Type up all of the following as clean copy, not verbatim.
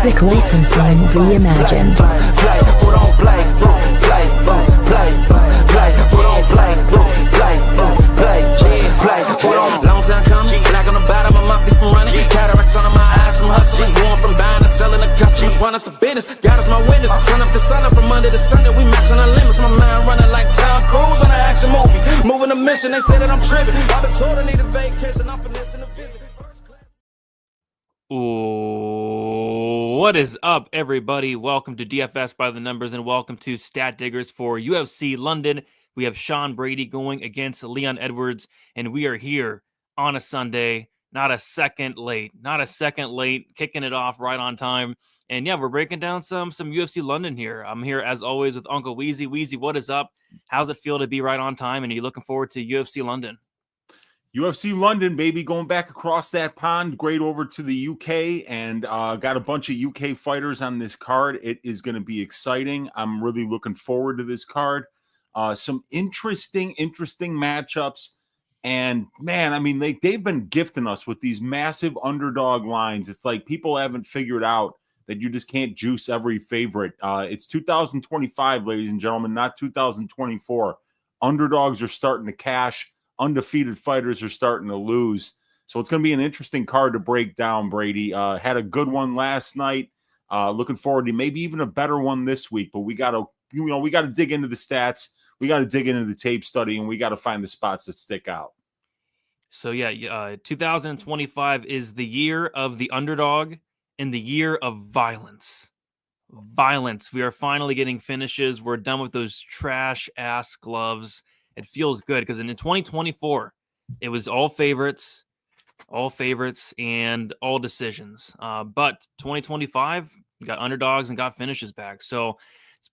Music licensing reimagined. Long time coming, black on the bottom of my feet from running. Cataracts under my eyes from hustling. Going from buying to selling to customers. Run up the business, God is my witness. Turn up the sun up from under the sun that we maxing our limits. My mind running like Tom Cruise on an action movie. Moving a mission, they say that I'm tripping. I've been told I need a vacation, I'm finessing a visit. Ooh, what is up, everybody? Welcome to DFS by the Numbers and welcome to Stat Diggers for UFC London. We have Sean Brady going against Leon Edwards, and we are here on a Sunday, not a second late, kicking it off right on time. And yeah, we're breaking down some UFC London here. I'm here as always with Uncle Wheezy. Wheezy, what is up? How's it feel to be right on time? And are you looking forward to UFC London? UFC London, baby, going back across that pond, great over to the UK, and got a bunch of UK fighters on this card. It is going to be exciting. I'm really looking forward to this card. Some interesting matchups. And, man, I mean, they've been gifting us with these massive underdog lines. It's like people haven't figured out that you just can't juice every favorite. It's 2025, ladies and gentlemen, not 2024. Underdogs are starting to cash. Undefeated fighters are starting to lose. So it's going to be an interesting card to break down, Brady. Had a good one last night. Looking forward to maybe even a better one this week. But we got to dig into the stats. We got to dig into the tape study, and we got to find the spots that stick out. So, yeah, 2025 is the year of the underdog and the year of violence. We are finally getting finishes. We're done with those trash-ass gloves. It feels good because in 2024, it was all favorites, and all decisions. But 2025, we got underdogs and got finishes back. So it's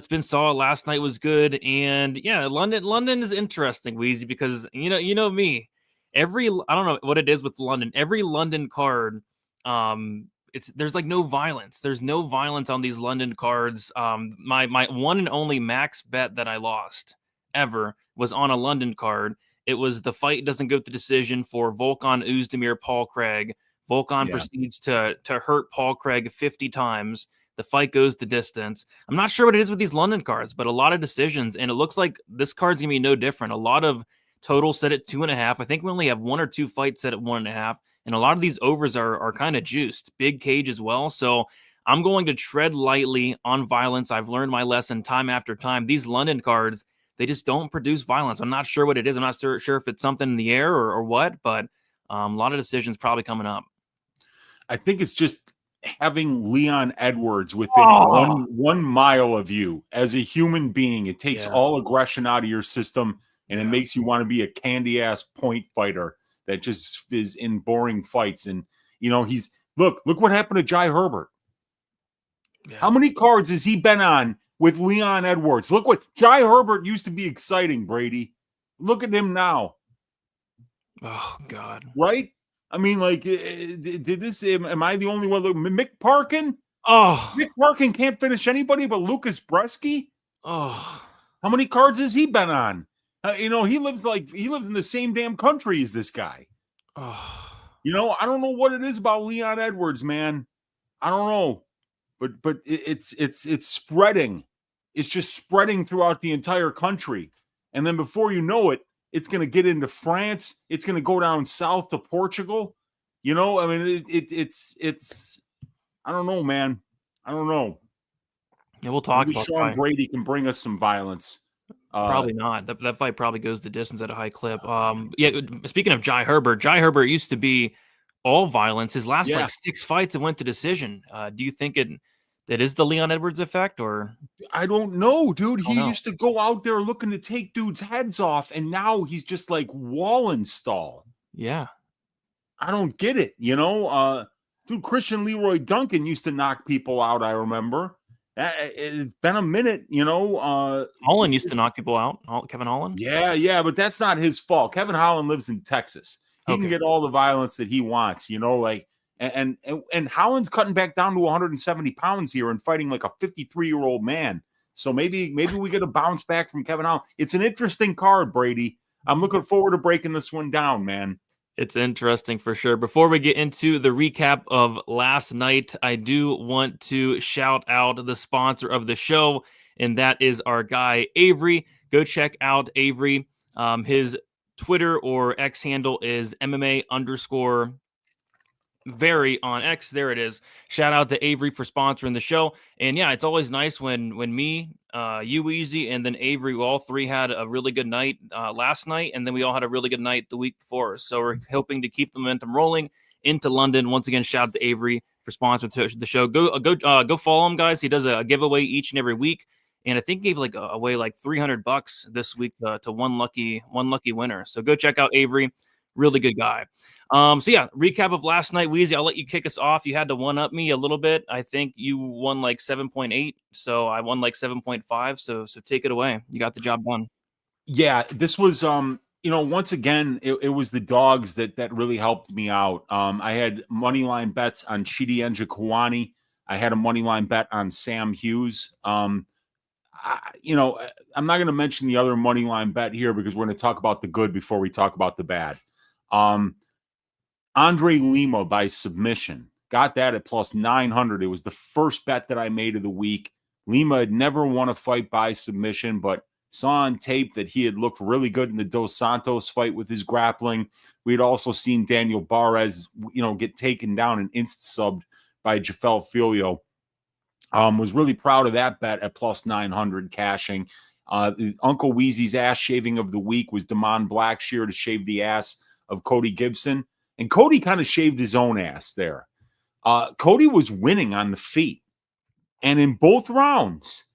been solid. Last night was good, and yeah, London is interesting, Wheezy, because you know me. I don't know what it is with London. Every London card, there's like no violence. There's no violence on these London cards. My one and only max bet that I lost ever was on a London card. It was the fight doesn't go to decision for Volkan Oezdemir Paul Craig. Volkan proceeds to hurt Paul Craig 50 times. The fight goes the distance. I'm not sure what it is with these London cards, but a lot of decisions, and it looks like this card's gonna be no different. A lot of totals set at 2.5. I think we only have one or two fights set at 1.5, and a lot of these overs are kind of juiced. Big cage as well, so I'm going to tread lightly on violence. I've learned my lesson time after time. These London cards, they just don't produce violence. I'm not sure what it is. I'm not sure if it's something in the air or what, but a lot of decisions probably coming up. I think it's just having Leon Edwards within 1 mile of you as a human being. It takes all aggression out of your system, and it makes you want to be a candy-ass point fighter that just is in boring fights. And, look what happened to Jai Herbert. Yeah. How many cards has he been on with Leon Edwards? Look what Jai Herbert used to be exciting, Brady. Look at him now. Oh, God. Right? I mean, like, am I the only one? Mick Parkin? Oh. Mick Parkin can't finish anybody but Lucas Bresky? Oh. How many cards has he been on? He lives in the same damn country as this guy. Oh. I don't know what it is about Leon Edwards, man. I don't know. But it's spreading. It's just spreading throughout the entire country. And then before you know it, it's going to get into France. It's going to go down south to Portugal. I mean, it's I don't know, man. I don't know. Yeah, we'll talk Maybe about Sean Brady can bring us some violence. Probably not. That fight probably goes the distance at a high clip. Speaking of Jai Herbert used to be all violence. His last 6 fights, it went to decision. Do you think that is the Leon Edwards effect, or? I don't know, dude. He used to go out there looking to take dudes' heads off, and now he's just like Wallenstall. Yeah. I don't get it, Dude, Christian Leroy Duncan used to knock people out, I remember. It's been a minute, Holland used to knock people out. Kevin Holland? Yeah, but that's not his fault. Kevin Holland lives in Texas. He can get all the violence that he wants, and Holland's cutting back down to 170 pounds here and fighting like a 53-year-old man. So maybe we get a bounce back from Kevin Holland. It's an interesting card, Brady. I'm looking forward to breaking this one down, man. It's interesting for sure. Before we get into the recap of last night, I do want to shout out the sponsor of the show, and that is our guy, Avery. Go check out Avery. His Twitter or X handle is MMA_very on X. There it is. Shout out to Avery for sponsoring the show. And yeah, it's always nice when me, you Easy, and then Avery, we all three had a really good night last night, and then we all had a really good night the week before. So we're hoping to keep the momentum rolling into London. Once again, shout out to Avery for sponsoring the show. Go follow him, guys. He does a giveaway each and every week, and I think gave away like $300 this week to one lucky winner. So go check out Avery. Really good guy. So yeah, recap of last night. Weezy, I'll let you kick us off. You had to one-up me a little bit. I think you won like 7.8, so I won like 7.5. So take it away. You got the job done. Yeah, this was once again, it was the dogs that really helped me out. I had money line bets on Chidi and Kawani. I had a money line bet on Sam Hughes. I'm not going to mention the other money line bet here because we're going to talk about the good before we talk about the bad. Andrey Lima by submission. Got that at plus 900. It was the first bet that I made of the week. Lima had never won a fight by submission, but saw on tape that he had looked really good in the Dos Santos fight with his grappling. We had also seen Daniel Barres, get taken down and insta-subbed by Jafel Filio. Was really proud of that bet at plus 900 cashing. Uncle Weezy's ass shaving of the week was Damon Blackshear to shave the ass of Cody Gibson. And Cody kind of shaved his own ass there. Cody was winning on the feet. And in both rounds,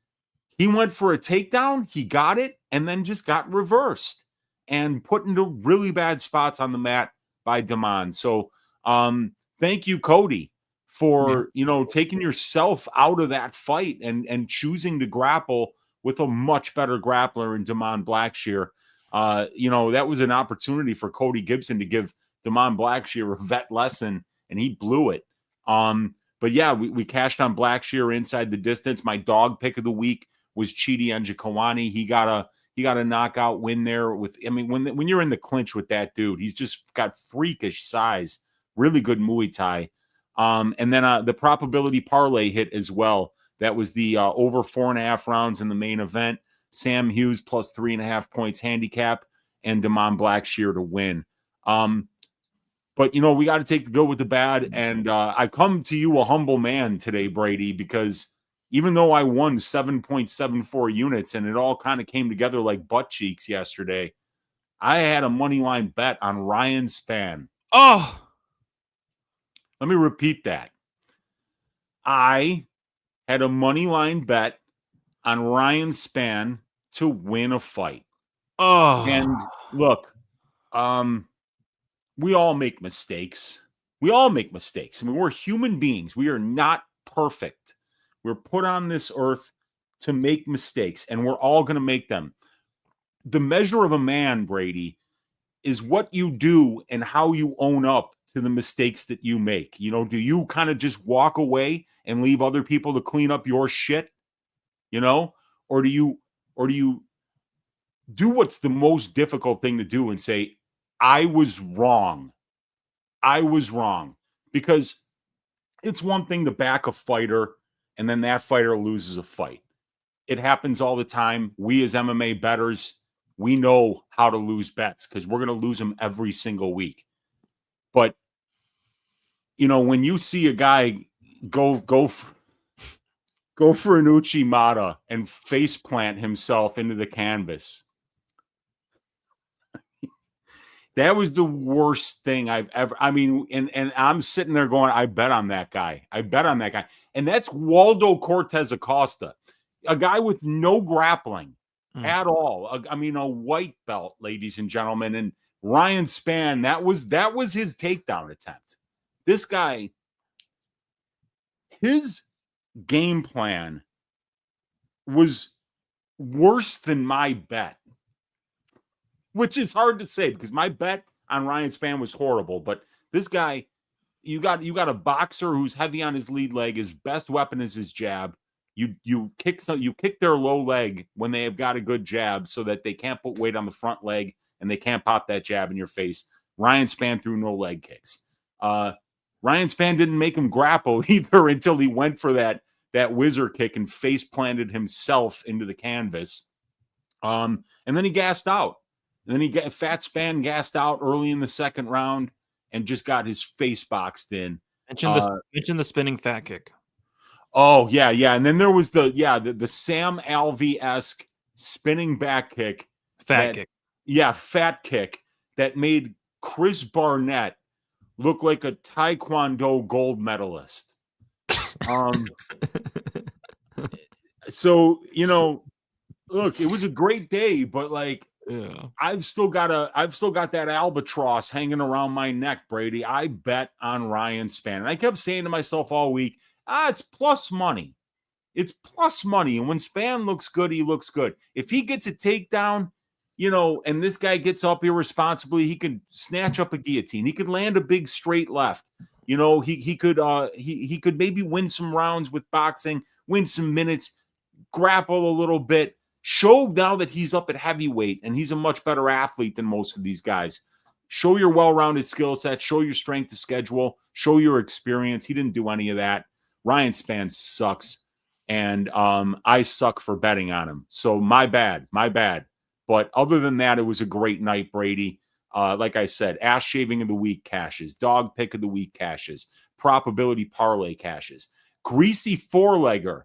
he went for a takedown. He got it and then just got reversed and put into really bad spots on the mat by Damon. So thank you, Cody, for, taking yourself out of that fight and choosing to grapple with a much better grappler in Damon Blackshear. That was an opportunity for Cody Gibson to give Damon Blackshear a vet lesson, and he blew it. But yeah, we cashed on Blackshear inside the distance. My dog pick of the week was Chidi Njokuani. He got a knockout win there when you're in the clinch with that dude, he's just got freakish size, really good Muay Thai. And then the probability parlay hit as well. That was the over 4.5 rounds in the main event. Sam Hughes plus 3.5 points handicap and Damon Blackshear to win. But, we got to take the good with the bad. And I come to you a humble man today, Brady, because even though I won 7.74 units and it all kind of came together like butt cheeks yesterday, I had a money line bet on Ryan Spann. Oh, let me repeat that. I had a money line bet on Ryan Spann to win a fight. Oh, and look, we all make mistakes. We all make mistakes. I mean, we're human beings. We are not perfect. We're put on this earth to make mistakes, and we're all going to make them. The measure of a man, Brady, is what you do and how you own up to the mistakes that you make. Do you kind of just walk away and leave other people to clean up your shit? Or do you do what's the most difficult thing to do and say, I was wrong. I was wrong. Because it's one thing to back a fighter and then that fighter loses a fight. It happens all the time. We as MMA bettors, we know how to lose bets because we're going to lose them every single week. But, when you see a guy go for an Uchimata and face plant himself into the canvas, that was the worst thing I've ever. And I'm sitting there going, I bet on that guy. And that's Waldo Cortez Acosta, a guy with no grappling at all. A white belt, ladies and gentlemen. And Ryan Spann, that was his takedown attempt. This guy, his game plan was worse than my bet. Which is hard to say because my bet on Ryan Spann was horrible. But this guy, you got a boxer who's heavy on his lead leg. His best weapon is his jab. You kick their low leg when they have got a good jab so that they can't put weight on the front leg and they can't pop that jab in your face. Ryan Spann threw no leg kicks. Ryan Spann didn't make him grapple either until he went for that whizzer kick and face planted himself into the canvas. And then he gassed out. And then Fat Spann gassed out early in the second round and just got his face boxed in. Mention the spinning fat kick. Oh, yeah. And then there was the Sam Alvey-esque spinning back kick. Kick. Yeah, fat kick that made Chris Barnett look like a Taekwondo gold medalist. So, look, it was a great day, but I've still got that albatross hanging around my neck, Brady. I bet on Ryan Spann. And I kept saying to myself all week, it's plus money. It's plus money. And when Spann looks good, he looks good. If he gets a takedown, and this guy gets up irresponsibly, he can snatch up a guillotine. He could land a big straight left. He could maybe win some rounds with boxing, win some minutes, grapple a little bit, show now that he's up at heavyweight and he's a much better athlete than most of these guys. Show your well-rounded skill set, show your strength of schedule, show your experience. He didn't do any of that. Ryan Spann sucks, and I suck for betting on him. So my bad. But other than that, it was a great night, Brady. Like I said, ass shaving of the week cashes, dog pick of the week cashes, probability parlay cashes, greasy four-legger.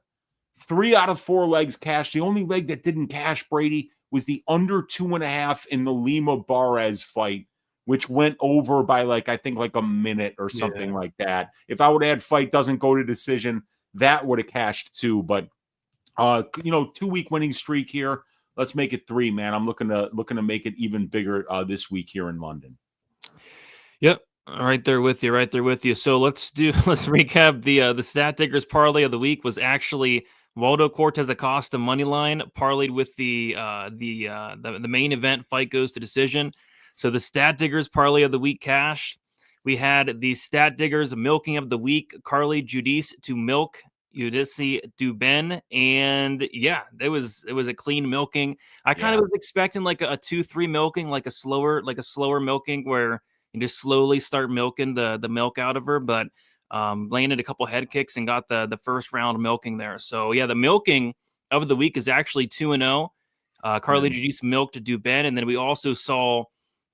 3 out of 4 legs cashed. The only leg that didn't cash, Brady, was the under 2.5 in the Lima Barres fight, which went over by I think a minute or something like that. If I would add fight doesn't go to decision, that would have cashed too. But 2-week winning streak here. Let's make it 3, man. I'm looking to make it even bigger this week here in London. Yep. Right there with you. So let's recap the Stat Diggers parlay of the week was actually Waldo Cortez Acosta money line parlayed with the main event fight goes to decision. So the Stat Diggers parlay of the week cash. We had the Stat Diggers milking of the week, Carly Judice to milk Udisi Duben, and yeah, it was a clean milking. I kind of was expecting a 2-3 milking, like a slower milking where you just slowly start milking the milk out of her, but landed a couple head kicks and got the first round milking there. So yeah, the milking of the week is actually 2-0. Carly Judice milked Duben, and then we also saw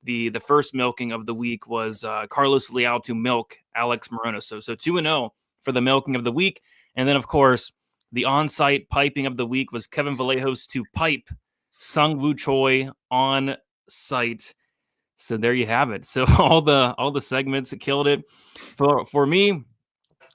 the first milking of the week was Carlos Leal to milk Alex Moreno. So 2-0 for the milking of the week. And then, of course, the on-site piping of the week was Kevin Vallejos to pipe Sung Woo Choi on site. So there you have it. So all the segments killed it. For me,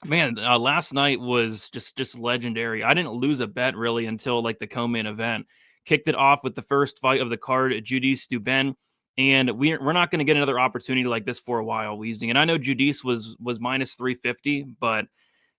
man, last night was just legendary. I didn't lose a bet really until the co-main event. Kicked it off with the first fight of the card, Judice Duben. And we're not going to get another opportunity like this for a while, Weezing. And I know Judice was minus 350, but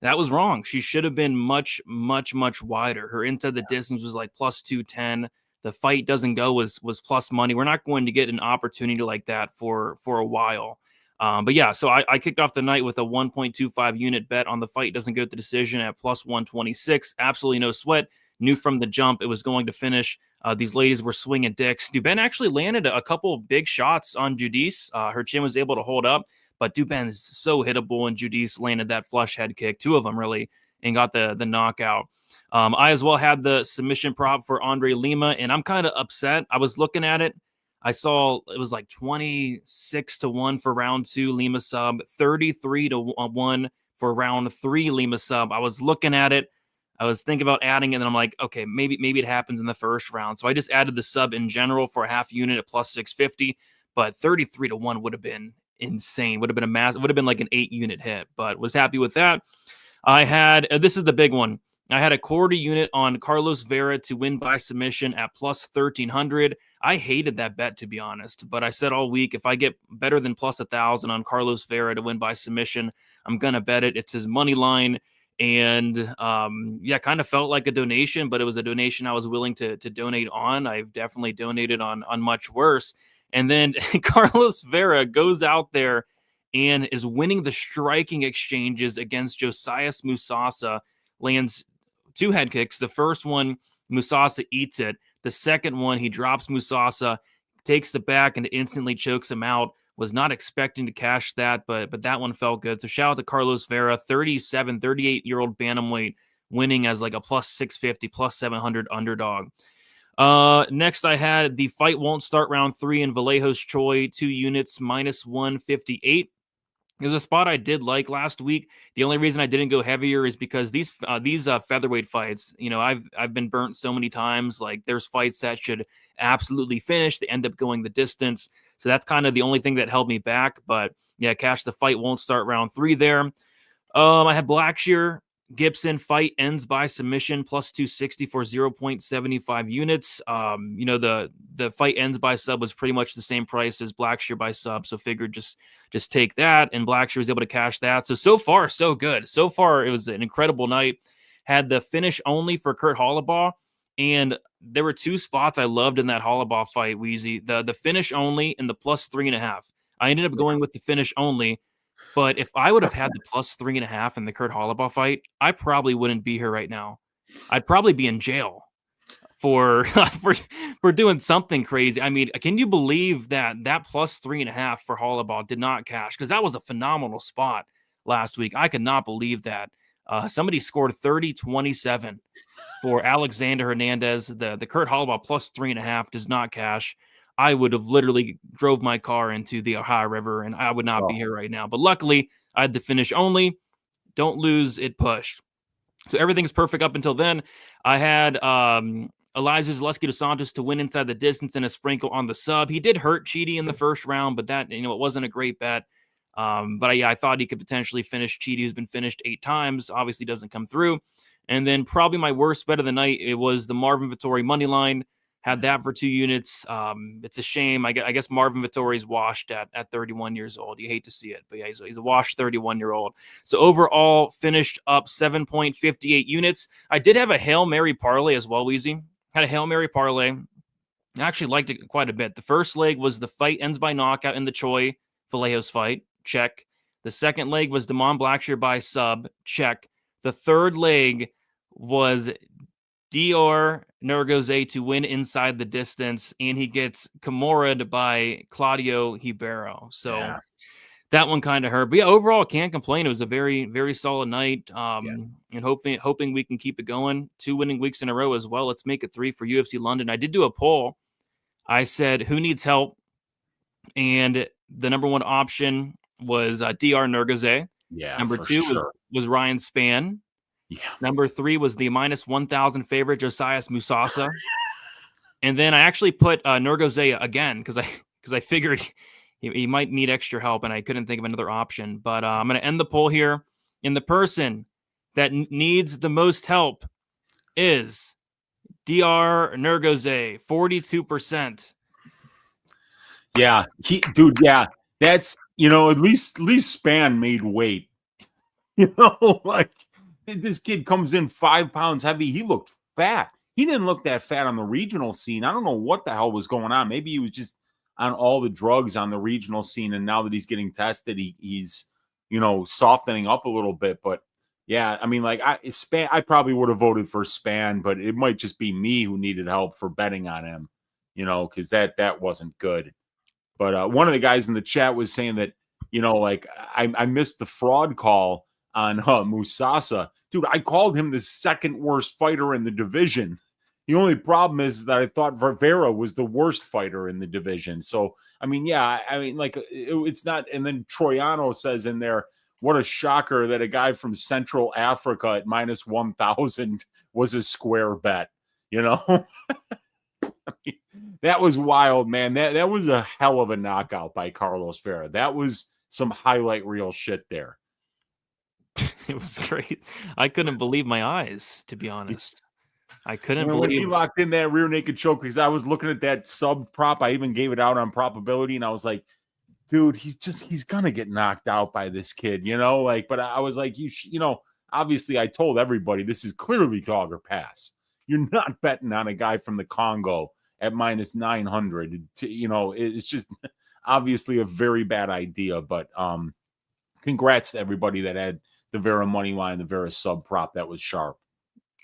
that was wrong. She should have been much, much, much wider. Her inside the distance was plus 210. The fight doesn't go was plus money. We're not going to get an opportunity like that for a while. But yeah, so I kicked off the night with a 1.25 unit bet on the fight doesn't go to decision at plus 126. Absolutely no sweat. Knew from the jump it was going to finish. These ladies were swinging dicks. Duben actually landed a couple big shots on Judice. Her chin was able to hold up. But Duben is so hittable, and Judice landed that flush head kick, 2 of them really, and got the knockout. I as well had the submission prop for Andrey Lima, and I'm kind of upset. I was looking at it. I saw it was 26-1 for round 2 Lima sub, 33-1 for round 3 Lima sub. I was looking at it. I was thinking about adding it, and I'm like, okay, maybe it happens in the first round. So I just added the sub in general for a half unit at plus 650, but 33-1 would have been insane. Would have been an 8-unit hit, but was happy with that. I had this is the big one. I had a quarter unit on Carlos Vera to win by submission at plus 1,300. I hated that bet, to be honest, but I said all week, if I get better than plus 1,000 on Carlos Vera to win by submission, I'm gonna bet it. It's his money line, and kind of felt like a donation, but it was a donation I was willing to donate on. I've definitely donated on much worse. And then Carlos Vera goes out there and is winning the striking exchanges against Josias Musasa, lands 2 head kicks. The first one, Musasa eats it. The second one, he drops Musasa, takes the back and instantly chokes him out. Was not expecting to cash that, but that one felt good. So shout out to Carlos Vera, 38-year-old bantamweight, winning as like a plus 650, plus 700 underdog. Next I had the fight won't start round 3 in Vallejo's Choi, 2 units, minus 158. It was a spot I did like last week. The only reason I didn't go heavier is because these featherweight fights, I've been burnt so many times. Like there's fights that should absolutely finish, they end up going the distance. So that's kind of the only thing that held me back. But yeah, cash the fight won't start round 3 there. I had Blackshear Gibson fight ends by submission, plus 260 for 0.75 units. The fight ends by sub was pretty much the same price as Blackshear by sub, so figured just take that, and Blackshear was able to cash that. So far, so good. So far, it was an incredible night. Had the finish only for Kurt Hollabaugh, and there were 2 spots I loved in that Hollabaugh fight, Wheezy. The finish only and the plus 3.5. I ended up going with the finish only. But if I would have had the plus 3.5 in the Kurt Hollabaugh fight, I probably wouldn't be here right now. I'd probably be in jail for doing something crazy. I mean, can you believe that plus 3.5 for Hollabaugh did not cash? Because that was a phenomenal spot last week. I could not believe that. Somebody scored 30-27 for Alexander Hernandez. The Kurt Hollabaugh plus 3.5 does not cash. I would have literally drove my car into the Ohio River and I would not be here right now. But luckily, I had the finish only. Don't lose, it pushed. So everything's perfect up until then. I had Elijah Zaleski dos Santos to win inside the distance and a sprinkle on the sub. He did hurt Chidi in the first round, but that, it wasn't a great bet. I thought he could potentially finish Chidi, who's been finished 8 times. Obviously doesn't come through. And then probably my worst bet of the night, it was the Marvin Vettori money line. Had that for 2 units. It's a shame. I guess Marvin Vettori's washed at 31 years old. You hate to see it, but yeah, he's a washed 31-year-old. So overall, finished up 7.58 units. I did have a Hail Mary parlay as well, Weezy. Had a Hail Mary parlay. I actually liked it quite a bit. The first leg was the fight ends by knockout in the Choi Vallejo's fight. Check. The second leg was Damon Blackshear by sub. Check. The third leg was Dior Nergoze to win inside the distance, and he gets Kimura'd by Claudio Ribeiro. So that one kind of hurt. But yeah, overall, can't complain. It was a very, very solid night. And hoping we can keep it going. 2 winning weeks in a row as well. Let's make it 3 for UFC London. I did do a poll. I said, who needs help? And the number 1 option was DR Nergoze. Yeah. Number 2 was Ryan Spann. Yeah. Number 3 was the minus 1,000 favorite Josias Musasa. And then I actually put Nergoze again because I figured he might need extra help and I couldn't think of another option. But I'm going to end the poll here. And the person that needs the most help is DR Nergoze, 42%. Yeah, yeah, that's, at least Spann made weight. Like this kid comes in 5 pounds heavy. He looked fat. He didn't look that fat on the regional scene. I don't know what the hell was going on. Maybe he was just on all the drugs on the regional scene, and now that he's getting tested, he's softening up a little bit. But yeah, I mean, like I probably would have voted for Spann, but it might just be me who needed help for betting on him, because that wasn't good. But one of the guys in the chat was saying that, like I missed the fraud call on Musasa. Dude, I called him the 2nd worst fighter in the division. The only problem is that I thought Vera was the worst fighter in the division. So, I mean, yeah, like it's not. And then Troiano says in there, what a shocker that a guy from Central Africa at minus 1,000 was a square bet, I mean, that was wild, man. That was a hell of a knockout by Carlos Vera. That was some highlight reel shit there. It was great. I couldn't believe my eyes, to be honest. I couldn't believe when he locked in that rear naked choke, because I was looking at that sub prop. I even gave it out on probability, and I was like, dude, he's gonna get knocked out by this kid, but I was like, obviously I told everybody this is clearly dog or pass. You're not betting on a guy from the Congo at minus 900. It's just obviously a very bad idea, but congrats to everybody that had the Vera money line, the Vera sub prop. That was sharp.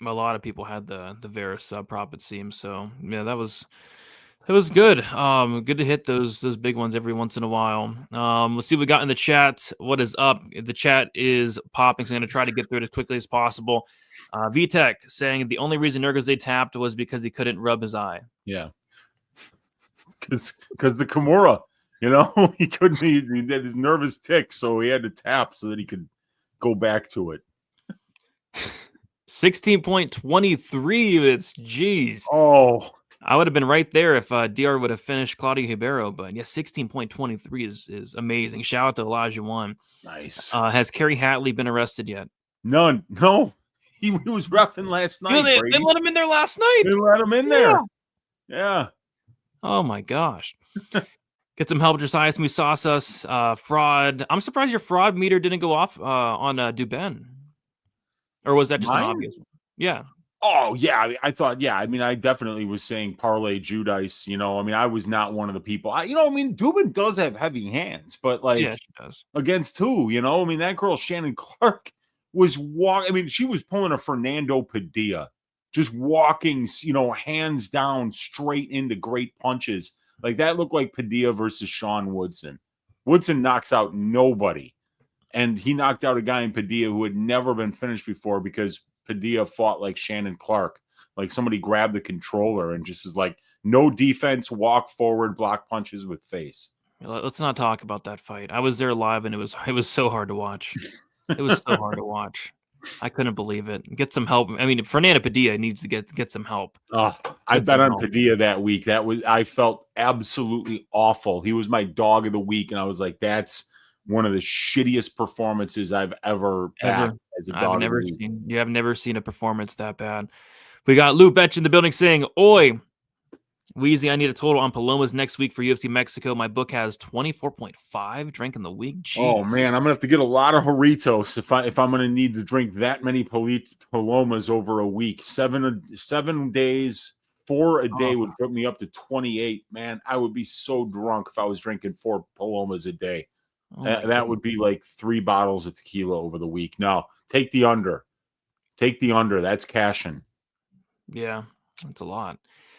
A lot of people had the Vera sub prop, it seems. So yeah, that was It was good. Good to hit those big ones every once in a while. Let's see what we got in the chat. What is up? The chat is popping, so I'm going to try to get through it as quickly as possible. VTech saying the only reason Nergazay tapped was because he couldn't rub his eye. Yeah. Because the Kimura, he couldn't. He did his nervous tick, so he had to tap so that he could go back to it. 16.23. It's jeez. Oh, I would have been right there if DR would have finished Claudio Ribeiro, but yeah, 16.23 is amazing. Shout out to Elijah One. nice. Has Kerry Hatley been arrested yet? None. No, he was reffing last night. They let him in there last night. They let him in there. Yeah. Oh my gosh. Get some help, Josias Musasas. Fraud. I'm surprised your fraud meter didn't go off on Duben. Or was that just an obvious one? Yeah. Oh, yeah. I thought, I definitely was saying parlay Judice. I was not one of the people. Dubin does have heavy hands, but yeah, she does. Against who? That girl, Shannon Clark, was walking. She was pulling a Fernando Padilla, just walking, hands down straight into great punches. Like that looked like Padilla versus Sean Woodson. Woodson knocks out nobody. And he knocked out a guy in Padilla who had never been finished before because Padilla fought like Shannon Clark. Like somebody grabbed the controller and just was like, no defense, walk forward, block punches with face. Let's not talk about that fight. I was there live and it was so hard to watch. It was so hard to watch. I couldn't believe it. Get some help. Fernando Padilla needs to get some help. Oh, I bet on Padilla that week. I felt absolutely awful. He was my dog of the week, and I was like, that's one of the shittiest performances I've ever had as a dog. You have never seen a performance that bad. We got Lou Betch in the building saying, "Oi, Weezy, I need a total on Palomas next week for UFC Mexico. My book has 24.5 drink in the week." Jeez. Oh man, I'm gonna have to get a lot of Jarritos if I'm gonna need to drink that many Palomas over a week. 7 days, 4 a day would put me up to 28. Man, I would be so drunk if I was drinking 4 Palomas a day. That would be like 3 bottles of tequila over the week. No, take the under. Take the under. That's cashing. Yeah, that's a lot.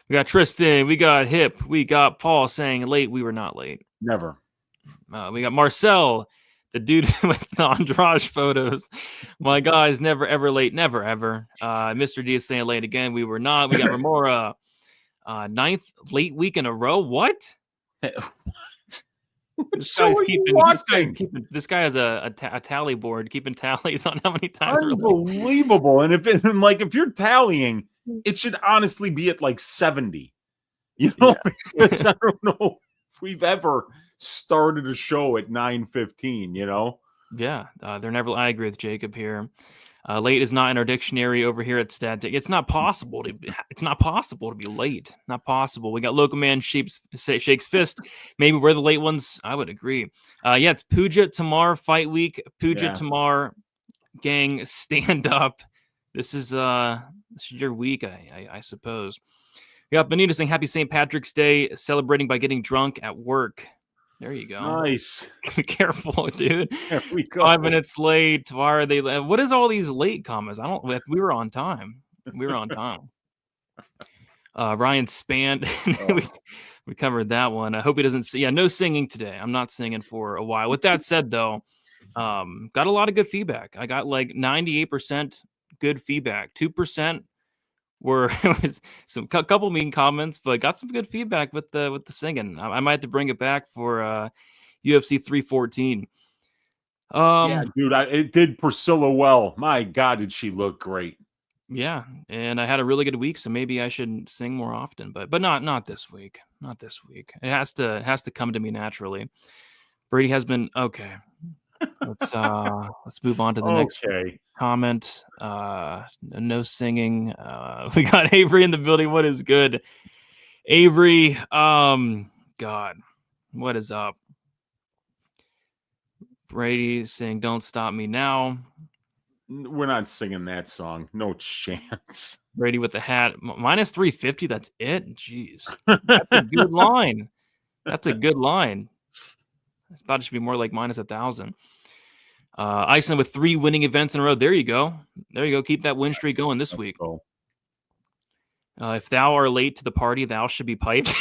We got Tristan, we got Hip, we got Paul saying late. We were not late. Never. We got Marcel, the dude with the Andrade photos. My guy's never, ever late. Never, ever. Mr. D is saying late again. We were not. We got Remora, 9th late week in a row. What? This guy has a tally board keeping tallies on how many times. Unbelievable. And if you're tallying, it should honestly be at like 70. Because I don't know if we've ever started a show at 9:15. Yeah, they're never. I agree with Jacob here. Late is not in our dictionary over here at Static. It's not possible to be late. Not possible. We got Local Man shakes fist. Maybe we're the late ones. I would agree. It's Puja Tomar fight week. Puja Tomar gang, stand up. This is your week, I suppose. We got Benita saying happy St. Patrick's Day, celebrating by getting drunk at work. There you go. Nice. Careful, dude. There we go. 5 minutes late. Why are they? What is all these late comments? We were on time. Ryan Span. We covered that one. I hope he doesn't see. Yeah, no singing today. I'm not singing for a while. With that said, though, got a lot of good feedback. I got like 98% good feedback. 2% were some couple mean comments, but got some good feedback with the singing. I might have to bring it back for UFC 314. Dude, it did Priscilla well. My God, did she look great? Yeah, and I had a really good week, so maybe I should sing more often, but not this week. Not this week. It has to come to me naturally. Brady has been okay. Let's move on to the next comment. No singing. We got Avery in the building. What is good, Avery? God, what is up? Brady saying, "Don't stop me now." We're not singing that song. No chance. Brady with the hat. Minus 350. That's it. Jeez, that's a good line. That's a good line. I thought it should be more like minus 1,000. Iceland with 3 winning events in a row. There you go. Keep that win streak going this week. If thou are late to the party, thou should be piped.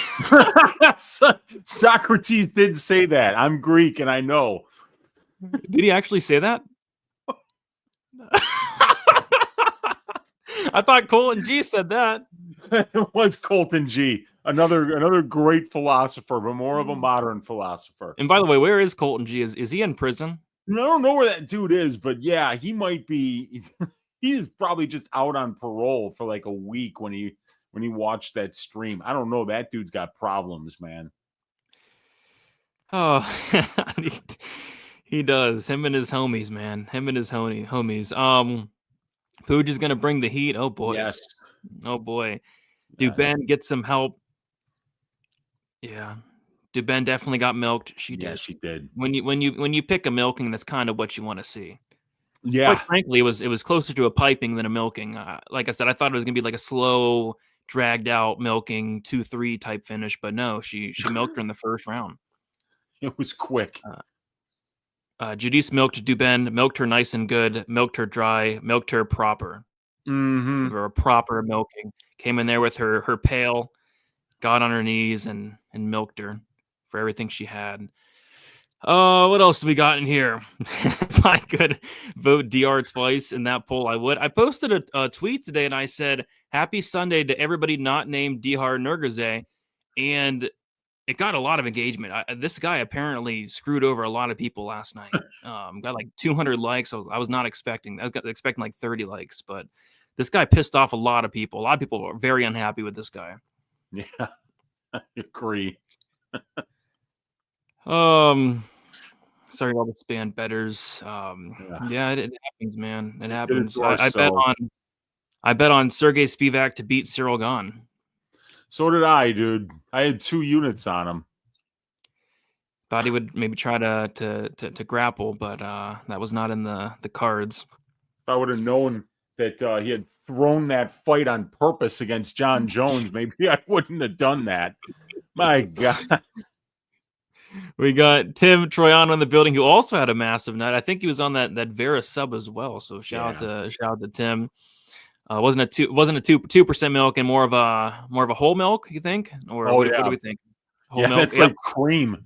Socrates did say that. I'm Greek and I know. Did he actually say that? I thought Colton G said that. It was Colton G. Another great philosopher, but more of a modern philosopher. And by the way, where is Colton G? Is he in prison? I don't know where that dude is, but yeah, he might be. He's probably just out on parole for like a week when he watched that stream. I don't know. That dude's got problems, man. Oh, he does. Him and his homies, man. Him and his homies. Puja's gonna bring the heat. Oh boy. Yes. Oh boy. Do Ben get some help? Yeah. Do Ben definitely got milked? She did. Yeah, she did. When you pick a milking, that's kind of what you want to see. Yeah. Quite frankly, it was closer to a piping than a milking. Like I said, I thought it was gonna be like a slow, dragged out milking 2-3 type finish, but no, she milked her in the first round. It was quick. Judice milked Duben, milked her nice and good, milked her dry, milked her proper. Mm-hmm. Or a proper milking. Came in there with her pail, got on her knees and milked her for everything she had. What else do we got in here? If I could vote DR twice in that poll, I would. I posted a tweet today and I said, "Happy Sunday to everybody not named Dihar Nurgaze," and it got a lot of engagement. This guy apparently screwed over a lot of people last night. Got like 200 likes. I was not expecting. I was expecting like 30 likes, but this guy pissed off a lot of people. A lot of people are very unhappy with this guy. Yeah, I agree. Sorry, all the spam betters. Yeah, it happens, man. It happens. I bet on Sergey Spivak to beat Cyril Gahn. So did I, dude. I had 2 units on him. Thought he would maybe try to grapple, but that was not in the cards. If I would have known that he had thrown that fight on purpose against John Jones, maybe I wouldn't have done that. My God. We got Tim Troiano in the building, who also had a massive night. I think he was on that Vera sub as well. So shout out to Tim. Wasn't a 2% milk and more of a whole milk, you think? Or what do we think? Whole milk? It's like cream.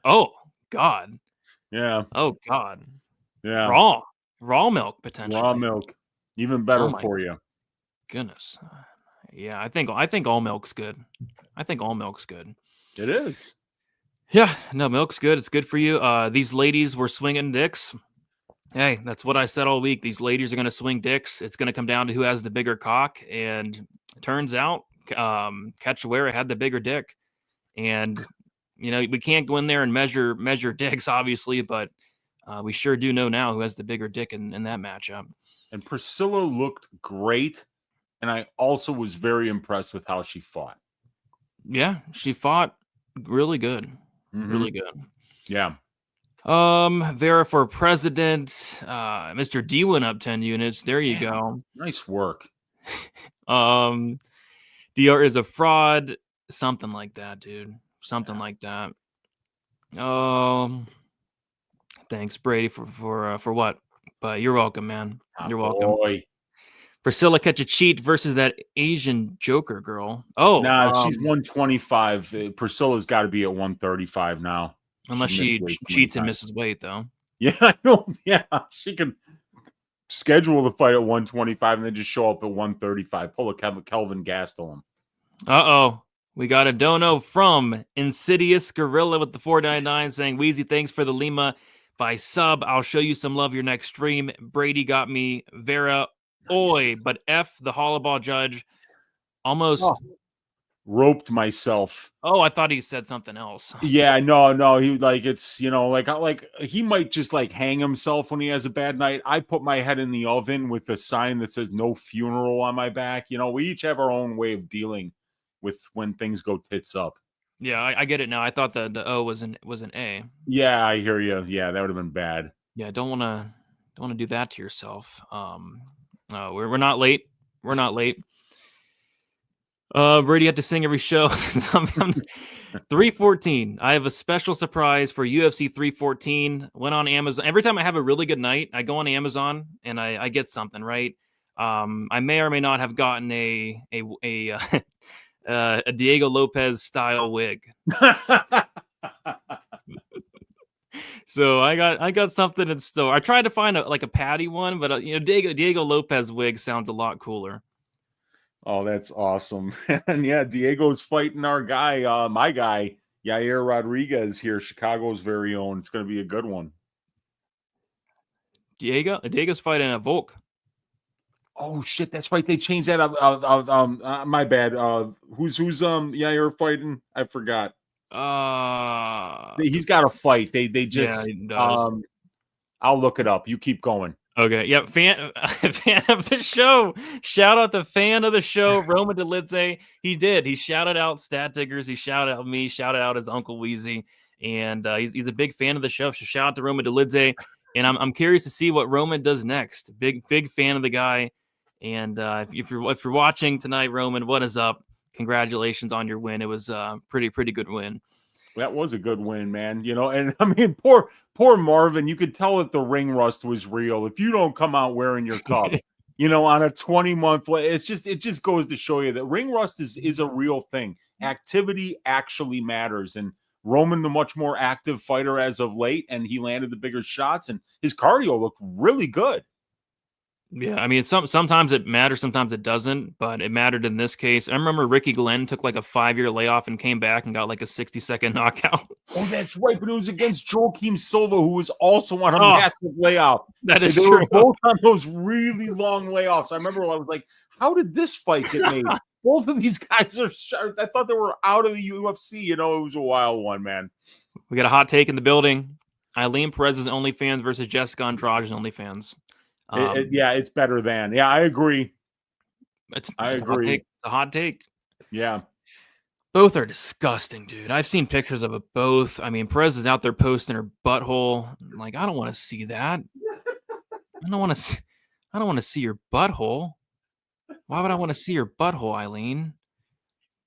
Oh God. Yeah. Oh God. Yeah. Raw milk potentially. Raw milk. Even better for you. Goodness. Yeah, I think all milk's good. I think all milk's good. It is. Yeah, no, milk's good. It's good for you. These ladies were swinging dicks. Hey, that's what I said all week. These ladies are going to swing dicks. It's going to come down to who has the bigger cock. And it turns out Cachoeira had the bigger dick. And, we can't go in there and measure dicks, obviously, but we sure do know now who has the bigger dick in that matchup. And Priscilla looked great. And I also was very impressed with how she fought. Yeah, she fought really good. Mm-hmm. Really good. Yeah. Vera for president. Mr. D went up 10 units. There you go. Nice work. DR is a fraud. Something like that, dude. Something like that. Thanks, Brady, for what? But you're welcome, man. You're welcome. Boy. Priscilla catch a cheat versus that Asian Joker girl. Oh, nah, she's 125. Priscilla's got to be at 135 now. Unless she cheats and misses weight, though. Yeah, I know. Yeah, she can schedule the fight at 125 and then just show up at 135. Pull a Kelvin Gastelum. Uh-oh. We got a dono from Insidious Gorilla with the 499 saying, Wheezy, thanks for the Lima by sub. I'll show you some love your next stream. Brady got me Vera. Oi, but F the Hollaball judge almost roped myself. Oh, I thought he said something else. Yeah, no. He it's he might just hang himself when he has a bad night. I put my head in the oven with a sign that says no funeral on my back. We each have our own way of dealing with when things go tits up. Yeah, I get it now. I thought the O was an A. Yeah, I hear you. Yeah, that would have been bad. Yeah, don't want to do that to yourself. We're not late. We're not late. Brady had to sing every show. 314. I have a special surprise for UFC 314. Went on Amazon. Every time I have a really good night, I go on Amazon and I get something, right? I may or may not have gotten a a Diego Lopez style wig. So I got something in store. I tried to find a Patty one, but Diego Lopez wig sounds a lot cooler. Oh, that's awesome. And yeah, Diego's fighting our guy, my guy, Yair Rodriguez here, Chicago's very own. It's going to be a good one. Diego's fighting a Volk. Oh shit, that's right. They changed that up. My bad. Who's Yair fighting? I forgot. He's got a fight. They just he does. I'll look it up. You keep going. Okay. Yep. Fan of the show. Shout out the fan of the show, Roman Delidze. He did. He shouted out Stat Diggers. He shouted out me. Shouted out his Uncle Wheezy. And he's a big fan of the show. So shout out to Roman Delidze. And I'm curious to see what Roman does next. Big fan of the guy. And if you're watching tonight, Roman, what is up? Congratulations on your win. It was a pretty good win. That was a good win, man. And I mean, poor Marvin. You could tell that the ring rust was real. If you don't come out wearing your cup, on a 20-month, it just goes to show you that ring rust is a real thing. Activity actually matters, and Roman, the much more active fighter as of late, and he landed the bigger shots, and his cardio looked really good. Yeah, I mean, sometimes it matters, sometimes it doesn't, but it mattered in this case. I remember Ricky Glenn took like a 5-year layoff and came back and got like a 60-second knockout. Oh, that's right, but it was against Joaquim Silva, who was also on a massive layoff. That is they true. Were both on those really long layoffs. I remember I was like, how did this fight get made? Both of these guys are sharp. I thought they were out of the UFC. It was a wild one, man. We got a hot take in the building. Eileen Perez's OnlyFans versus Jessica Andrade's OnlyFans. It's better than. Yeah, I agree. I agree. It's a hot take. Yeah. Both are disgusting, dude. I've seen pictures of it both. I mean, Perez is out there posting her butthole. Like, I don't want to see that. I don't want to see your butthole. Why would I want to see your butthole, Eileen?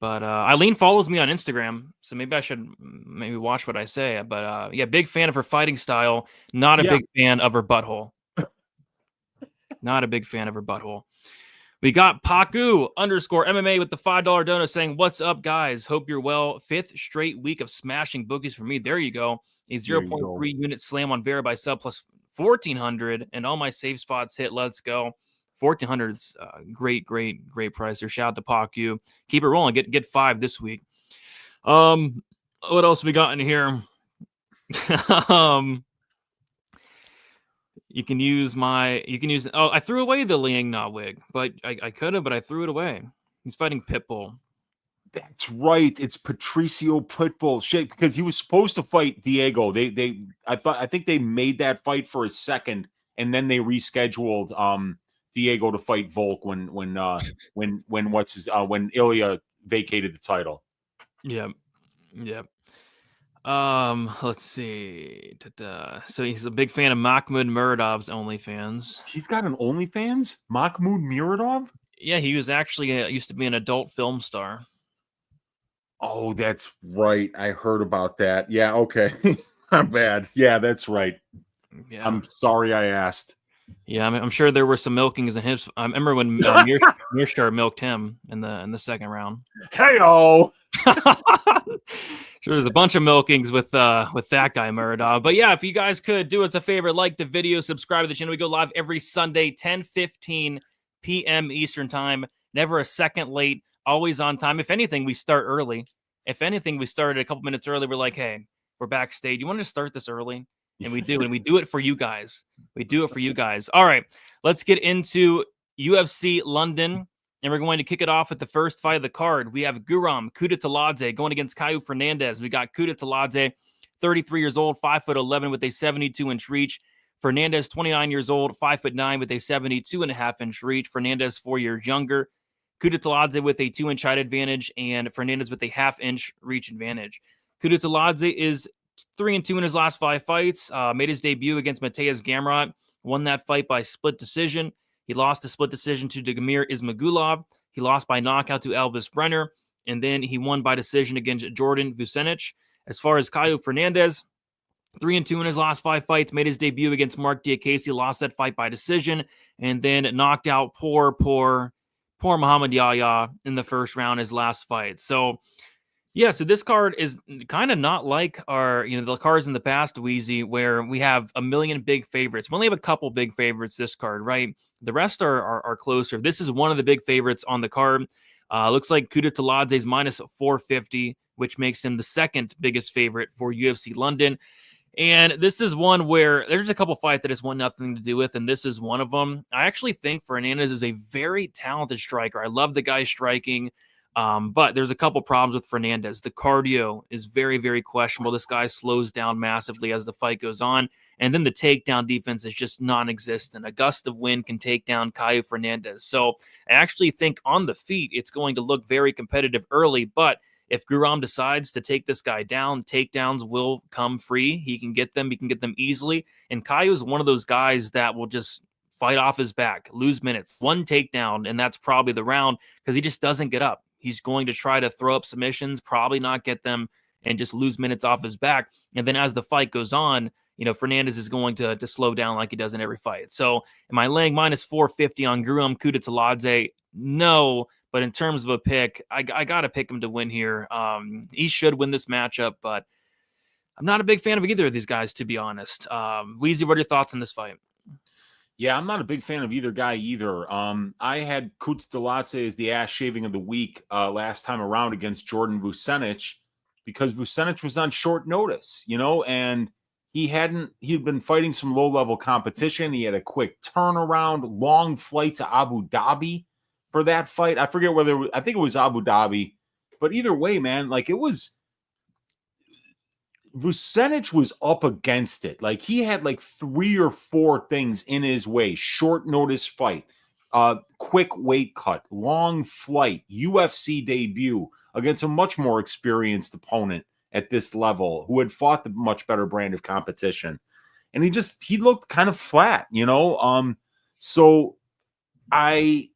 But Eileen follows me on Instagram, so maybe I should watch what I say. But big fan of her fighting style. Not a big fan of her butthole. Not a big fan of her butthole. We got Paku _MMA with the $5 donut saying, "What's up, guys? Hope you're well. 5th straight week of smashing bookies for me." There you go. A 0.3 unit slam on Vera by sub plus 1,400, and all my save spots hit. Let's go. 1,400 is great price there. Shout out to Paku. Keep it rolling. Get 5 this week. What else we got in here? You can use I threw away the Liang Na wig, but I could have, but I threw it away. He's fighting Pitbull. That's right. It's Patricio Pitbull. Shit, because he was supposed to fight Diego. I think they made that fight for a second, and then they rescheduled Diego to fight Volk when Ilya vacated the title. Yep. Let's see. So he's a big fan of Mahmoud Muradov's OnlyFans. He's got an OnlyFans? Mahmoud Muradov? Yeah, he was actually used to be an adult film star. Oh, that's right. I heard about that. Yeah, okay. I'm bad. Yeah, that's right. Yeah. I'm sorry I asked. Yeah, I'm sure there were some milkings in his. I remember when Mearshtar milked him in the second round. Hey-o! Sure, there's a bunch of milkings with that guy Muradov. But yeah, if you guys could do us a favor, like the video, subscribe to the channel. We go live every Sunday, 10:15 p.m. Eastern time. Never a second late. Always on time. If anything, we start early. If anything, we started a couple minutes early. We're like, hey, we're backstage. You want to start this early? And we do. And we do it for you guys. We do it for you guys. All right, let's get into UFC London. And we're going to kick it off with the first fight of the card. We have Guram Kutateladze going against Caue Fernandes. We got Kutateladze, 33 years old, 5'11" with a 72-inch reach. Fernandes, 29 years old, 5'9" with a 72.5-inch reach. Fernandes, 4 years younger. Kutateladze with a 2-inch height advantage, and Fernandes with a half-inch reach advantage. Kutateladze is 3-2 in his last 5 fights. Made his debut against Mateusz Gamrot. Won that fight by split decision. He lost the split decision to Damir Ismagulov. He lost by knockout to Elvis Brenner. And then he won by decision against Jordan Vucenic. As far as Caue Fernandes, 3-2 in his last 5 fights, made his debut against Mark Diakese, lost that fight by decision, and then knocked out poor Muhammad Yahya in the first round, his last fight. So, yeah, so this card is kind of not like our, the cards in the past, Wheezy, where we have a million big favorites. We only have a couple big favorites this card, right? The rest are closer. This is one of the big favorites on the card. Looks like Kutateladze is minus 450, which makes him the second biggest favorite for UFC London. And this is one where there's a couple fights that it's want nothing to do with, and this is one of them. I actually think Fernandes is a very talented striker. I love the guy striking, but there's a couple problems with Fernandes. The cardio is very, very questionable. This guy slows down massively as the fight goes on, and then the takedown defense is just non-existent. A gust of wind can take down Kaue Fernandes. So I actually think on the feet, it's going to look very competitive early, but if Guram decides to take this guy down, takedowns will come free. He can get them. He can get them easily. And Kaue is one of those guys that will just fight off his back, lose minutes, one takedown, and that's probably the round because he just doesn't get up. He's going to try to throw up submissions, probably not get them, and just lose minutes off his back. And then as the fight goes on, Fernandes is going to slow down like he does in every fight. So am I laying minus 450 on Guram Kutateladze? No. But in terms of a pick, I got to pick him to win here. He should win this matchup, but I'm not a big fan of either of these guys, to be honest. Weezy, what are your thoughts on this fight? Yeah, I'm not a big fan of either guy either. I had Kutateladze as the ass shaving of the week last time around against Jordan Vucenic because Vucenic was on short notice, and he'd been fighting some low-level competition. He had a quick turnaround, long flight to Abu Dhabi for that fight. I forget I think it was Abu Dhabi, but either way, man, Vucenic was up against it. Like he had 3 or 4 things in his way. Short notice fight, quick weight cut, long flight, UFC debut against a much more experienced opponent at this level who had fought the much better brand of competition. And he looked kind of flat, so I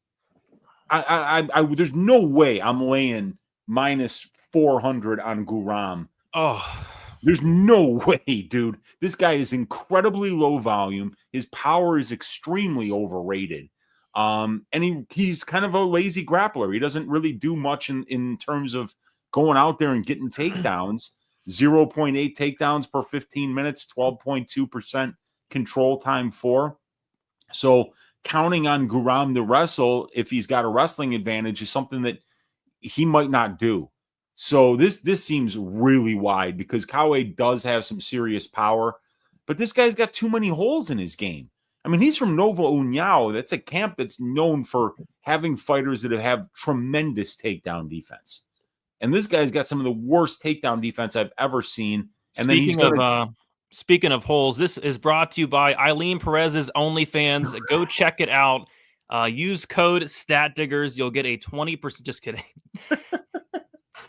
there's no way I'm laying minus 400 on Guram. Oh, there's no way, dude. This guy is incredibly low volume. His power is extremely overrated. And he's kind of a lazy grappler. He doesn't really do much in terms of going out there and getting takedowns. 0.8 takedowns per 15 minutes, 12.2% control time for. So counting on Guram to wrestle, if he's got a wrestling advantage, is something that he might not do. So this seems really wide because Kaue does have some serious power, but this guy's got too many holes in his game. I mean, he's from Nova União. That's a camp that's known for having fighters that have tremendous takedown defense. And this guy's got some of the worst takedown defense I've ever seen. And Speaking of holes, this is brought to you by Eileen Perez's OnlyFans. Go check it out. Use code StatDiggers. You'll get a 20%. Just kidding.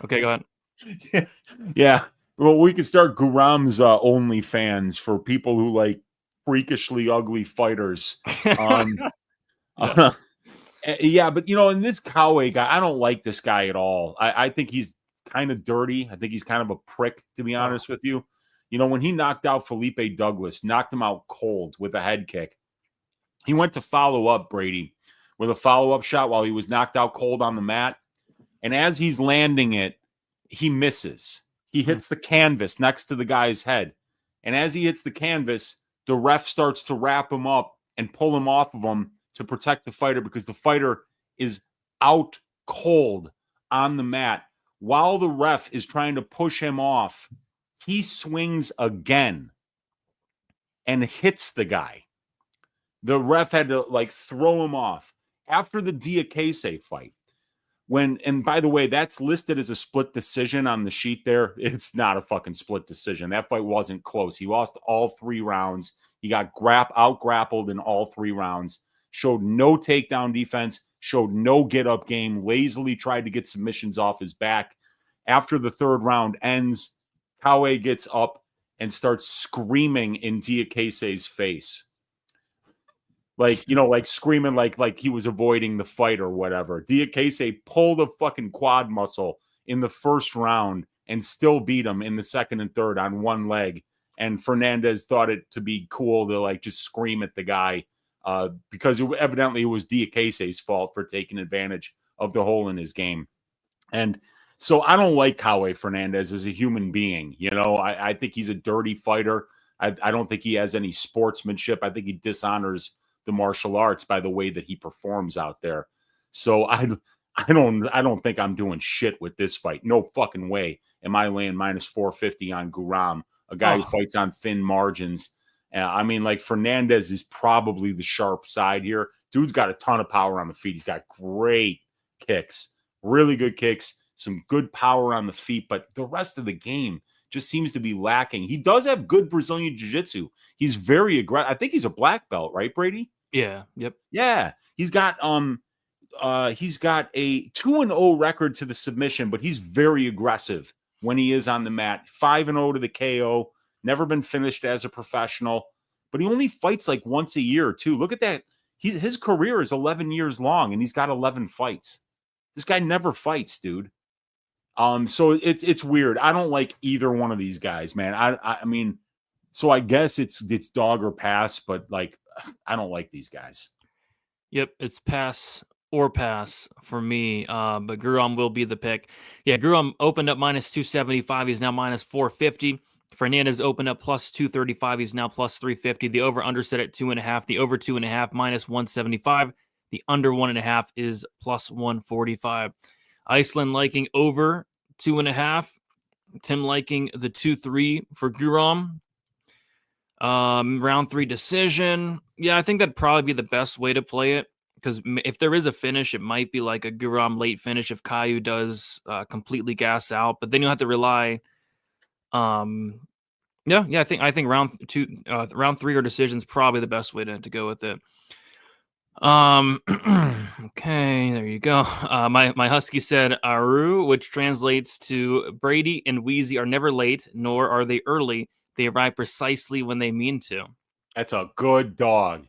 Okay, go ahead. Yeah. Well, we could start Guram's OnlyFans for people who like freakishly ugly fighters. Yeah, but in this Kaue guy, I don't like this guy at all. I think he's kind of dirty. I think he's kind of a prick, to be honest with you. When he knocked out Felipe Douglas, knocked him out cold with a head kick, he went to follow up Brady with a follow-up shot while he was knocked out cold on the mat. And as he's landing it, he misses. He hits the canvas next to the guy's head. And as he hits the canvas, the ref starts to wrap him up and pull him off of him to protect the fighter because the fighter is out cold on the mat. While the ref is trying to push him off, he swings again and hits the guy. The ref had to throw him off. After the Diakese fight, and by the way, that's listed as a split decision on the sheet there. It's not a fucking split decision. That fight wasn't close. He lost all 3 rounds. He got out-grappled in all 3 rounds. Showed no takedown defense. Showed no get-up game. Lazily tried to get submissions off his back. After the 3rd round ends, Kaue gets up and starts screaming in Diakese's face. Screaming like he was avoiding the fight or whatever. Diakese pulled a fucking quad muscle in the 1st round and still beat him in the 2nd and 3rd on one leg. and Fernandes thought it to be cool to like just scream at the guy because evidently it was Diacase's fault for taking advantage of the hole in his game. And so I don't like Kaue Fernandes as a human being. You know, I think he's a dirty fighter. I don't think he has any sportsmanship. I think he dishonors the martial arts by the way that he performs out there. So I don't think I'm doing shit with this fight. No fucking way am I laying minus 450 on Guram, a guy who fights on thin margins. I mean, like, Fernandes is probably the sharp side here. Dude's got a ton of power on the feet. He's got great kicks, really good kicks, some good power on the feet, but the rest of the game just seems to be lacking. He does have good Brazilian jiu-jitsu. He's very aggressive. I think he's a black belt, right, Brady? Yeah. Yep. Yeah. He's got a 2-0 record to the submission, but he's very aggressive when he is on the mat. 5-0 to the KO. Never been finished as a professional, but he only fights like once a year too. Look at that. His career is 11 years long and he's got 11 fights. This guy never fights, dude. So it's weird. I don't like either one of these guys, man. I mean, so I guess it's dog or pass, but like, I don't like these guys. Yep, it's pass or pass for me. But Guram will be the pick. Yeah, Guram opened up minus 275. He's now minus 450. Fernandes opened up plus 235. He's now plus 350. The over under set at 2.5. The over 2.5 minus 175. The under 1.5 is plus 145. Iceland liking over 2.5. Tim liking the 2-3 for Guram. Round 3 decision. Yeah, I think that'd probably be the best way to play it, because if there is a finish, it might be like a Guram late finish if Kaue does completely gas out, but then you'll have to rely. I think round 3 or decision is probably the best way to go with it. Okay, there you go. My husky said Aru, which translates to Brady and Wheezy are never late, nor are they early. They arrive precisely when they mean to. That's a good dog.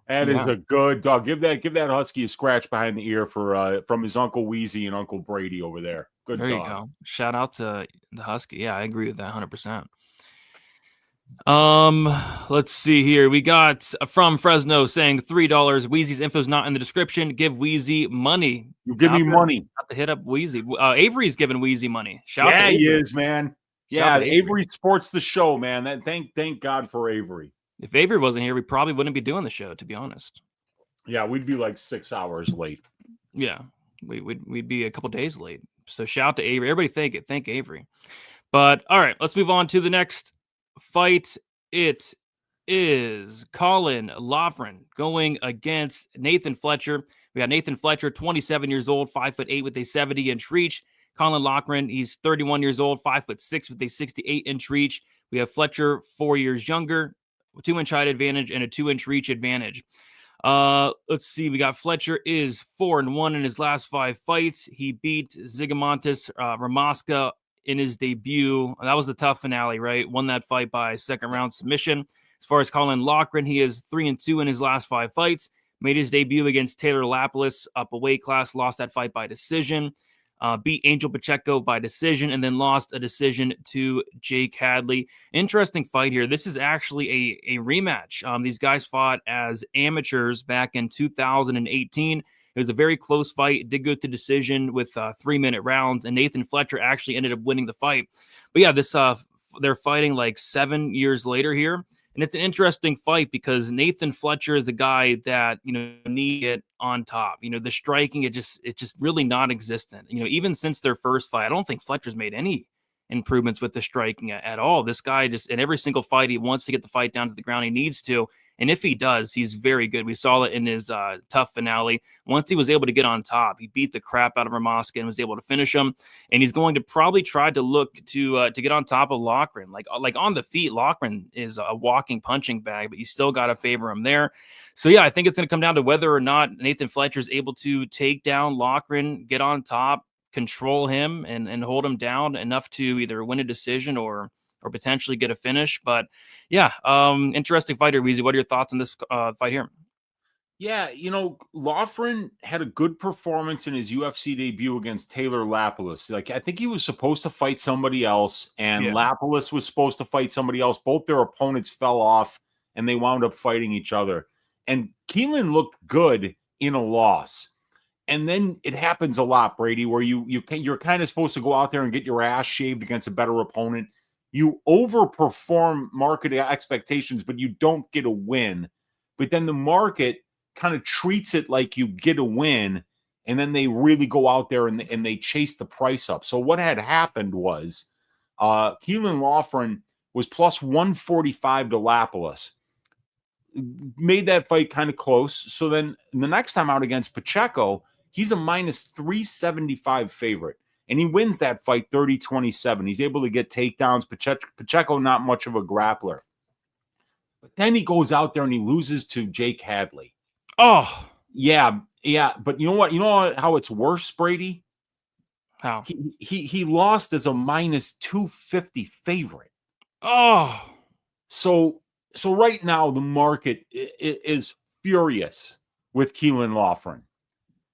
That is a good dog. Give that husky a scratch behind the ear for from his Uncle Wheezy and Uncle Brady over there. Good there dog. You go. Shout out to the husky. Yeah, I agree with that 100%. Let's see here. We got from Fresno saying $3. Wheezy's info is not in the description. Give Wheezy money. You give me money. Have to hit up Wheezy. Avery's giving Wheezy money. Shout out to he is, man. Yeah, Avery sports the show, man. Thank God for Avery. If Avery wasn't here, we probably wouldn't be doing the show, to be honest. Yeah, we'd be like 6 hours late. Yeah, we'd be a couple days late. So shout out to Avery. Everybody thank Avery. But all right, let's move on to the next fight. It is Caolan Loughran going against Nathan Fletcher. We got Nathan Fletcher, 27 years old, 5'8" with a 70-inch reach. Caolan Loughran, he's 31 years old, 5'6" with a 68-inch reach. We have Fletcher, 4 years younger, 2-inch height advantage and a 2-inch reach advantage. Let's see. We got Fletcher is 4-1 in his last 5 fights. He beat Zigomontis Ramaska in his debut. That was the tough finale, right? Won that fight by second round submission. As far as Caolan Loughran, he is 3-2 in his last 5 fights. Made his debut against Taylor Lapilus, up a weight class, lost that fight by decision. Beat Angel Pacheco by decision, and then lost a decision to Jake Hadley. Interesting fight here. This is actually a rematch. These guys fought as amateurs back in 2018. It was a very close fight. It did go to decision with 3-minute rounds, and Nathan Fletcher actually ended up winning the fight. But yeah, this they're fighting like 7 years later here. And it's an interesting fight because Nathan Fletcher is a guy that, need it on top. The striking, it's just really non-existent. Even since their first fight, I don't think Fletcher's made any improvements with the striking at all. This guy just, in every single fight, he wants to get the fight down to the ground. He needs to. And if he does, he's very good. We saw it in his tough finale. Once he was able to get on top, he beat the crap out of Ramaska and was able to finish him. And he's going to probably try to look to get on top of Loughran. Like on the feet, Loughran is a walking punching bag, but you still got to favor him there. So, yeah, I think it's going to come down to whether or not Nathan Fletcher is able to take down Loughran, get on top, control him, and hold him down enough to either win a decision or potentially get a finish. But yeah, interesting fighter, Weezy. What are your thoughts on this fight here? Yeah, Loughran had a good performance in his UFC debut against Taylor Lapalus. Like, I think he was supposed to fight somebody else, and Yeah. Lapalus was supposed to fight somebody else. Both their opponents fell off, and they wound up fighting each other. And Keelan looked good in a loss. And then it happens a lot, Brady, where you're kind of supposed to go out there and get your ass shaved against a better opponent. You overperform market expectations, but you don't get a win. But then the market kind of treats it like you get a win, and then they really go out there and they chase the price up. So what had happened was Keelan Loughran was plus 145 to Lapalus. Made that fight kind of close. So then the next time out against Pacheco, he's a minus 375 favorite. And he wins that fight 30-27. He's able to get takedowns. Pacheco, not much of a grappler. But then he goes out there and he loses to Jake Hadley. Oh. Yeah. But you know what? You know how it's worse, Brady? How? He lost as a minus 250 favorite. Oh. So right now the market is furious with Keelan Loughran.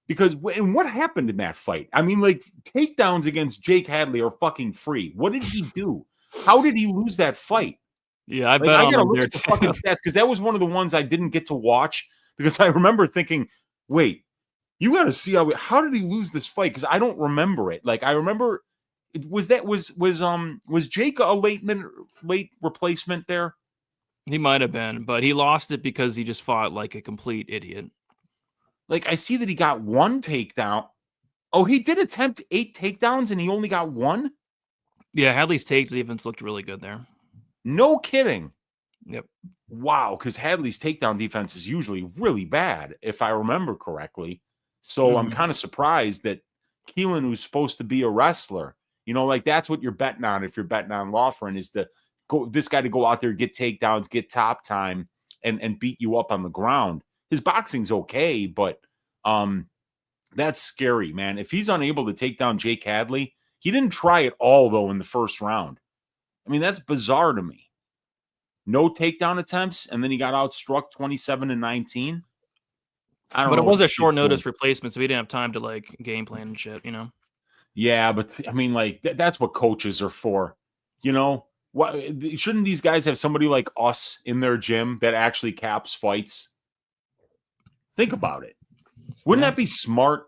Because what happened in that fight? I mean, like, takedowns against Jake Hadley are fucking free. What did he do? How did he lose that fight? Yeah, I bet I on gotta him look there at the too. fucking stats, because that was one of the ones I didn't get to watch, because I remember thinking, wait, you got to see how did he lose this fight? Because I don't remember it. Like, I remember was Jake a late replacement there? He might have been, but he lost it because he just fought like a complete idiot. Like, I see that he got one takedown. Oh, he did attempt 8 takedowns and he only got one? Yeah, Hadley's take defense looked really good there. No kidding. Yep. Wow, because Hadley's takedown defense is usually really bad, if I remember correctly. So I'm kind of surprised that Keelan, who's supposed to be a wrestler, like, that's what you're betting on if you're betting on Loughran, is this guy to go out there, get takedowns, get top time, and beat you up on the ground. His boxing's okay, but that's scary, man. If he's unable to take down Jake Hadley, he didn't try at all, though, in the first round. I mean, that's bizarre to me. No takedown attempts, and then he got outstruck 27-19. I don't know. But it was a short notice replacement, so we didn't have time to like game plan and shit, Yeah, but I mean, like, that's what coaches are for. What shouldn't these guys have somebody like us in their gym that actually caps fights? Think about it. Wouldn't that be smart?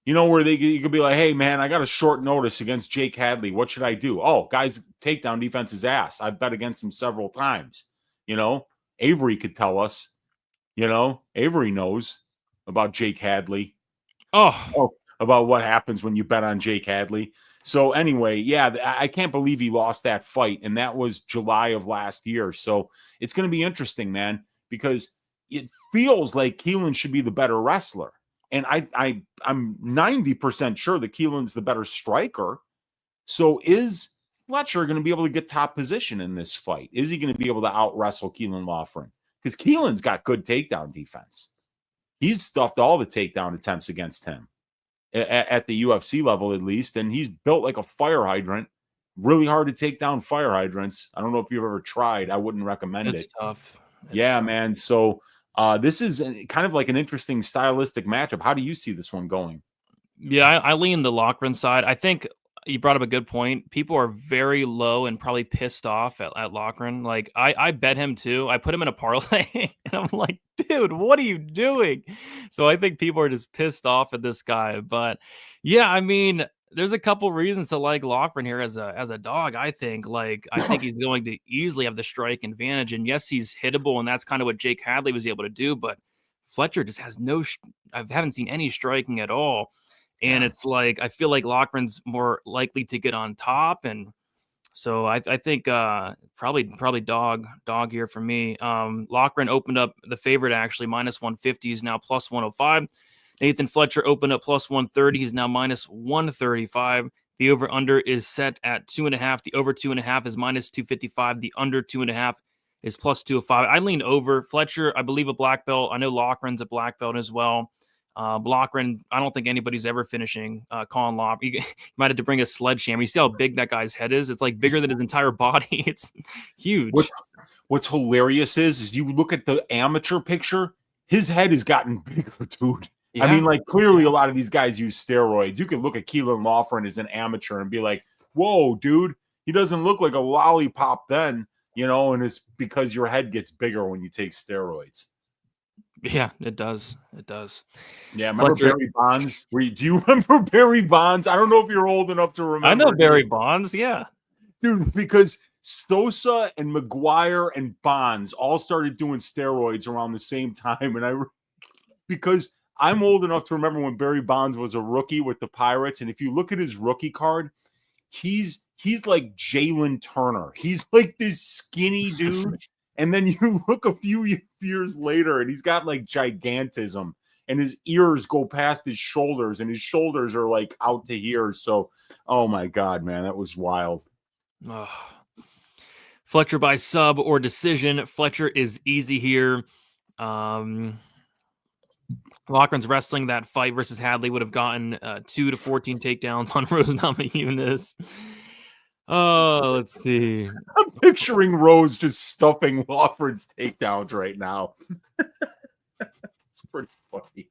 Where you could be like, hey, man, I got a short notice against Jake Hadley. What should I do? Oh, guys, takedown defense is ass. I've bet against him several times. Avery could tell us. Avery knows about Jake Hadley. Oh, about what happens when you bet on Jake Hadley. So anyway, yeah, I can't believe he lost that fight. And that was July of last year. So it's going to be interesting, man, because it feels like Keelan should be the better wrestler. And I'm 90% sure that Keelan's the better striker. So is Fletcher going to be able to get top position in this fight? Is he going to be able to out-wrestle Keelan Loughran? Because Keelan's got good takedown defense. He's stuffed all the takedown attempts against him at the UFC level, at least. And he's built like a fire hydrant. Really hard to take down fire hydrants. I don't know if you've ever tried. I wouldn't recommend it. It's tough. Tough. Man. So this is kind of like an interesting stylistic matchup. How do you see this one going? Yeah, I lean the Loughran side. I think you brought up a good point. People are very low and probably pissed off at Loughran. Like, I bet him too. I put him in a parlay, and I'm like, dude, what are you doing? So I think people are just pissed off at this guy. But yeah, I mean, there's a couple reasons to like Loughran here as a dog. I think he's going to easily have the strike advantage. And yes, he's hittable, and that's kind of what Jake Hadley was able to do. But Fletcher just has I haven't seen any striking at all. And it's like, I feel like Loughran's more likely to get on top. And so I think probably dog here for me. Loughran opened up the favorite, actually, minus 150. He's now plus 105. Nathan Fletcher opened up plus 130. He's now minus 135. The over-under is set at 2.5. The over 2.5 is minus 255. The under 2.5 is plus 205. I lean over. Fletcher, I believe, a black belt. I know Loughran's a black belt as well. Loughran, I don't think anybody's ever finishing Caolan Loughran. You might have to bring a sledgehammer. You see how big that guy's head is? It's like bigger than his entire body. It's huge. What's hilarious is you look at the amateur picture, his head has gotten bigger, dude. Yeah. I mean, like, clearly a lot of these guys use steroids. You can look at Keelan Loughran as an amateur and be like, whoa, dude, he doesn't look like a lollipop then, you know, and it's because your head gets bigger when you take steroids. Yeah, it does. It does. Yeah, remember Fletcher. Barry Bonds? Do you remember Barry Bonds? I don't know if you're old enough to remember. I know Barry Bonds, yeah. Dude, because Sosa and McGuire and Bonds all started doing steroids around the same time. And because I'm old enough to remember when Barry Bonds was a rookie with the Pirates. And if you look at his rookie card, he's like Jalen Turner. He's like this skinny dude. And then you look a few years later and he's got like gigantism and his ears go past his shoulders and his shoulders are like out to here. So, oh my God, man, that was wild. Oh. Fletcher by sub or decision. Fletcher is easy here. Loughran's wrestling. That fight versus Hadley would have gotten 2 to 14 takedowns on Rose Namajunas. Oh, let's see. I'm picturing Rose just stuffing Loughran's takedowns right now. It's pretty funny.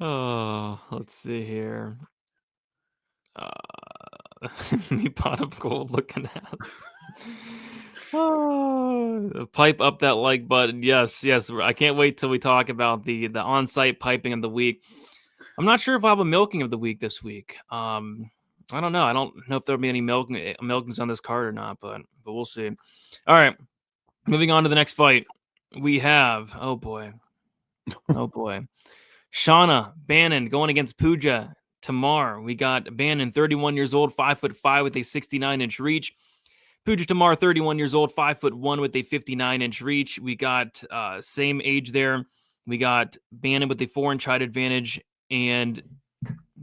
Oh, let's see here. Me pot of gold looking at. Oh, pipe up that like button. Yes. I can't wait till we talk about the on-site piping of the week. I'm not sure if I'll have a milking of the week this week. I don't know. I don't know if there'll be any milkings on this card or not, but we'll see. All right. Moving on to the next fight. We have, oh boy. Shauna, Bannon going against Puja, Tomar. We got Bannon, 31 years old, 5'5" with a 69-inch reach. Puja Tomar, 31 years old, 5'1" with a 59-inch reach. We got same age there. We got Bannon with a 4-inch height advantage. And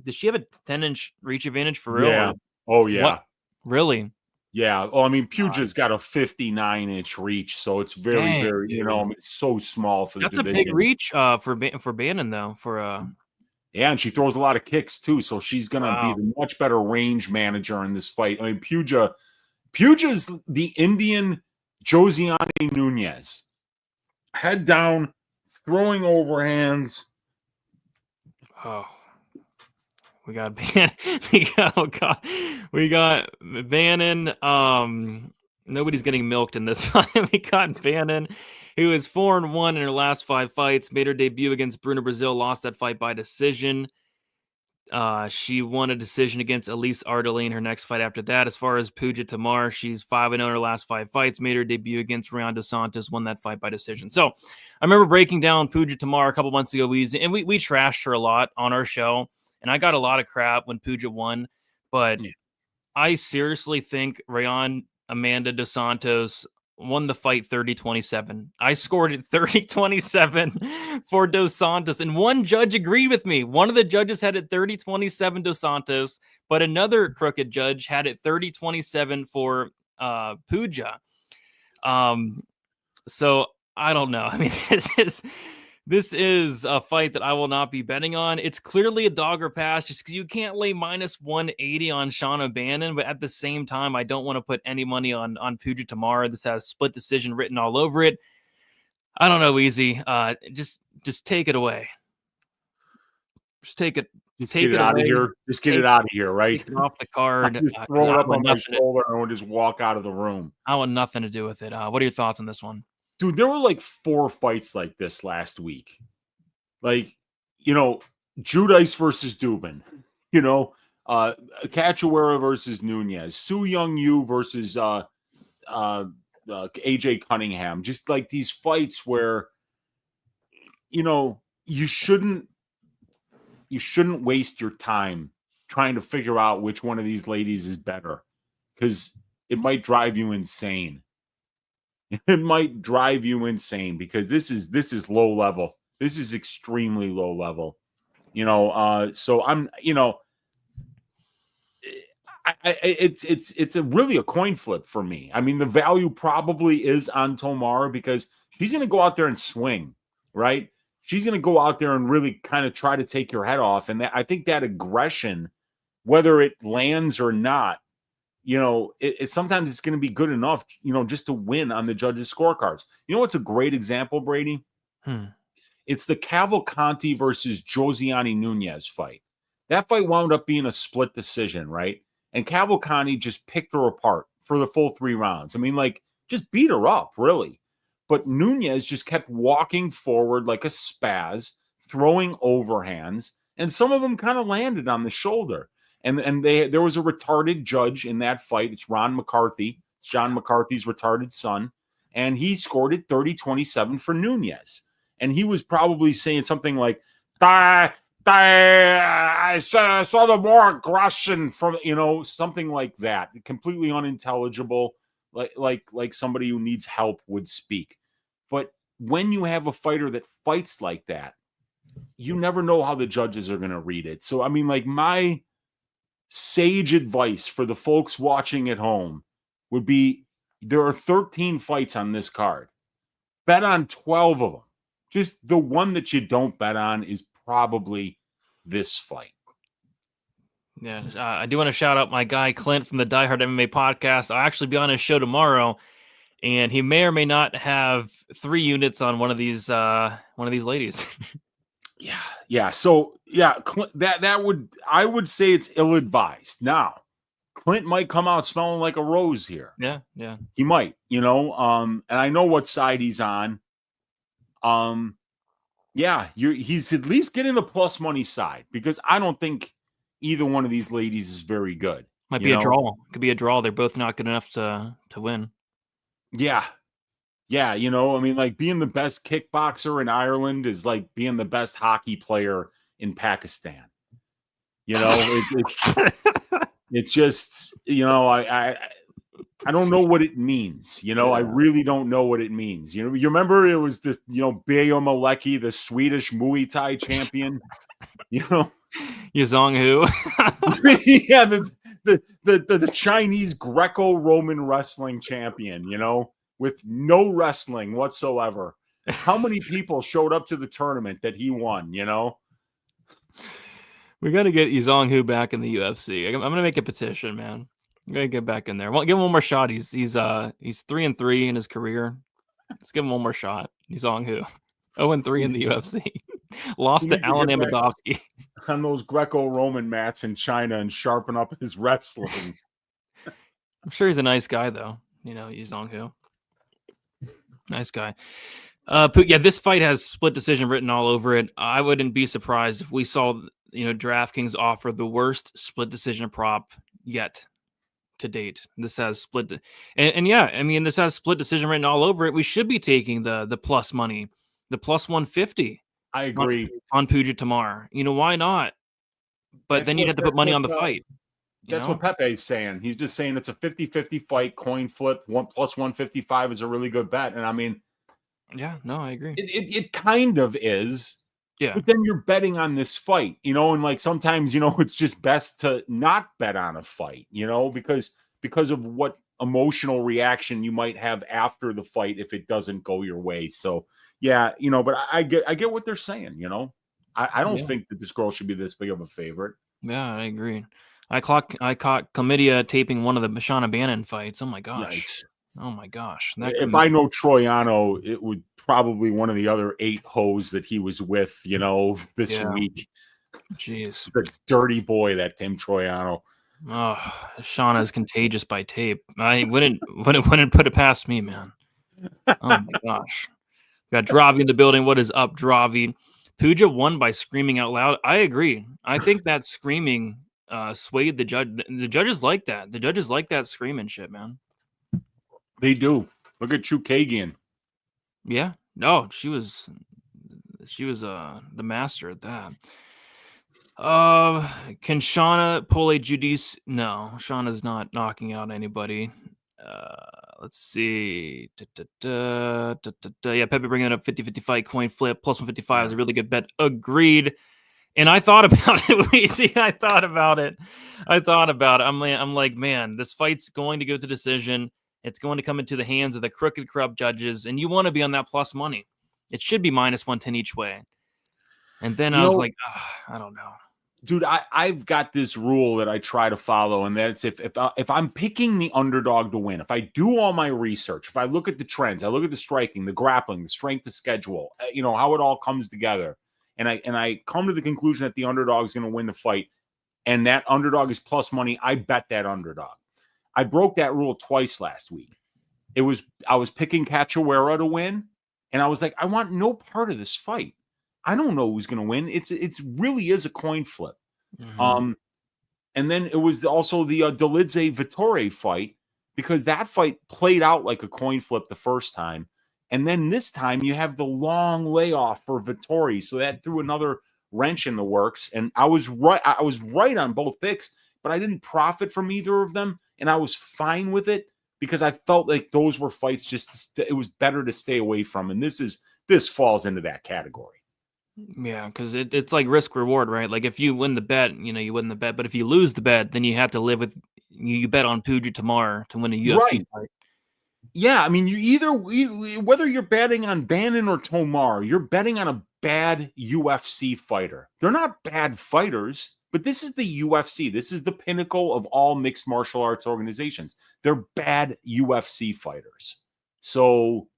does she have a 10-inch reach advantage for real? Yeah. Oh, yeah. What? Really? Yeah. Oh, I mean, Puja's got a 59-inch reach, so it's very, very, you know, it's so small for the That's division. a big reach for Bannon, though. Yeah, and she throws a lot of kicks, too, so she's going to be the much better range manager in this fight. I mean, Puja's the Indian Josiane Nunez. Head down, throwing overhands. Oh. We got Bannon. Nobody's getting milked in this fight. We got Bannon, who is 4-1 in her last 5 fights. Made her debut against Bruna Brazil. Lost that fight by decision. She won a decision against Elise Ardelin in her next fight after that. As far as Puja Tomar, she's 5-0 in her last 5 fights. Made her debut against Rionda Santos. Won that fight by decision. So I remember breaking down Puja Tomar a couple months ago. We trashed her a lot on our show. And I got a lot of crap when Puja won, but I seriously think Rayon Amanda Dos Santos won the fight 30-27. I scored it 30-27 for Dos Santos, and one judge agreed with me. One of the judges had it 30-27 Dos Santos, but another crooked judge had it 30-27 for Puja. So I don't know. I mean, This is a fight that I will not be betting on. It's clearly a dog or pass just because you can't lay minus 180 on Shauna Bannon, but at the same time, I don't want to put any money on Puja Tomar. This has split decision written all over it. I don't know, Easy. Just take it away. Just take it. Just get it out of here. Just get it out of here, right? Take it off the card. Just throw it up on my shoulder and just walk out of the room. I want nothing to do with it. What are your thoughts on this one? Dude, there were like 4 fights like this last week. Like, you know, Judice versus Dubin, you know, Cachoeira versus Nunez, Su Young Yu versus AJ Cunningham. Just like these fights where, you know, you shouldn't waste your time trying to figure out which one of these ladies is better, because it might drive you insane. It might drive you insane because this is low level. This is extremely low level, you know. So I'm, you know, it's a really a coin flip for me. I mean, the value probably is on Tomar because she's going to go out there and swing, right? She's going to go out there and really kind of try to take your head off, and I think that aggression, whether it lands or not, you know, it sometimes it's going to be good enough, you know, just to win on the judges' scorecards. You know what's a great example, Brady? It's the Cavalcanti versus Josiane Nunez fight. That fight wound up being a split decision, right? And Cavalcanti just picked her apart for the full 3 rounds. I mean, like, just beat her up, really. But Nunez just kept walking forward like a spaz, throwing overhands, and some of them kind of landed on the shoulder. And there was a retarded judge in that fight. It's Ron McCarthy. It's John McCarthy's retarded son. And he scored it 30-27 for Nunez. And he was probably saying something like, I saw the more aggression from, something like that. Completely unintelligible, like somebody who needs help would speak. But when you have a fighter that fights like that, you never know how the judges are going to read it. So, I mean, like, my sage advice for the folks watching at home would be, there are 13 fights on this card. Bet on 12 of them. Just the one that you don't bet on is probably this fight. Yeah, I do want to shout out my guy Clint from the Die Hard MMA podcast. I'll actually be on his show tomorrow, and he may or may not have 3 units on one of these ladies. Yeah. So I would say it's ill-advised. Now, Clint might come out smelling like a rose here. Yeah. He might, and I know what side he's on. He's at least getting the plus money side, because I don't think either one of these ladies is very good. Might be a draw. Could be a draw. They're both not good enough to win. Yeah. Yeah, I mean, like, being the best kickboxer in Ireland is like being the best hockey player in Pakistan. It's just, I don't know what it means. I really don't know what it means. You remember it was the, Bayo Malecki, the Swedish Muay Thai champion, Yazong Hu. Yeah, the Chinese Greco-Roman wrestling champion, with no wrestling whatsoever. How many people showed up to the tournament that he won, We got to get Yazong Hu back in the UFC. I'm going to make a petition, man. I'm going to get back in there. Well, give him one more shot. He's 3-3 in his career. Let's give him one more shot. Yazong Hu. 0-3 in the UFC. Lost to Alan Amidovsky. On those Greco-Roman mats in China and sharpen up his wrestling. I'm sure he's a nice guy, though. Yazong Hu. Nice guy. This fight has split decision written all over it. I wouldn't be surprised if we saw, DraftKings offer the worst split decision prop yet to date. This has split. This has split decision written all over it. We should be taking the plus money, the plus 150. I agree. On Puja Tomar. Why not? But then you'd have to put money on the fight. That's what Pepe's saying. He's just saying it's a 50-50 fight, coin flip, 1 plus 155 is a really good bet. And I mean, yeah, no, I agree. It kind of is. Yeah. But then you're betting on this fight, and like sometimes, it's just best to not bet on a fight, because of what emotional reaction you might have after the fight if it doesn't go your way. So yeah, but I get what they're saying, I don't think that this girl should be this big of a favorite. Yeah, I agree. I caught Chlamydia taping one of the Shauna Bannon fights. Oh my gosh. Yikes. Oh my gosh. If I know Troiano, it would probably one of the other 8 hoes that he was with, this week. Jeez. The dirty boy, that Tim Troiano. Oh, Shauna's contagious by tape. I wouldn't put it past me, man. Oh my gosh. Got Dravi in the building. What is up, Dravi? Puja won by screaming out loud. I agree. I think that screaming swayed the judge. The judges like that. The judges like that screaming shit, man. They do. Look at Chukagian. Yeah. No, she was the master at that. Can Shauna pull a Judice? No, Shauna's not knocking out anybody. Let's see. Yeah, Pepe bringing it up 50-50 fight, coin flip, plus 155 is a really good bet. Agreed. And I thought about it. I thought about it. I'm like, man, this fight's going to go to decision. It's going to come into the hands of the crooked, corrupt judges, and you want to be on that plus money. It should be minus 110 each way. And then I was like, I don't know. Dude, I've got this rule that I try to follow, and that's if I'm picking the underdog to win, if I do all my research, if I look at the trends, I look at the striking, the grappling, the strength of schedule, how it all comes together, and I come to the conclusion that the underdog is going to win the fight, and that underdog is plus money, I bet that underdog. I broke that rule twice last week. I was picking Cachoeira to win, and I was like, I want no part of this fight. I don't know who's going to win. It's really is a coin flip. Mm-hmm. And then it was also the Kutateladze Vittore fight, because that fight played out like a coin flip the first time. And then this time you have the long layoff for Vittore. So that threw another wrench in the works. And I was right on both picks, but I didn't profit from either of them. And I was fine with it because I felt like those were fights it was better to stay away from. And this falls into that category. Yeah, because it's like risk reward, right? Like if you win the bet, you win the bet. But if you lose the bet, then you have to live with you bet on Puja Tomar to win a UFC fight. Yeah, I mean, whether you're betting on Bannon or Tomar, you're betting on a bad UFC fighter. They're not bad fighters, but this is the UFC. This is the pinnacle of all mixed martial arts organizations. They're bad UFC fighters. So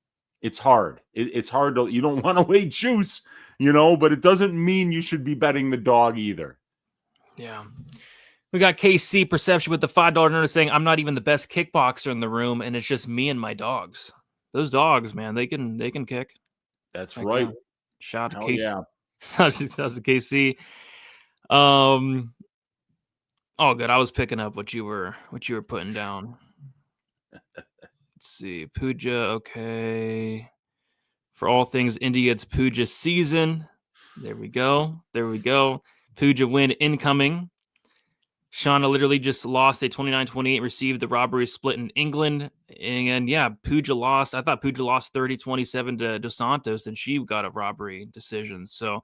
it's hard. It's hard you don't want to weigh juice, but it doesn't mean you should be betting the dog either. Yeah. We got KC Perception with the $5 notice saying, I'm not even the best kickboxer in the room, and it's just me and my dogs. Those dogs, man, they can kick. That's right. Shout out to KC. Yeah. That was KC. Oh, good. I was picking up what you were putting down. Let's see. Puja, okay. For all things India, it's Puja season. There we go. Puja win incoming. Shauna literally just lost a 29-28, received the robbery split in England. And yeah, Puja lost. I thought Puja lost 30-27 to Dos Santos, and she got a robbery decision. So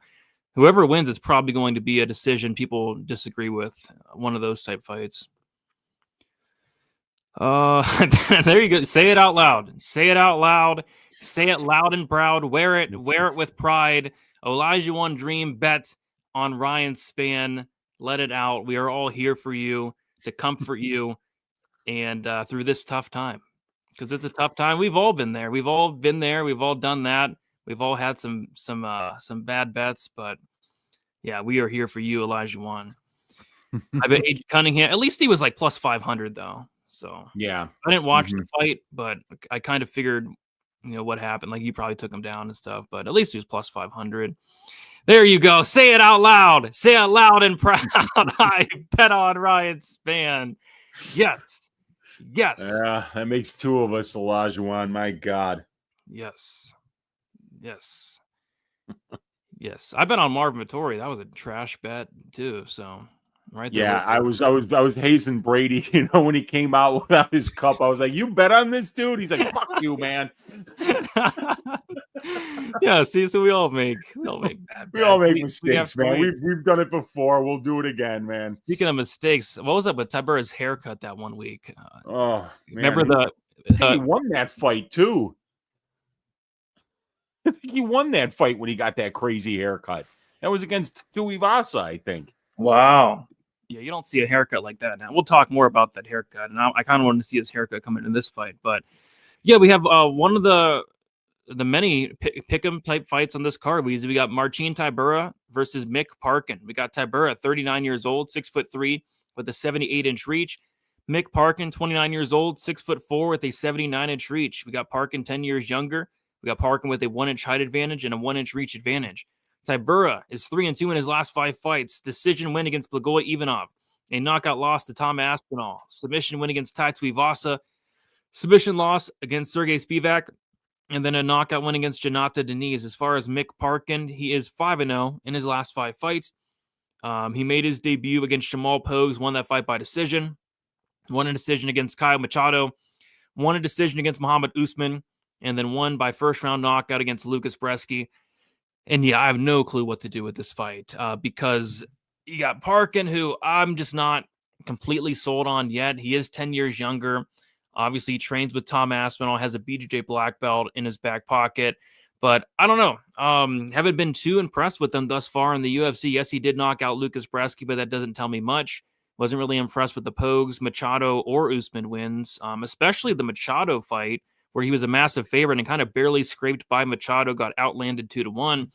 whoever wins, it's probably going to be a decision people disagree with, one of those type fights. There you go. Say it out loud. Say it out loud. Say it loud and proud. Wear it with pride. Olajuwon Dream bet on Ryan Spann. Let it out. We are all here for you to comfort you and through this tough time, because it's a tough time. We've all been there. We've all been there. We've all done that. We've all had some bad bets, but yeah, we are here for you, Olajuwon. I bet AJ Cunningham. At least he was like plus 500 though. So yeah, I didn't watch the fight, but I kind of figured, what happened. Like you probably took him down and stuff, but at least he was plus 500. There you go. Say it out loud. Say it loud and proud. I bet on Ryan Spann. Yes. Yeah, that makes two of us, Olajuwon. My God. Yes. Yes. I bet on Marvin Vittori. That was a trash bet too. So right there. Yeah, I was hazing Brady, when he came out without his cup. I was like, you bet on this dude? He's like, fuck you, man. Yeah, see, so we all make bad we all make mistakes, man. We've done it before. We'll do it again, man. Speaking of mistakes, what was up with Tybura's haircut that one week? Man. Remember he won that fight too. I think he won that fight when he got that crazy haircut. That was against Tuivasa, I think. Wow. Yeah, you don't see a haircut like that now. We'll talk more about that haircut, and I kind of wanted to see his haircut come into this fight. But yeah, we have one of the many pick'em type fights on this card. We got Marcin Tybura versus Mick Parkin. We got Tybura at 39 years old, 6'3", with a 78-inch reach. Mick Parkin, 29 years old, 6'4", with a 79-inch reach. We got Parkin 10 years younger. We got Parkin with a 1-inch height advantage and a 1-inch reach advantage. Tybura is 3-2 in his last 5 fights. Decision win against Blagoy Ivanov. A knockout loss to Tom Aspinall. Submission win against Tai Tuivasa. Submission loss against Sergey Spivak. And then a knockout win against Janata Deniz. As far as Mick Parkin, he is 5-0 in his last 5 fights. He made his debut against Jamal Pogues, won that fight by decision. Won a decision against Kyle Machado. Won a decision against Muhammad Usman. And then won by first-round knockout against Lucas Bresky. And yeah, I have no clue what to do with this fight because you got Parkin, who I'm just not completely sold on yet. He is 10 years younger. Obviously, he trains with Tom Aspinall, has a BJJ black belt in his back pocket. But I don't know. Haven't been too impressed with him thus far in the UFC. Yes, he did knock out Lucas Bresky, but that doesn't tell me much. Wasn't really impressed with the Pogues, Machado, or Usman wins, especially the Machado fight, where he was a massive favorite and kind of barely scraped by Machado, got outlanded 2-1.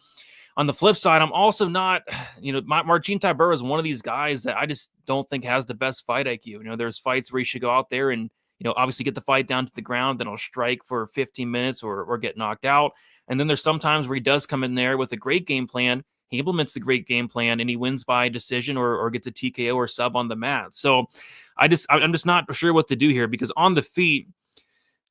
On the flip side, I'm also not, Marcin Tybura is one of these guys that I just don't think has the best fight IQ. There's fights where he should go out there and, obviously get the fight down to the ground, then he'll strike for 15 minutes or get knocked out. And then there's sometimes where he does come in there with a great game plan. He implements the great game plan and he wins by decision or gets a TKO or sub on the mat. So I'm just not sure what to do here, because on the feet,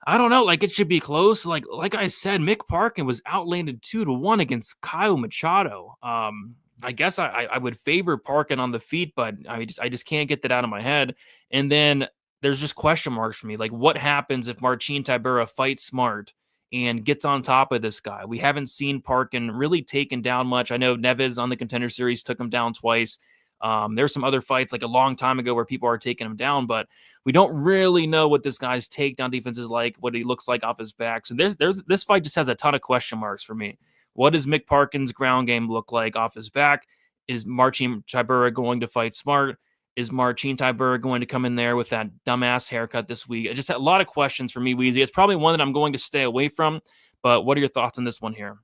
I don't know. Like, it should be close. Like I said, Mick Parkin was outlanded 2-1 against Kyle Machado. I guess I would favor Parkin on the feet, but I just can't get that out of my head. And then there's just question marks for me. Like, what happens if Marcin Tybura fights smart and gets on top of this guy? We haven't seen Parkin really taken down much. I know Neves on the Contender Series took him down twice. There's some other fights like a long time ago where people are taking him down, but we don't really know what this guy's takedown defense is like, what he looks like off his back. So this fight just has a ton of question marks for me. What does Mick Parkin's ground game look like off his back? Is Marcin Tybura going to fight smart? Is Marcin Tybura going to come in there with that dumbass haircut this week? Just a lot of questions for me, Weezy. It's probably one that I'm going to stay away from, but what are your thoughts on this one here?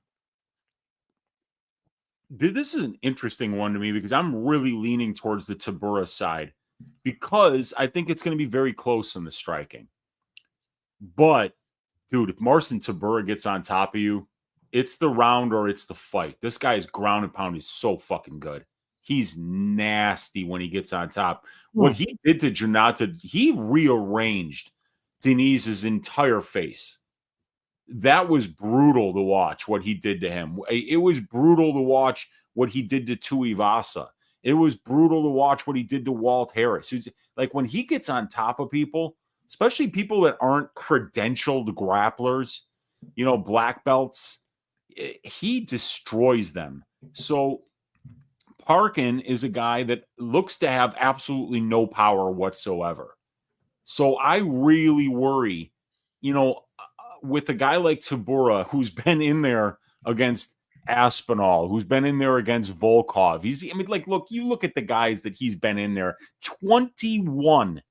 This is an interesting one to me because I'm really leaning towards the Tybura side because I think it's going to be very close in the striking. But, dude, if Marcin Tybura gets on top of you, it's the round or it's the fight. This guy's ground and pound is so fucking good. He's nasty when he gets on top. What he did to Janata, he rearranged Denise's entire face. That was brutal to watch what he did to him. It was brutal to watch what he did to Tuivasa. It was brutal to watch what he did to Walt Harris. Like, when he gets on top of people, especially people that aren't credentialed grapplers, black belts, he destroys them. So Parkin is a guy that looks to have absolutely no power whatsoever. So I really worry, with a guy like Tybura, who's been in there against Aspinall, who's been in there against Volkov. You look at the guys that he's been in there. 21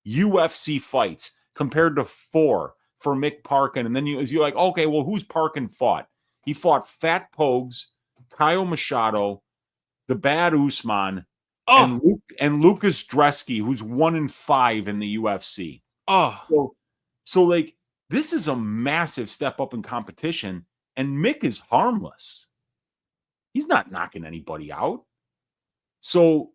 UFC fights compared to 4 for Mick Parkin. And then you're like, okay, well, who's Parkin fought? He fought Fat Pogues, Kyle Machado, the Bad Usman, and Lucas Dresky, who's 1-5 in the UFC. So like, this is a massive step up in competition, and Mick is harmless. He's not knocking anybody out. So,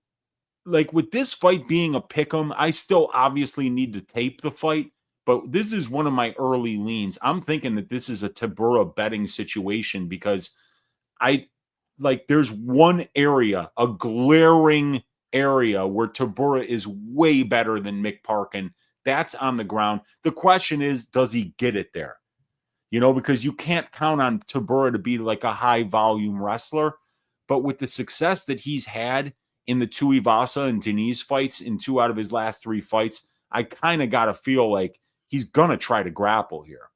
like, with this fight being a pick'em, I still obviously need to tape the fight, but this is one of my early leans. I'm thinking that this is a Tybura betting situation because there's one area, a glaring area where Tybura is way better than Mick Parkin. That's on the ground. The question is, does he get it there? Because you can't count on Tybura to be like a high volume wrestler, but with the success that he's had in the Tuivasa and Denise fights in 2 out of his last 3 fights, I kind of got to feel like he's going to try to grapple here.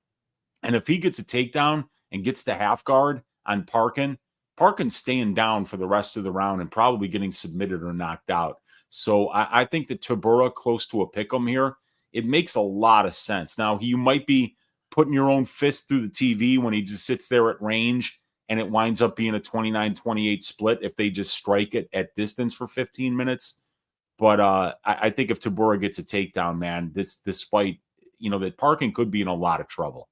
And if he gets a takedown and gets the half guard on Parkin's staying down for the rest of the round and probably getting submitted or knocked out. So I think that Tybura close to a pick'em here, it makes a lot of sense. Now, you might be putting your own fist through the TV when he just sits there at range and it winds up being a 29-28 split if they just strike it at distance for 15 minutes. But I think if Tybura gets a takedown, man, this fight, that Parkin could be in a lot of trouble.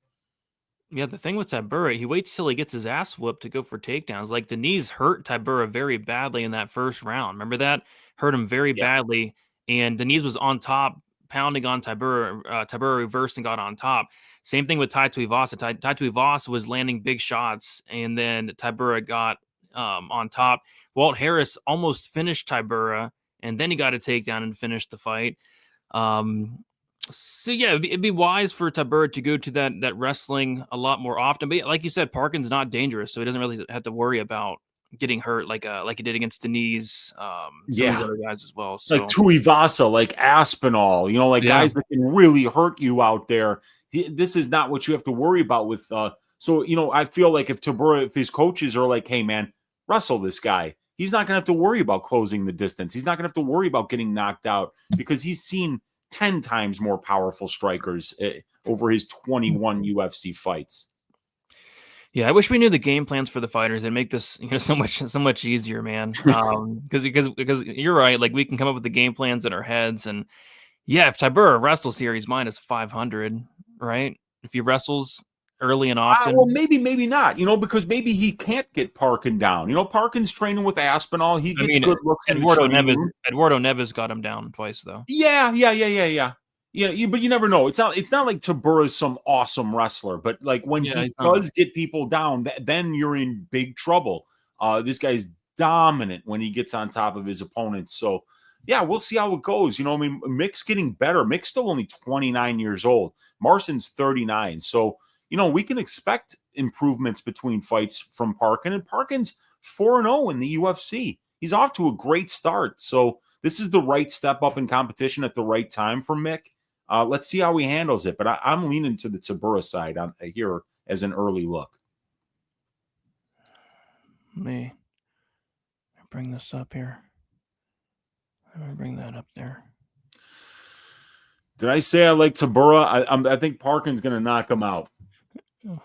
Yeah, the thing with Tybura, he waits till he gets his ass whooped to go for takedowns. Like, the knees hurt Tybura very badly in that first round. Remember that? Hurt him very badly. And Denise was on top, pounding on Tybura. Tybura reversed and got on top. Same thing with Tai Tuivasa. Tai Tuivasa was landing big shots, and then Tybura got on top. Walt Harris almost finished Tybura, and then he got a takedown and finished the fight. So yeah, it'd be wise for Tybura to go to that wrestling a lot more often. But like you said, Parkin's not dangerous, so he doesn't really have to worry about getting hurt like he did against Denise. Some of the other guys as well. So. Like Tuivasa, like Aspinall, guys that can really hurt you out there. This is not what you have to worry about with So, I feel like if Tybura, if his coaches are like, hey, man, wrestle this guy, he's not going to have to worry about closing the distance. He's not going to have to worry about getting knocked out because he's seen 10 times more powerful strikers over his 21 UFC fights. Yeah, I wish we knew the game plans for the fighters and make this so much easier, man. Because you're right, like we can come up with the game plans in our heads, and yeah, if Tybura wrestles here, he's minus 500, right? If he wrestles early and often, well, maybe not, because maybe he can't get Parkin down. Parkin's training with Aspinall. He gets good looks. Eduardo Neves got him down twice, though. Yeah. But you never know. It's not like Tybura's some awesome wrestler, but like when he does get people down, then you're in big trouble. This guy's dominant when he gets on top of his opponents. So yeah, we'll see how it goes. Mick's getting better. Mick's still only 29 years old. Marcin's 39. So, we can expect improvements between fights from Parkin, and Parkin's 4-0 in the UFC. He's off to a great start. So this is the right step up in competition at the right time for Mick. Let's see how he handles it. But I'm leaning to the Tybura side here as an early look. Let me bring this up here. I'm going to bring that up there. Did I say I like Tybura? I think Parkin's going to knock him out.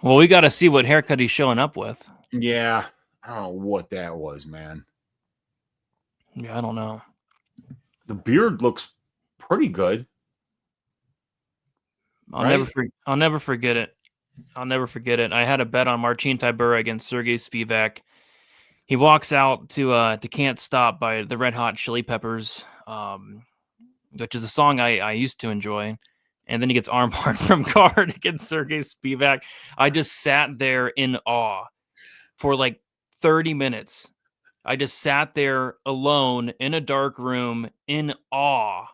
Well, we got to see what haircut he's showing up with. Yeah. I don't know what that was, man. Yeah, I don't know. The beard looks pretty good. I'll never forget it. I'll never forget it. I had a bet on Marcin Tybura against Sergey Spivak. He walks out to Can't Stop by the Red Hot Chili Peppers, which is a song I used to enjoy. And then he gets armbarred from guard against Sergey Spivak. I just sat there in awe for like 30 minutes. I just sat there alone in a dark room in awe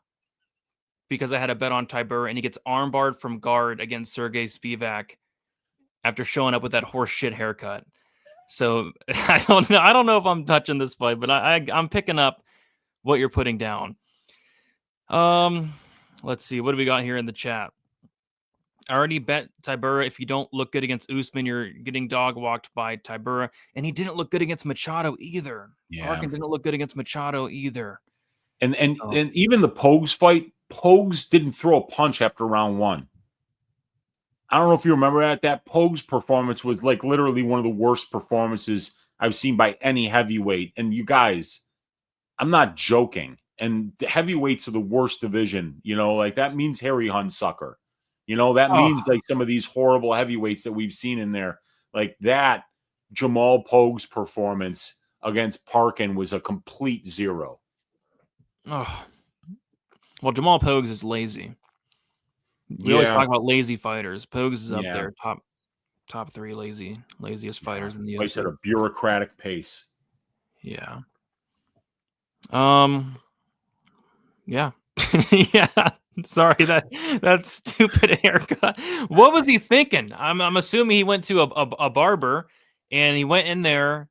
because I had a bet on Tybura, and he gets armbarred from guard against Sergey Spivak after showing up with that horse shit haircut. So I don't know if I'm touching this fight, but I'm picking up what you're putting down. Let's see. What do we got here in the chat? I already bet Tybura. If you don't look good against Usman, you're getting dog walked by Tybura. And he didn't look good against Machado either. Yeah. Parkin didn't look good against Machado either. And even the Pogues fight, Pogues didn't throw a punch after round one. I don't know if you remember that. That Pogues performance was like literally one of the worst performances I've seen by any heavyweight. And you guys, I'm not joking. And the heavyweights are the worst division, like that means Harry Hunsucker. That means like some of these horrible heavyweights that we've seen in there. Like that Jamal Pogues performance against Parkin was a complete zero. Oh. Well, Jamal Pogues is lazy. We always talk about lazy fighters. Pogues is up there, top three laziest fighters in the UFC. Fights at a bureaucratic pace. Yeah. Yeah. Yeah. Sorry, that stupid haircut. What was he thinking? I'm assuming he went to a barber, and he went in there,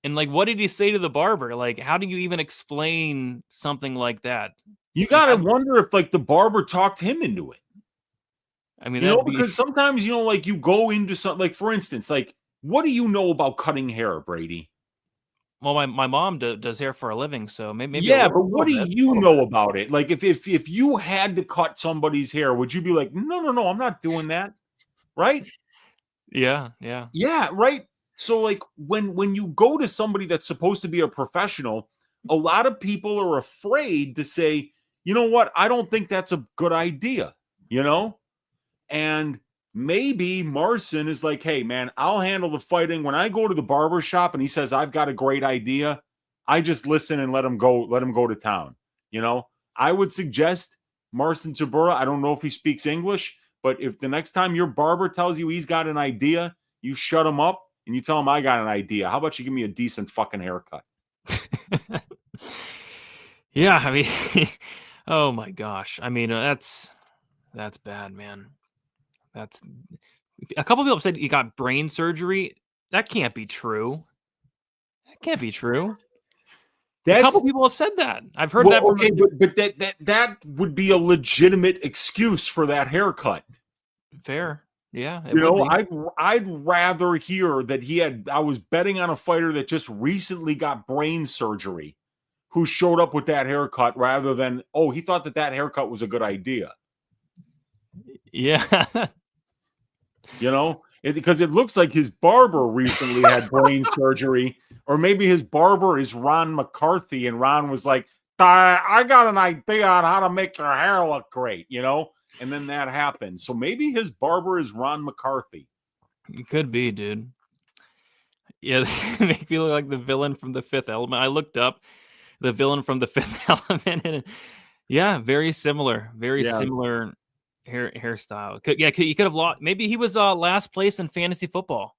and like, what did he say to the barber? Like, how do you even explain something like that? You gotta wonder if like the barber talked him into it. I mean, because sometimes like you go into something, like for instance, like what do you know about cutting hair, Brady? Well, my mom does hair for a living, so maybe. Yeah, but what do you know about it? Like, if you had to cut somebody's hair, would you be like, no, I'm not doing that, right? Yeah, right. So, like, when you go to somebody that's supposed to be a professional, a lot of people are afraid to say, you know what, I don't think that's a good idea, and maybe Marcin is like, hey, man, I'll handle the fighting. When I go to the barber shop and he says, I've got a great idea, I just listen and let him go to town. I would suggest Marcin Tybura. I don't know if he speaks English, but if the next time your barber tells you he's got an idea, you shut him up and you tell him I got an idea. How about you give me a decent fucking haircut? Yeah, I mean, oh my gosh. I mean, that's bad, man. That's a couple people said he got brain surgery. That can't be true. A couple people have said that. I've heard that. Okay, but that would be a legitimate excuse for that haircut. Fair. Yeah, it You would know, be. I'd rather hear that I was betting on a fighter that just recently got brain surgery who showed up with that haircut rather than, oh, he thought that haircut was a good idea. Yeah. You know, because it looks like his barber recently had brain surgery, or maybe his barber is Ron McCarthy, and Ron was like, I got an idea on how to make your hair look great, you know? And then that happened. So maybe his barber is Ron McCarthy. It could be, dude. Yeah, they make me look like the villain from The Fifth Element. I looked up the villain from The Fifth Element, and yeah, very similar hairstyle. You could have lost. Maybe he was last place in fantasy football.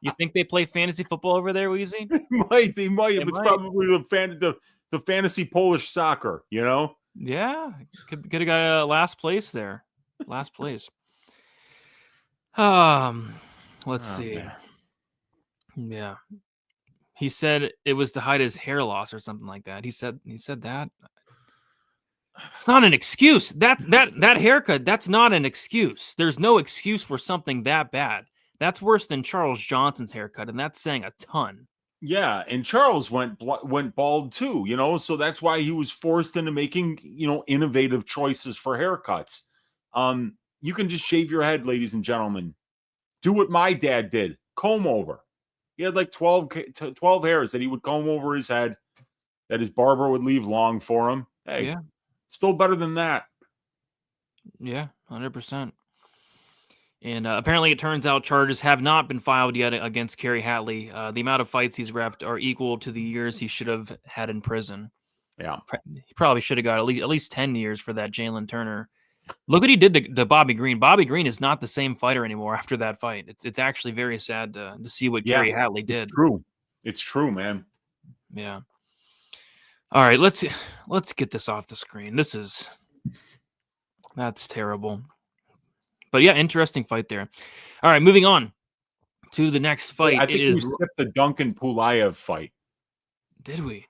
You think they play fantasy football over there, Weezy? They might. It's probably the fantasy Polish soccer, you know? Yeah, could have got last place there. Last place. Let's see. Man. Yeah. He said it was to hide his hair loss or something like that. He said that. It's not an excuse. That haircut, that's not an excuse. There's no excuse for something that bad. That's worse than Charles Johnson's haircut, and that's saying a ton. Yeah, and Charles went bald too, you know, so that's why he was forced into making, you know, innovative choices for haircuts. You can just shave your head, ladies and gentlemen. Do what my dad did. Comb over. He had like 12 hairs that he would comb over his head that his barber would leave long for him. Hey, yeah. Still better than that. Yeah, 100%. And apparently it turns out charges have not been filed yet against Kerry Hatley. The amount of fights he's repped are equal to the years he should have had in prison. Yeah. He probably should have got at least 10 years for that Jalen Turner. Look what he did to Bobby Green. Bobby Green is not the same fighter anymore after that fight. It's actually very sad to see what Kerry Hatley did. It's true, man. Yeah. All right, let's get this off the screen. That's terrible. But yeah, interesting fight there. All right, moving on to the next fight. I think we skipped the Duncan Pulyaev fight. Did we?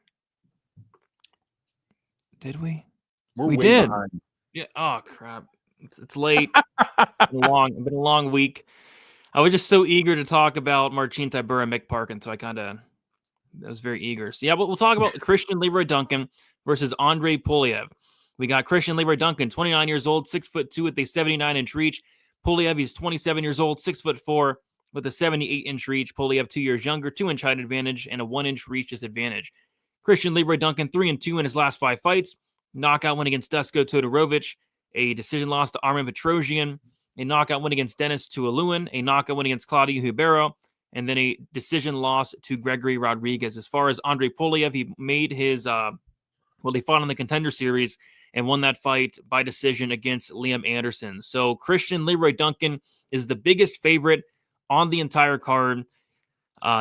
We did. Behind. Yeah. Oh crap! It's late. It's been a long week. I was just so eager to talk about Marcin Tybura and Mick Parkin, so I was very eager. So yeah, we'll talk about Christian Leroy Duncan versus Andrey Pulyaev. We got Christian Leroy Duncan, 29 years old, 6'2" with a 79-inch reach. Pulyaev, he's 27 years old, 6'4" with a 78-inch reach. Pulyaev, 2 years younger, 2-inch height advantage, and a 1-inch reach disadvantage. Christian Leroy Duncan, 3-2 in his last 5 fights. Knockout win against Dusko Todorovic, a decision loss to Armin Petrosian, a knockout win against Denis Loughran, a knockout win against Claudio Ribeiro, and then a decision loss to Gregory Rodriguez. As far as Andrey Pulyaev, he made his, he fought on the Contender Series and won that fight by decision against Liam Anderson. So Christian Leroy Duncan is the biggest favorite on the entire card.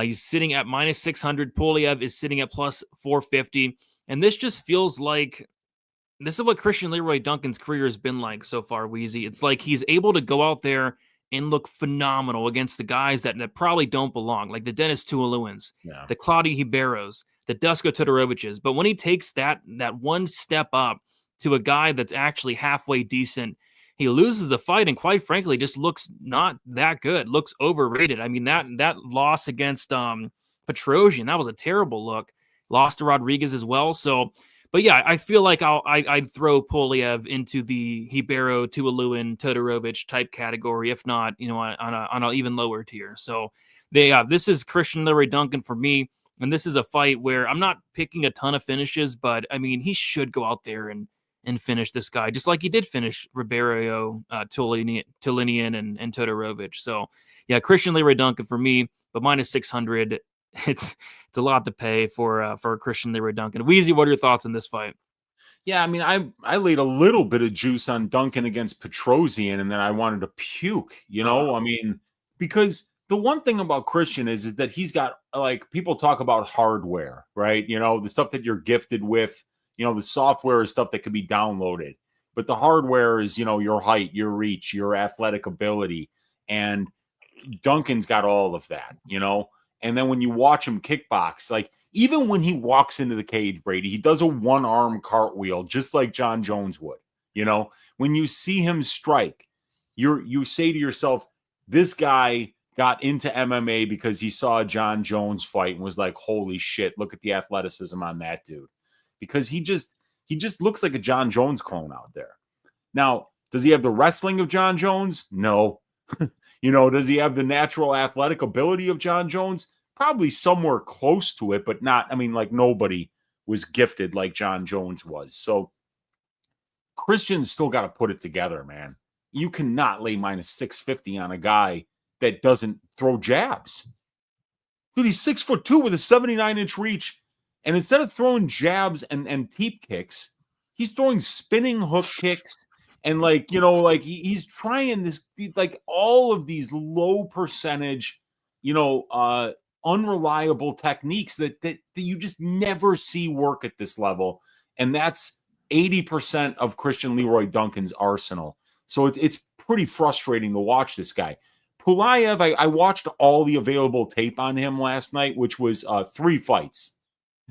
He's sitting at minus 600. Pulyaev is sitting at plus 450. And this just feels like this is what Christian Leroy Duncan's career has been like so far, Weezy. It's like he's able to go out there and look phenomenal against the guys that probably don't belong, like the Denis Loughran's, the Claudio Ribeiros, the Dusko Todoroviches. But when he takes that one step up to a guy that's actually halfway decent, he loses the fight and quite frankly just looks not that good, looks overrated. I mean, that loss against Petrosian, that was a terrible look. Lost to Rodriguez as well. So, but yeah, I feel like I'd throw Pulyaev into the Ribeiro, Loughran, Todorovic type category, if not, on an even lower tier. So this is Christian Leroy Duncan for me. And this is a fight where I'm not picking a ton of finishes, but I mean, he should go out there and finish this guy, just like he did finish Ribeiro, Tulinian, and Todorovic. So yeah, Christian Leroy Duncan for me, but minus 600. It's a lot to pay for Christian Leroy Duncan. Weezy, what are your thoughts on this fight? Yeah, I mean, I laid a little bit of juice on Duncan against Petrosian, and then I wanted to puke, I mean, because the one thing about Christian is that he's got, like, people talk about hardware, right? The stuff that you're gifted with, the software is stuff that can be downloaded, but the hardware is, your height, your reach, your athletic ability. And Duncan's got all of that, And then when you watch him kickbox, like, even when he walks into the cage, Brady, he does a one-arm cartwheel just like John Jones would. When you see him strike, you say to yourself, this guy got into MMA because he saw a John Jones fight and was like, holy shit, look at the athleticism on that dude. Because he just looks like a John Jones clone out there. Now, does he have the wrestling of John Jones? No. Does he have the natural athletic ability of John Jones? Probably somewhere close to it, but not, like nobody was gifted like John Jones was. So Christian's still got to put it together, man. You cannot lay minus 650 on a guy that doesn't throw jabs. Dude, he's 6'2" with a 79-inch reach. And instead of throwing jabs and teep kicks, he's throwing spinning hook kicks. And he's trying this, like all of these low percentage, unreliable techniques that you just never see work at this level. And that's 80% of Christian Leroy Duncan's arsenal. So it's pretty frustrating to watch this guy. Pulyaev, I watched all the available tape on him last night, which was 3 fights.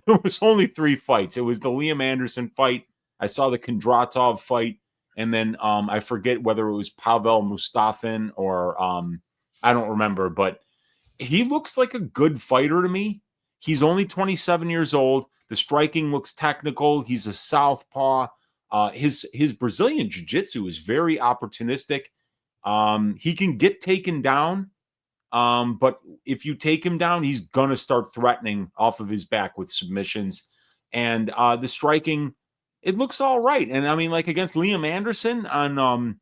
It was only 3 fights. It was the Liam Anderson fight. I saw the Kondratov fight. And then I forget whether it was Pavel Mustafin or I don't remember. But he looks like a good fighter to me. He's only 27 years old. The striking looks technical. He's a southpaw. His Brazilian jiu-jitsu is very opportunistic. He can get taken down, but if you take him down, he's going to start threatening off of his back with submissions. And the striking, it looks all right. And against Liam Anderson on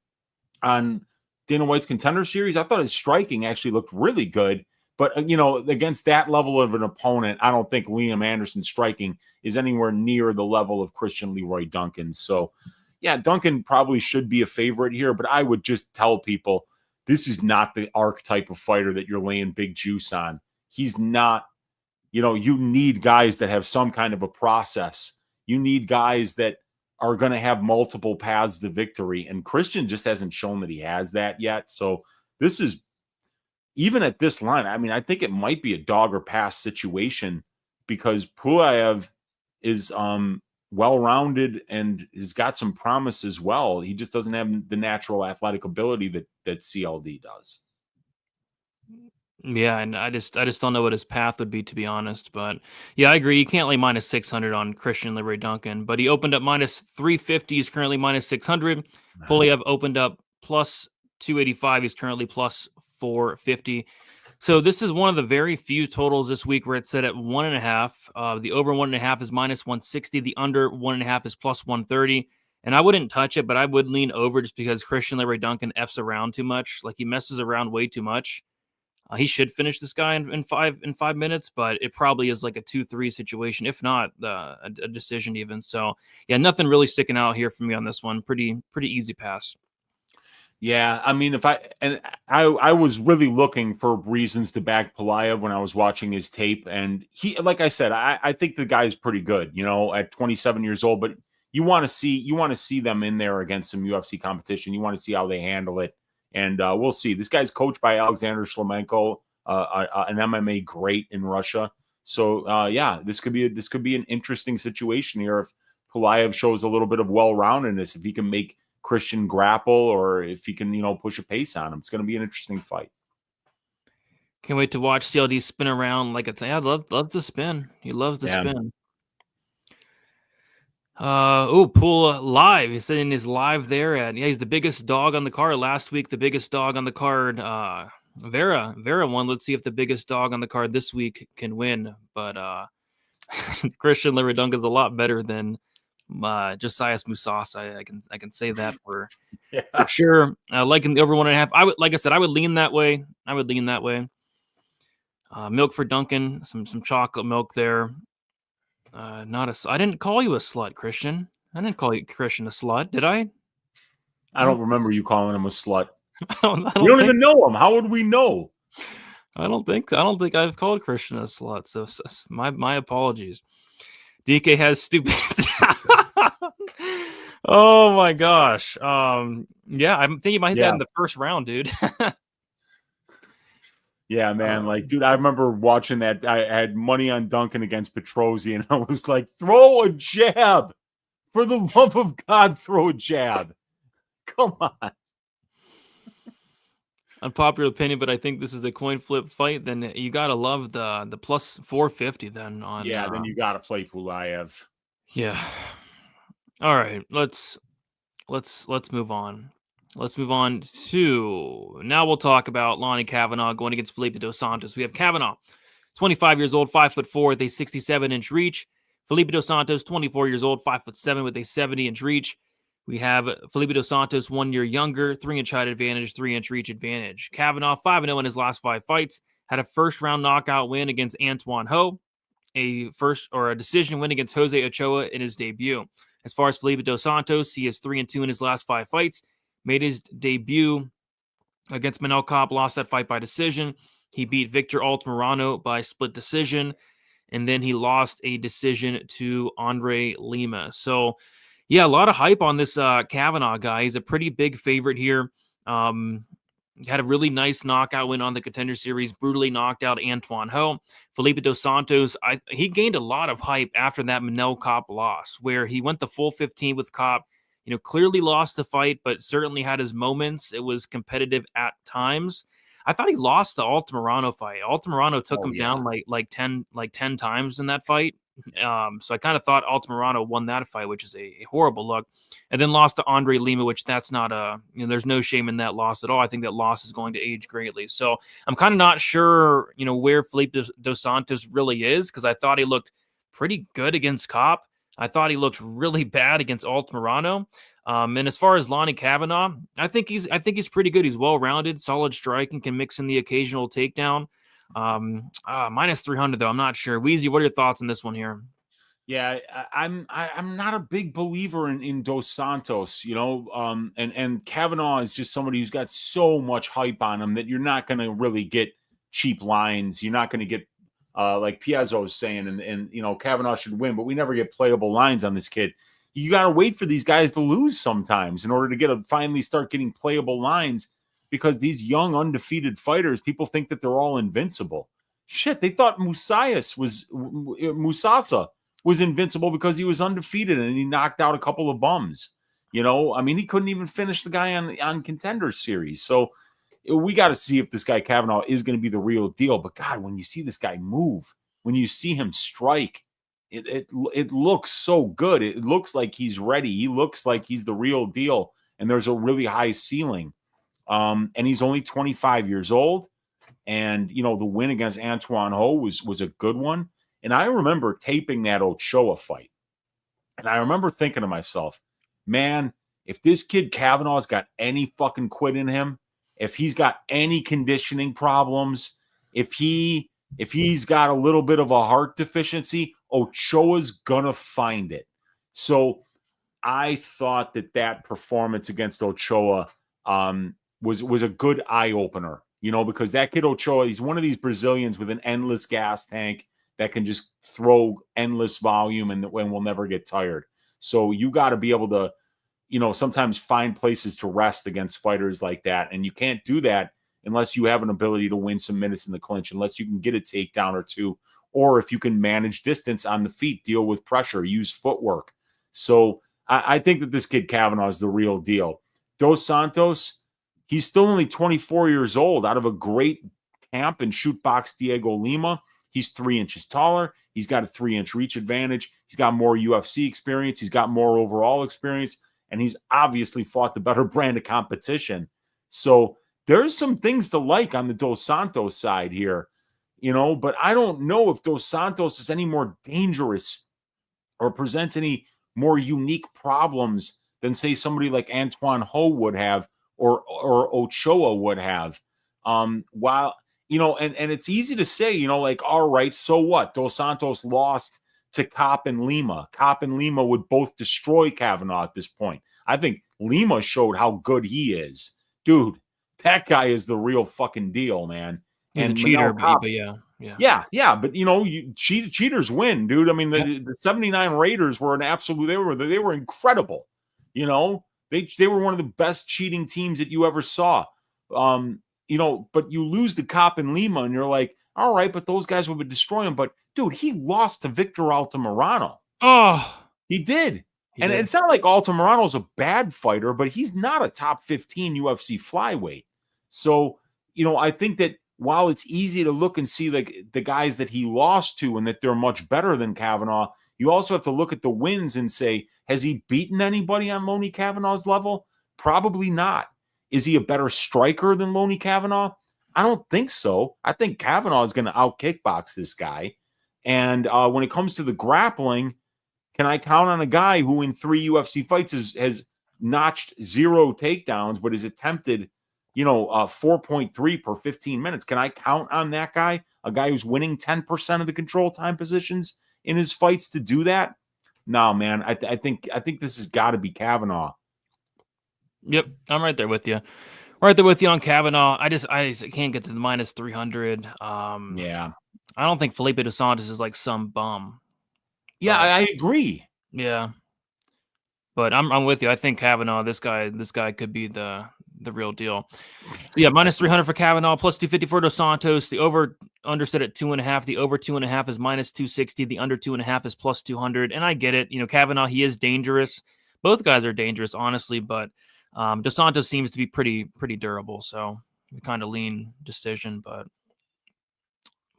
Dana White's Contender Series, I thought his striking actually looked really good. But, against that level of an opponent, I don't think Liam Anderson's striking is anywhere near the level of Christian Leroy Duncan. So, yeah, Duncan probably should be a favorite here, but I would just tell people this is not the archetype of fighter that you're laying big juice on. He's not, you need guys that have some kind of a process. You need guys that are going to have multiple paths to victory. And Christian just hasn't shown that he has that yet. So this is, even at this line, I think it might be a dog or pass situation because Pulyaev is well-rounded and has got some promise as well. He just doesn't have the natural athletic ability that CLD does. Yeah, and I just don't know what his path would be, to be honest. But yeah, I agree. You can't lay minus 600 on Christian Leroy Duncan, but he opened up minus 350. He's currently minus 600. Pulyaev opened up plus 285. He's currently plus 450. So this is one of the very few totals this week where it's set at 1.5. The over 1.5 is minus 160. The under 1.5 is plus 130. And I wouldn't touch it, but I would lean over just because Christian Leroy Duncan F's around too much. Like, he messes around way too much. He should finish this guy in 5 minutes, but it probably is like a 2-3 situation, if not a decision even. So yeah, nothing really sticking out here for me on this one. Pretty easy pass. Yeah, I was really looking for reasons to back Pulyaev when I was watching his tape, and he, like I said, I think the guy is pretty good, at 27 years old. But you want to see them in there against some UFC competition. You want to see how they handle it, and we'll see. This guy's coached by Alexander Shlemenko, an MMA great in Russia. So yeah, this could be an interesting situation here if Pulyaev shows a little bit of well-roundedness, if he can make Christian grapple, or if he can, push a pace on him. It's going to be an interesting fight. Can't wait to watch CLD spin around like it's. I love to spin. He loves to spin. Pool live. He's saying he's live there at. Yeah, he's the biggest dog on the card last week. The biggest dog on the card. Vera won. Let's see if the biggest dog on the card this week can win. But Christian Leroy Duncan is a lot better than Josias Musas. I can say that for sure. Liking the over 1.5. Like I said, I would lean that way. Milk for Duncan, some chocolate milk there. I didn't call you a slut, Christian. I didn't call you Christian a slut, did I? I don't remember you calling him a slut. I don't even know him. How would we know? I don't think I've called Christian a slut. So my apologies. DK has stupid. Oh my gosh. Yeah, I think you might hit that in the first round, dude. Yeah, man. Dude, I remember watching that. I had money on Duncan against Petrossi, and I was like, throw a jab. For the love of God, throw a jab. Come on. unpopular opinion, but I think this is a coin flip fight. Then you gotta love the plus 450. Then on Yeah, then you got to play Pulyaev. yeah. All right, let's move on. Let's move on to now. We'll talk about Lonnie Kavanagh going against Felipe dos Santos. We have Kavanagh, 25 years old, 5'4" with a 67-inch reach. Felipe dos Santos, 24 years old, 5'7" with a 70-inch reach. We have Felipe dos Santos, 1 year younger, 3-inch height advantage, 3-inch reach advantage. Kavanagh, 5-0 in his last 5 fights, had a first-round knockout win against Antoine Ho, a decision win against Jose Ochoa in his debut. As far as Felipe dos Santos, he is 3-2 in his last 5 fights. Made his debut against Manel Kape, lost that fight by decision. He beat Victor Altamirano by split decision, and then he lost a decision to Andrey Lima. So, yeah, a lot of hype on this Kavanagh guy. He's a pretty big favorite here. Had a really nice knockout win on the Contender Series, brutally knocked out Antoine Ho. Felipe dos Santos, he gained a lot of hype after that Manel Kape loss, where he went the full 15 with Kape. Clearly lost the fight, but certainly had his moments. It was competitive at times. I thought he lost the Altamirano fight. Altamirano took him down like 10 times in that fight. So I kind of thought Altamirano won that fight, which is a horrible look, and then lost to Andrey Lima, which that's not there's no shame in that loss at all. I think that loss is going to age greatly. So I'm kind of not sure, where Felipe dos Santos really is, because I thought he looked pretty good against Kape. I thought he looked really bad against Altamirano. And as far as Lonnie Kavanagh, I think he's pretty good. He's well-rounded, solid striking, can mix in the occasional takedown. Minus 300 though, I'm not sure. Weezy, what are your thoughts on this one here? Yeah, I'm not a big believer in Dos Santos, and Kavanagh is just somebody who's got so much hype on him that you're not going to really get cheap lines. You're not going to get like Piazza was saying, and Kavanagh should win, but we never get playable lines on this kid. You got to wait for these guys to lose sometimes in order to finally start getting playable lines, because these young undefeated fighters, people think that they're all invincible. Shit, they thought Musasa was invincible because he was undefeated and he knocked out a couple of bums. He couldn't even finish the guy on Contender Series. So we got to see if this guy Kavanagh is going to be the real deal. But God, when you see this guy move, when you see him strike, it looks so good. It looks like he's ready. He looks like he's the real deal, and there's a really high ceiling. And he's only 25 years old. And the win against Antoine Ho was a good one. And I remember taping that Ochoa fight, and I remember thinking to myself, man, if this kid Kavanagh's got any fucking quit in him, if he's got any conditioning problems, if he's got a little bit of a heart deficiency, Ochoa's gonna find it. So I thought that performance against Ochoa was a good eye opener, because that kid Ochoa, he's one of these Brazilians with an endless gas tank that can just throw endless volume and will never get tired. So you got to be able to, sometimes find places to rest against fighters like that. And you can't do that unless you have an ability to win some minutes in the clinch, unless you can get a takedown or two, or if you can manage distance on the feet, deal with pressure, use footwork. So I think that this kid Kavanagh is the real deal. Dos Santos, he's still only 24 years old, out of a great camp and shoot box Diego Lima. He's 3 inches taller. He's got a 3-inch reach advantage. He's got more UFC experience. He's got more overall experience. And he's obviously fought the better brand of competition. So there's some things to like on the Dos Santos side here, but I don't know if Dos Santos is any more dangerous or presents any more unique problems than, say, somebody like Antoine Ho would have or Ochoa would have. While and it's easy to say, all right, so what? Dos Santos lost to Kape and Lima. Kape and Lima would both destroy Kavanagh at this point. I think Lima showed how good he is. Dude, that guy is the real fucking deal, man. He's and a cheater, Kape, but yeah. But cheaters win, dude. I mean, the 79 Raiders were an absolute. They were incredible. They were one of the best cheating teams that you ever saw. But you lose to Kape and Lima, and you're like, all right, but those guys would destroy him. But dude, he lost to Victor Altamirano. Oh, he did. It's not like Altamirano's a bad fighter, but he's not a top 15 UFC flyweight. So I think that while it's easy to look and see like the guys that he lost to and that they're much better than Kavanagh, you also have to look at the wins and say, has he beaten anybody on Loney Kavanagh's level? Probably not. Is he a better striker than Loney Kavanagh? I don't think so. I think Kavanagh is going to out kickbox this guy. And when it comes to the grappling, can I count on a guy who in 3 UFC fights has notched 0 takedowns, but has attempted, 4.3 per 15 minutes? Can I count on that guy, a guy who's winning 10% of the control time positions in his fights, to do that? No, man. I think this has got to be Kavanagh. Yep, I'm right there with you. Right there with you on Kavanagh. I just can't get to the minus 300. Yeah. I don't think Felipe dos Santos is like some bum. Yeah, I agree. Yeah. But I'm with you. I think Kavanagh, this guy could be the real deal. So yeah, minus 300 for Kavanagh, plus 250 for Dos Santos. The over under set at 2.5. The over 2.5 is minus 260. The under 2.5 is plus 200. And I get it. Kavanagh, he is dangerous. Both guys are dangerous, honestly, but Dos Santos seems to be pretty durable. So we kind of lean decision, but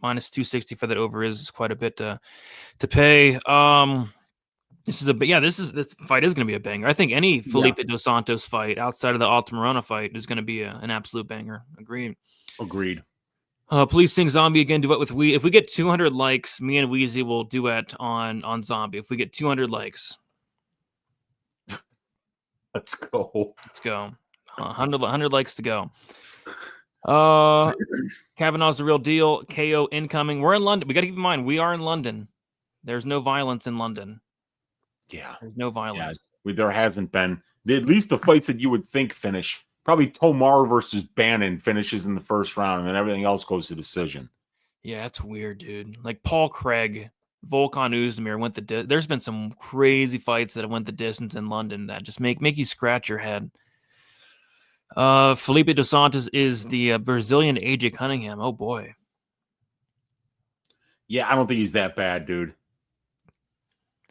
minus 260 for that over is quite a bit to pay. This fight is going to be a banger. I think any Felipe dos Santos fight outside of the Altamirano fight is going to be an absolute banger. Agreed. Please sing Zombie again. Duet with If we get 200 likes, me and Weezy will duet on Zombie. If we get 200 likes, let's go. 100 likes to go. Kavanagh's the real deal. KO incoming. We're in London. We got to keep in mind we are in London. There's no violence in London. Yeah, there's no violence. Yeah, there hasn't been. At least the fights that you would think finish. Probably Tomar versus Bannon finishes in the first round, and then everything else goes to decision. Yeah, that's weird, dude. Like Paul Craig, Volkan Oezdemir went there's been some crazy fights that went the distance in London that just make you scratch your head. Felipe dos Santos is the Brazilian AJ Cunningham. Oh boy. Yeah, I don't think he's that bad, dude.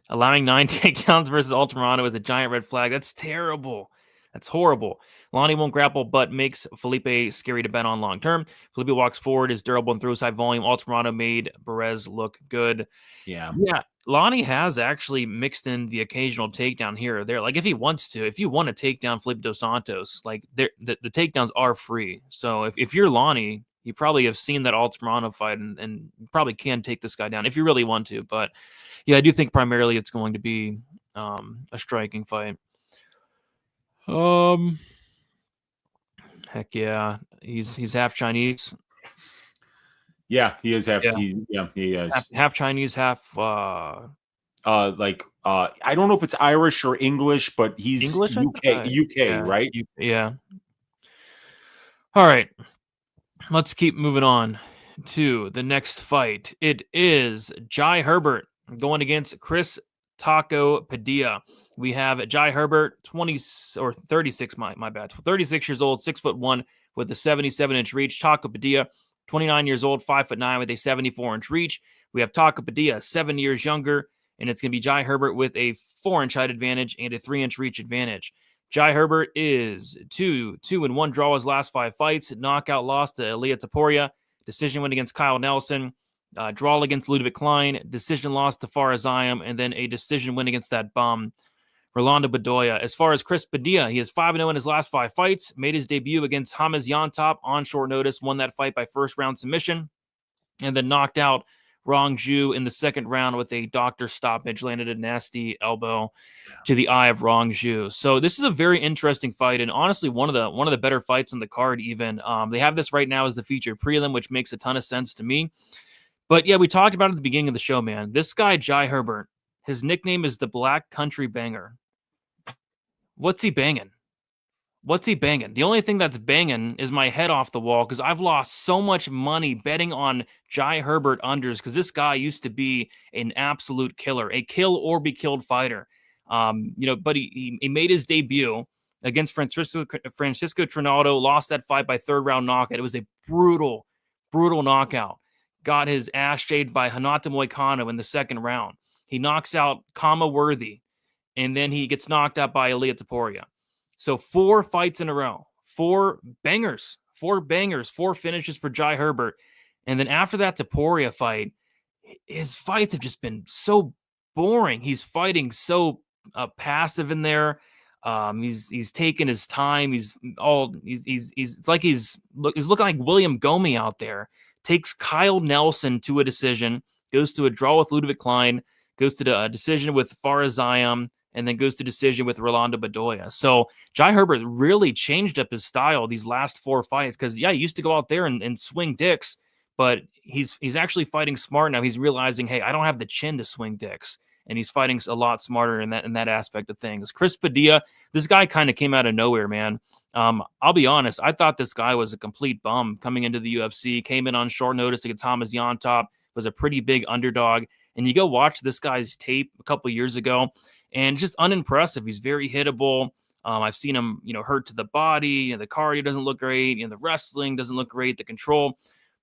Allowing 9 takedowns versus Altamirano is a giant red flag. That's terrible. That's horrible. Lonnie won't grapple, but makes Felipe scary to bet on long term. Felipe walks forward, is durable, and throws high volume. Altamirano made Perez look good. Yeah. Lonnie has actually mixed in the occasional takedown here or there. Like if he wants to, if you want to take down Felipe dos Santos, like the takedowns are free. So if you're Lonnie, you probably have seen that Altamirano fight and probably can take this guy down if you really want to. But yeah, I do think primarily it's going to be a striking fight. Heck yeah, he's half Chinese. Yeah, he is half. Yeah. He is half Chinese, half. I don't know if it's Irish or English, but he's English, UK, right? Yeah. All right, let's keep moving on to the next fight. It is Jai Herbert going against Chris Taco Padilla. We have Jai Herbert, 36, my bad, 36 years old, 6'1", with a 77-inch reach. Taco Padilla, 29 years old, 5'9", with a 74-inch reach. We have Taco Padilla, 7 years younger, and it's going to be Jai Herbert with a 4-inch height advantage and a 3-inch reach advantage. Jai Herbert is 2-1 draw his last 5 fights. Knockout loss to Ilia Topuria. Decision win against Kyle Nelson. Draw against Ludovic Klein. Decision loss to Farazayam. And then a decision win against that bum, Rolando Bedoya. As far as Chris Padilla, he is 5-0 in his last 5 fights. Made his debut against Hamaz Yantop on short notice. Won that fight by first-round submission. And then knocked out Rong Zhu in the second round with a doctor stoppage. Landed a nasty elbow to the eye of Rong Zhu. So this is a very interesting fight, and honestly, one of the better fights on the card. Even they have this right now as the featured prelim, which makes a ton of sense to me. But yeah, we talked about it at the beginning of the show, man. This guy Jai Herbert, his nickname is the Black Country Banger. What's he banging? The only thing that's banging is my head off the wall because I've lost so much money betting on Jai Herbert unders because this guy used to be an absolute killer, a kill or be killed fighter. But he made his debut against Francisco Trinaldo, lost that fight by third round knockout. It was a brutal knockout. Got his ass shaved by Hanata Moicano in the second round. He knocks out Kama Worthy, and then he gets knocked out by Ilia Topuria. So 4 fights in a row, 4 bangers, 4 bangers, 4 finishes for Jai Herbert. And then after that Topuria fight, his fights have just been so boring. He's fighting so passive in there. He's taking his time. It's like he's looking like William Gomi out there. Takes Kyle Nelson to a decision, goes to a draw with Ludwig Klein, goes to a decision with Farazayam, and then goes to decision with Rolando Bedoya. So Jai Herbert really changed up his style these last 4 fights because, he used to go out there and swing dicks, but he's actually fighting smart now. He's realizing, hey, I don't have the chin to swing dicks, and he's fighting a lot smarter in that aspect of things. Chris Padilla, this guy kind of came out of nowhere, man. I'll be honest, I thought this guy was a complete bum coming into the UFC, came in on short notice against Thomas Yontop, was a pretty big underdog, and you go watch this guy's tape a couple years ago, and just unimpressive. He's very hittable. I've seen him, hurt to the body. The cardio doesn't look great. The wrestling doesn't look great. The control.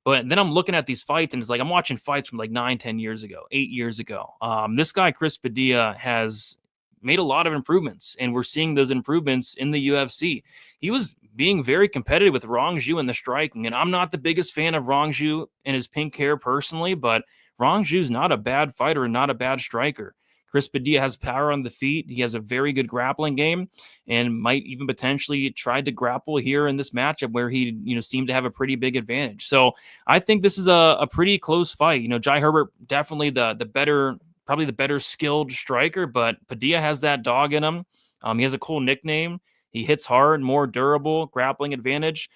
But then I'm looking at these fights, and it's like I'm watching fights from like 9-10 years ago, 8 years ago. This guy, Chris Padilla, has made a lot of improvements, and we're seeing those improvements in the UFC. He was being very competitive with Rong Zhu in the striking, and I'm not the biggest fan of Rong Zhu and his pink hair personally, but Rong Zhu's not a bad fighter and not a bad striker. Chris Padilla has power on the feet. He has a very good grappling game and might even potentially try to grapple here in this matchup where he, seemed to have a pretty big advantage. So I think this is a pretty close fight. Jai Herbert, definitely probably the better skilled striker, but Padilla has that dog in him. He has a cool nickname. He hits hard, more durable, grappling advantage.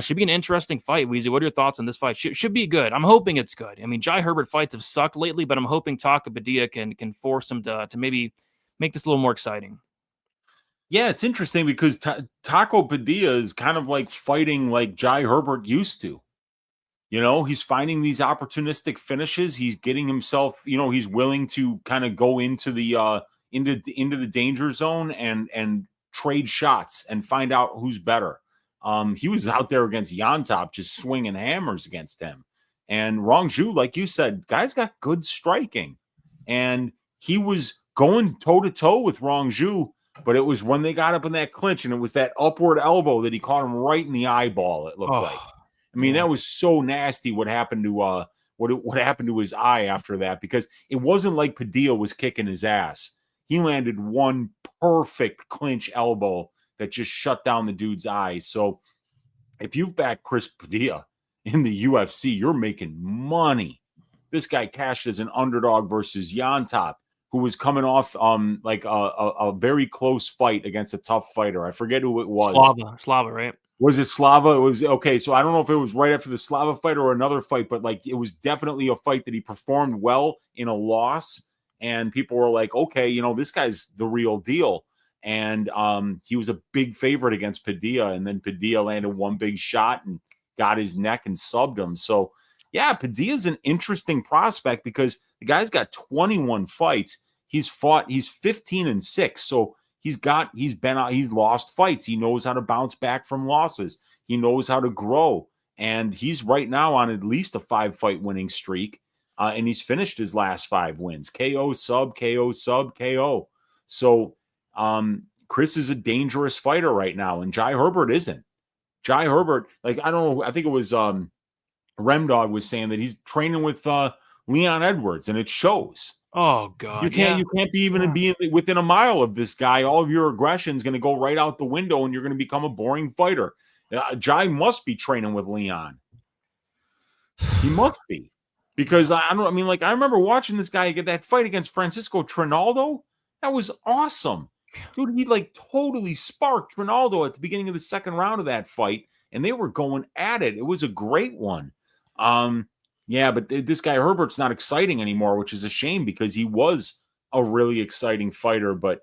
Should be an interesting fight, Weezy. What are your thoughts on this fight? Should be good. I'm hoping it's good. I mean, Jai Herbert fights have sucked lately, but I'm hoping Taka Padilla can force him to maybe make this a little more exciting. Yeah, it's interesting because Taco Padilla is kind of like fighting like Jai Herbert used to. He's finding these opportunistic finishes. He's getting himself, he's willing to kind of go into the into the danger zone and trade shots and find out who's better. He was out there against Yontop just swinging hammers against him. And Rong Zhu, like you said, guy's got good striking. And he was going toe-to-toe with Rong Zhu, but it was when they got up in that clinch, and it was that upward elbow that he caught him right in the eyeball, it looked like. I mean, that was so nasty what happened to what happened to his eye after that, because it wasn't like Padilla was kicking his ass. He landed one perfect clinch elbow that just shut down the dude's eyes. So if you've backed Chris Padilla in the UFC, you're making money. This guy cashed as an underdog versus Yontop, who was coming off like a very close fight against a tough fighter. I forget who it was. Slava, right? Was it Slava? It was okay. So I don't know if it was right after the Slava fight or another fight, but like it was definitely a fight that he performed well in a loss. And people were like, okay, this guy's the real deal. And he was a big favorite against Padilla, and then Padilla landed one big shot and got his neck and subbed him. So, yeah, Padilla's an interesting prospect because the guy's got 21 fights. He's 15-6. So he's lost fights. He knows how to bounce back from losses. He knows how to grow. And he's right now on at least a 5-fight winning streak. And he's finished his last 5 wins. KO, sub, KO, sub, KO. So, Chris is a dangerous fighter right now, and Jai Herbert isn't. Jai Herbert, like, I don't know, I think it was Remdog was saying that he's training with Leon Edwards, and it shows. Oh God. You can't be even be within a mile of this guy. All of your aggression is going to go right out the window, and you're going to become a boring fighter. Jai must be training with Leon. He must be. Because I remember watching this guy get that fight against Francisco Trinaldo. That was awesome. Dude, he like totally sparked Ronaldo at the beginning of the second round of that fight, and they were going at it. It was a great one. Yeah, but this guy Herbert's not exciting anymore, which is a shame because he was a really exciting fighter. But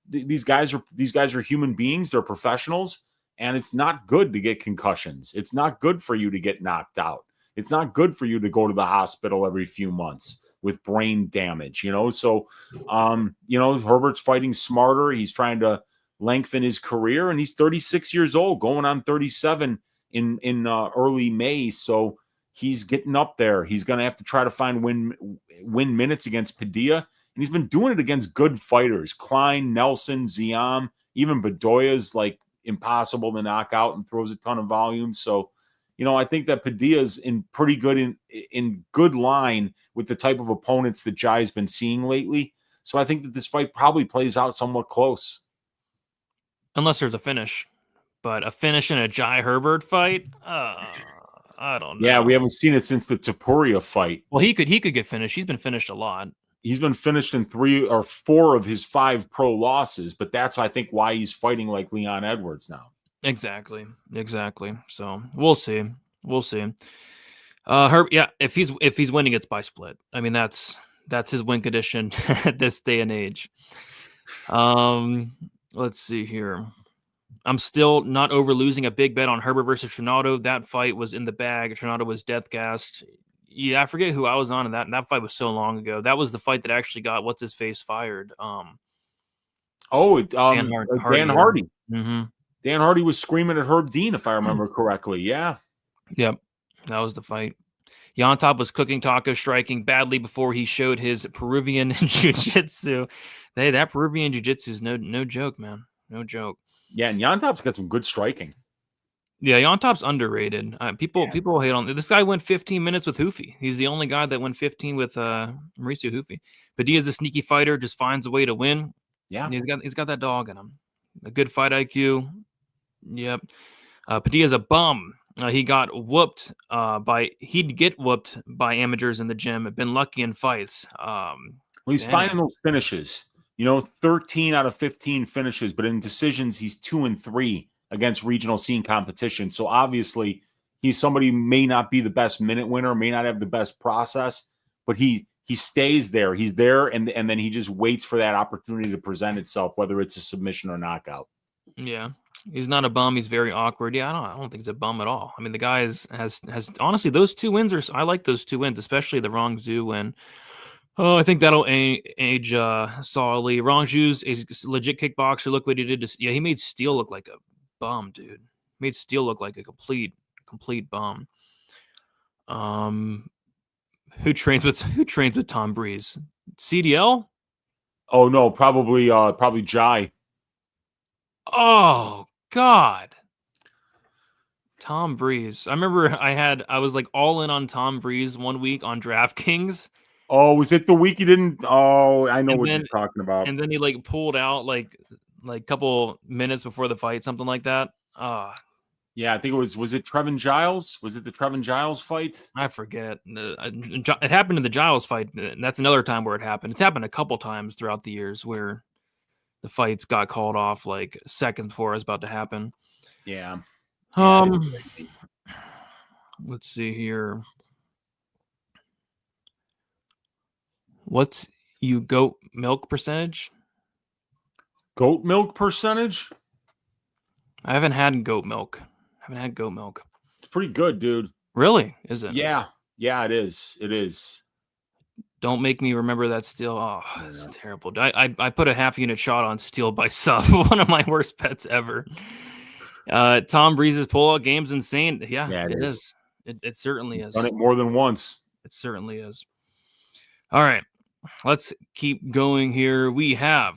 these guys are human beings. They're professionals, and it's not good to get concussions. It's not good for you to get knocked out. It's not good for you to go to the hospital every few months with brain damage, So, Herbert's fighting smarter. He's trying to lengthen his career, and he's 36 years old, going on 37 in early May. So he's getting up there. He's going to have to try to find win minutes against Padilla, and he's been doing it against good fighters: Klein, Nelson, Ziam, even Bedoya's like impossible to knock out and throws a ton of volume. So, I think that Padilla's in pretty good in good line with the type of opponents that Jai's been seeing lately. So I think that this fight probably plays out somewhat close. Unless there's a finish. But a finish in a Jai Herbert fight? I don't know. Yeah, we haven't seen it since the Tybura fight. Well, he could get finished. He's been finished a lot. He's been finished in 3 or 4 of his 5 pro losses, but that's, I think, why he's fighting like Leon Edwards now. Exactly. So we'll see. If he's winning, it's by split. I mean, that's his win condition at this day and age. Let's see here. I'm still not over losing a big bet on Herbert versus Trinaldo. That fight was in the bag. Trinaldo was death gassed. Yeah, I forget who I was on in that. And that fight was so long ago. That was the fight that actually got what's his face fired. Dan Hardy. Mm-hmm. Dan Hardy was screaming at Herb Dean, if I remember correctly. Yeah. Yep. That was the fight. Yontop was cooking taco, striking badly before he showed his Peruvian jiu-jitsu. Hey, that Peruvian jiu-jitsu is no joke, man. No joke. Yeah, and Yontop's got some good striking. Yeah, Yontop's underrated. People hate on this guy. Went 15 minutes with Hoofy. He's the only guy that went 15 with Mauricio Hoofy. Padilla's a sneaky fighter, just finds a way to win. Yeah, and he's got that dog in him. A good fight IQ. Yep. Padilla's a bum. He'd get whooped by amateurs in the gym. Been lucky in fights. Well, he's finding those finishes. 13 out of 15 finishes, but in decisions, he's 2-3 against regional scene competition. So obviously, he's somebody who may not be the best minute winner, may not have the best process, but he stays there. He's there, and then he just waits for that opportunity to present itself, whether it's a submission or knockout. Yeah. He's not a bum. He's very awkward. Yeah, I don't think he's a bum at all. I mean, the guy has honestly, those 2 wins I like those 2 wins, especially the Rongzhu win. Oh, I think that'll age solidly. Rongzhu's a legit kickboxer. Look what he did. He made Steele look like a bum, dude. Made Steele look like a complete bum. Who trains with Tom Breeze? CDL? Oh no, probably Jai. Oh God. Tom Breeze. I remember I was like all in on Tom Breeze one week on DraftKings. Oh, was it the week he didn't? Oh, I know what you're talking about. And then he like pulled out like a couple minutes before the fight, something like that. Yeah, I think it was it Trevin Giles? Was it the Trevin Giles fight? I forget. It happened in the Giles fight. That's another time where it happened. It's happened a couple times throughout the years where the fights got called off like seconds before it was about to happen. Yeah. Let's see here. What's you goat milk percentage? Goat milk percentage? I haven't had goat milk. It's pretty good, dude. Really? Is it? Yeah. Yeah, it is. It is. Don't make me remember that Steel. Oh, it's terrible. I put a half unit shot on Steel by sub. One of my worst bets ever. Tom Breeze's pullout game's insane. Yeah, it is. It certainly is. Done it more than once. It certainly is. All right. Let's keep going here. We have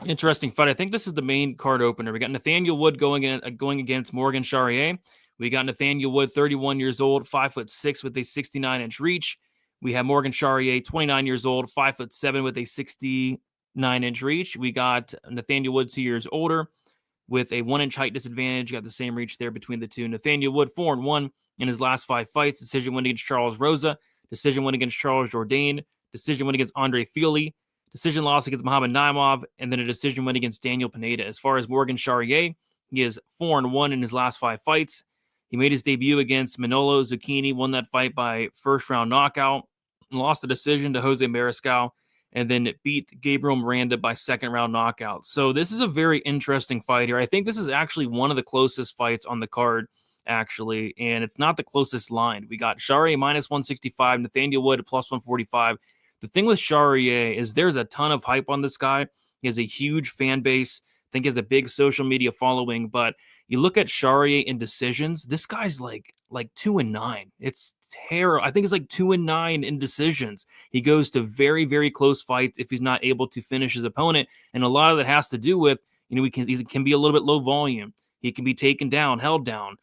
interesting fight. I think this is the main card opener. We got Nathaniel Wood going against Morgan Charriere. We got Nathaniel Wood, 31 years old, 5'6" with a 69-inch reach. We have Morgan Charriere, 29 years old, 5'7" with a 69-inch reach. We got Nathaniel Wood, 2 years older, with a 1-inch height disadvantage. Got the same reach there between the two. Nathaniel Wood, 4-1 in his last 5 fights. Decision win against Charles Rosa. Decision win against Charles Jourdain. Decision win against Andre Fili. Decision loss against Muhammad Naimov. And then a decision win against Daniel Pineda. As far as Morgan Charriere, he is 4-1 in his last 5 fights. He made his debut against Manolo Zucchini, won that fight by first-round knockout, lost the decision to Jose Mariscal, and then beat Gabriel Miranda by second-round knockout. So this is a very interesting fight here. I think this is actually one of the closest fights on the card, actually, and it's not the closest line. We got Charriere minus 165, Nathaniel Wood plus 145. The thing with Charriere is there's a ton of hype on this guy. He has a huge fan base. I think he has a big social media following, but you look at Charriere in decisions, this guy's like 2-9. It's terrible. I think it's like 2-9 in decisions. He goes to very, very close fights if he's not able to finish his opponent. And a lot of that has to do with, he can be a little bit low volume. He can be taken down, held down.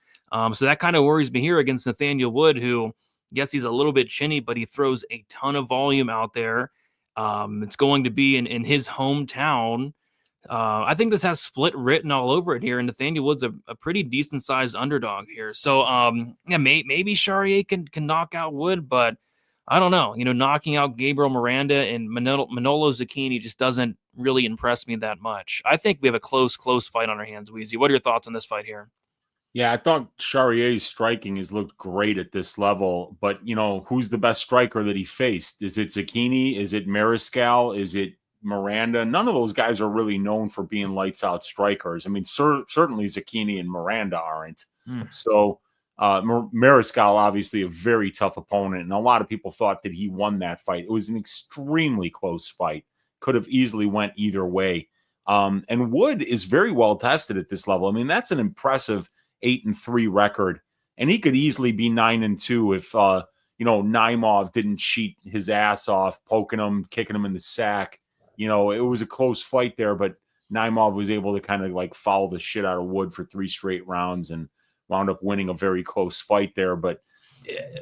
So that kind of worries me here against Nathaniel Wood, who, yes, he's a little bit chinny, but he throws a ton of volume out there. It's going to be in his hometown. I think this has split written all over it here, and Nathaniel Wood's a pretty decent sized underdog here. So maybe Charriere can knock out Wood, but I don't know. Knocking out Gabriel Miranda and Manolo Zucchini just doesn't really impress me that much. I think we have a close fight on our hands, Weezy. What are your thoughts on this fight here? Yeah, I thought Charriere's striking has looked great at this level, but who's the best striker that he faced? Is it Zucchini? Is it Mariscal? Is it Miranda? None of those guys are really known for being lights out strikers. I mean, certainly Zucchini and Miranda aren't. So Mariscal, obviously a very tough opponent, and a lot of people thought that he won that fight. It was an extremely close fight. Could have easily went either way. And Wood is very well tested at this level. I mean, that's an impressive 8-3 record, and he could easily be 9-2 if Naimov didn't cheat his ass off, poking him, kicking him in the sack. It was a close fight there, but Naimov was able to kind of like foul the shit out of Wood for 3 straight rounds and wound up winning a very close fight there. But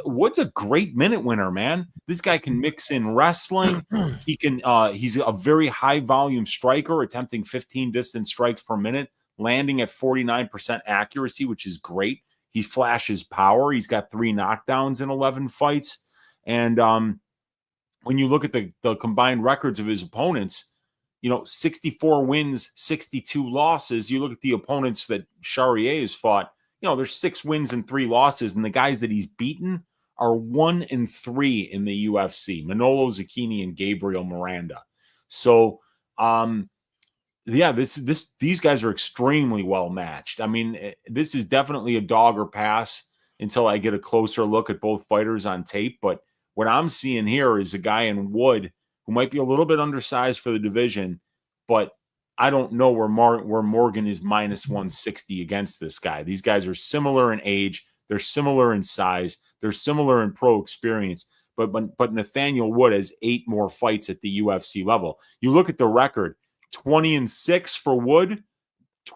Wood's a great minute winner, man. This guy can mix in wrestling. He can. He's a very high volume striker, attempting 15 distance strikes per minute, landing at 49% accuracy, which is great. He flashes power. He's got 3 knockdowns in 11 fights. And when you look at the combined records of his opponents, 64 wins, 62 losses. You look at the opponents that Charriere has fought, there's 6 wins and 3 losses. And the guys that he's beaten are 1-3 in the UFC. Manolo Zucchini and Gabriel Miranda. So, yeah, these guys are extremely well matched. I mean, this is definitely a dog or pass until I get a closer look at both fighters on tape. But what I'm seeing here is a guy in Wood who might be a little bit undersized for the division, but I don't know where Morgan is minus 160 against this guy. These guys are similar in age, they're similar in size, they're similar in pro experience. But Nathaniel Wood has 8 more fights at the UFC level. You look at the record. 20-6 for Wood,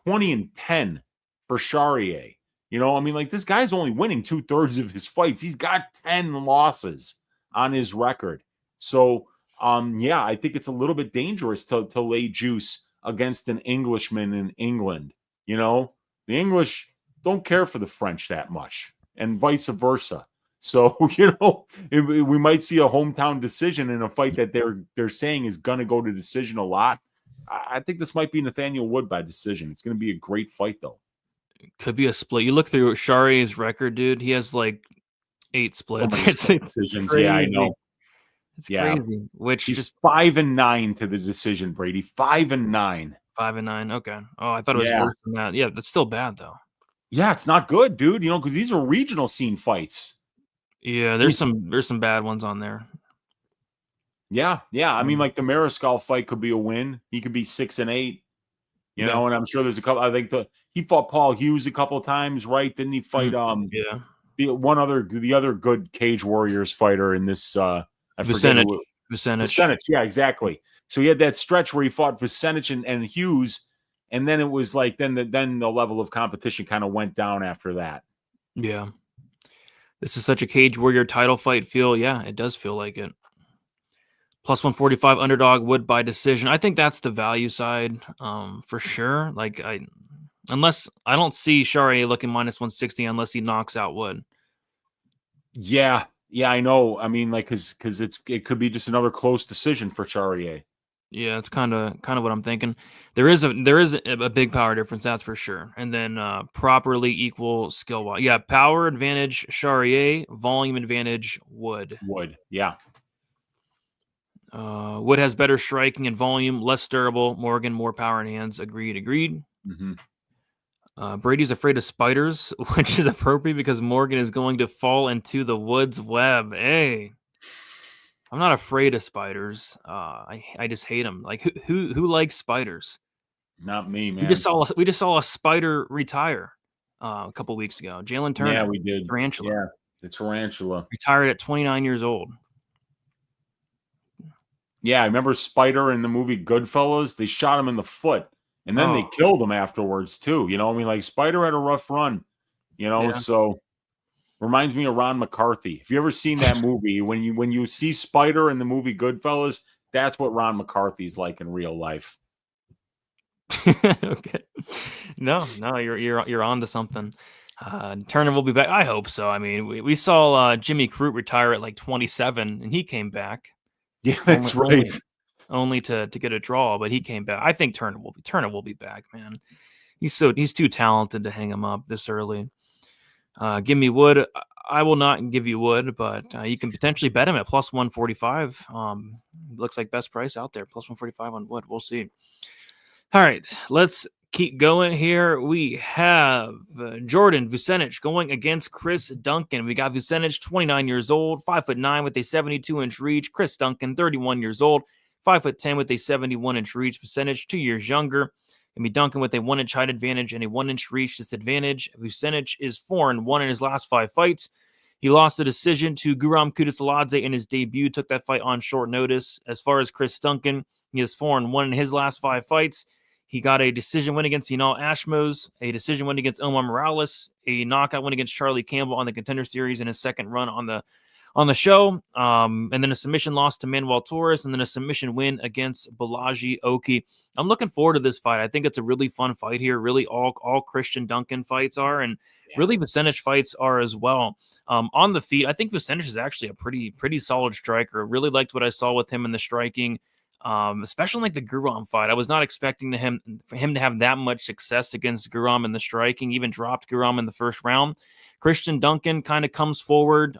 20-10 for Charriere. I mean, like, this guy's only winning 2/3 of his fights. He's got 10 losses on his record. So, yeah, I think it's a little bit dangerous to lay juice against an Englishman in England. The English don't care for the French that much, and vice versa. So, we might see a hometown decision in a fight that they're saying is going to go to decision a lot. I think this might be Nathaniel Wood by decision. It's going to be a great fight, though. It could be a split. You look through Charriere's record, dude. He has like 8 splits. It's decisions. Yeah, I know. It's crazy. Which he's 5-9 to the decision, Brady. 5-9. 5-9. Okay. Oh, I thought it was worse than that. Yeah, that's still bad though. Yeah, it's not good, dude. Because these are regional scene fights. Yeah, there's some bad ones on there. Yeah. I mean, like the Mariscal fight could be a win. He could be 6-8. And I'm sure there's a couple. I think he fought Paul Hughes a couple of times, right? Didn't he fight? The other good Cage Warriors fighter in this. Vucenic. Yeah, exactly. So he had that stretch where he fought Vucenic and Hughes, and then it was like then the level of competition kind of went down after that. Yeah, this is such a Cage Warrior title fight feel. Yeah, it does feel like it. Plus 145 underdog Wood by decision. I think that's the value side for sure. Like I don't see Charriere looking minus 160 unless he knocks out Wood. Yeah, I know. I mean, like because it could be just another close decision for Charriere. Yeah, it's kind of what I'm thinking. There is a big power difference, that's for sure. And then properly equal skill wise. Yeah, power advantage Charriere, volume advantage Wood. Yeah. Wood has better striking and volume, less durable. Morgan, more power in hands. Agreed. Mm-hmm. Brady's afraid of spiders, which is appropriate because Morgan is going to fall into the Woods web. Hey, I'm not afraid of spiders. I just hate them. Like who likes spiders? Not me, man. We just saw a spider retire a couple weeks ago. Jalen Turner. Yeah, we did. Tarantula. Yeah, the tarantula retired at 29 years old. Yeah, I remember Spider in the movie Goodfellas. They shot him in the foot, And then they killed him afterwards too. You know, I mean, like Spider had a rough run, you know, so reminds me of Ron McCarthy. If you ever seen that movie, when you see Spider in the movie Goodfellas, that's what Ron McCarthy's like in real life. Okay. No, you're on to something. Turner will be back. I hope so. I mean, we saw Jimmy Crute retire at like 27, and he came back. Yeah, that's right. Only to get a draw, but he came back. I think Turner will be back, man. He's too talented to hang him up this early. Give me Wood. I will not give you Wood, but you can potentially bet him at plus 145. Looks like best price out there, plus 145 on Wood. We'll see. All right, let's keep going here. We have Jordan Vucenic going against Chris Duncan. We got Vucenic, 29 years old, 5'9" with a 72-inch reach. Chris Duncan, 31 years old, 5'10" with a 71-inch reach. Vucenic, 2 years younger. Duncan with a 1-inch height advantage and a 1-inch reach disadvantage. Vucenic is 4-1 in his last 5 fights. He lost the decision to Guram Kutateladze in his debut, took that fight on short notice. As far as Chris Duncan, he is 4-1 in his last 5 fights. He got a decision win against Yanal Ashmos, a decision win against Omar Morales, a knockout win against Charlie Campbell on the Contender Series in his second run on the show, and then a submission loss to Manuel Torres, and then a submission win against Balaji Oki. I'm looking forward to this fight. I think it's a really fun fight here. Really, all Christian Duncan fights are, and really Vucenic fights are as well. On the feet, I think Vucenic is actually a pretty solid striker. Really liked what I saw with him in the striking. Especially like the Guram fight. I was not expecting for him to have that much success against Guram in the striking, even dropped Guram in the first round. Christian Duncan kind of comes forward,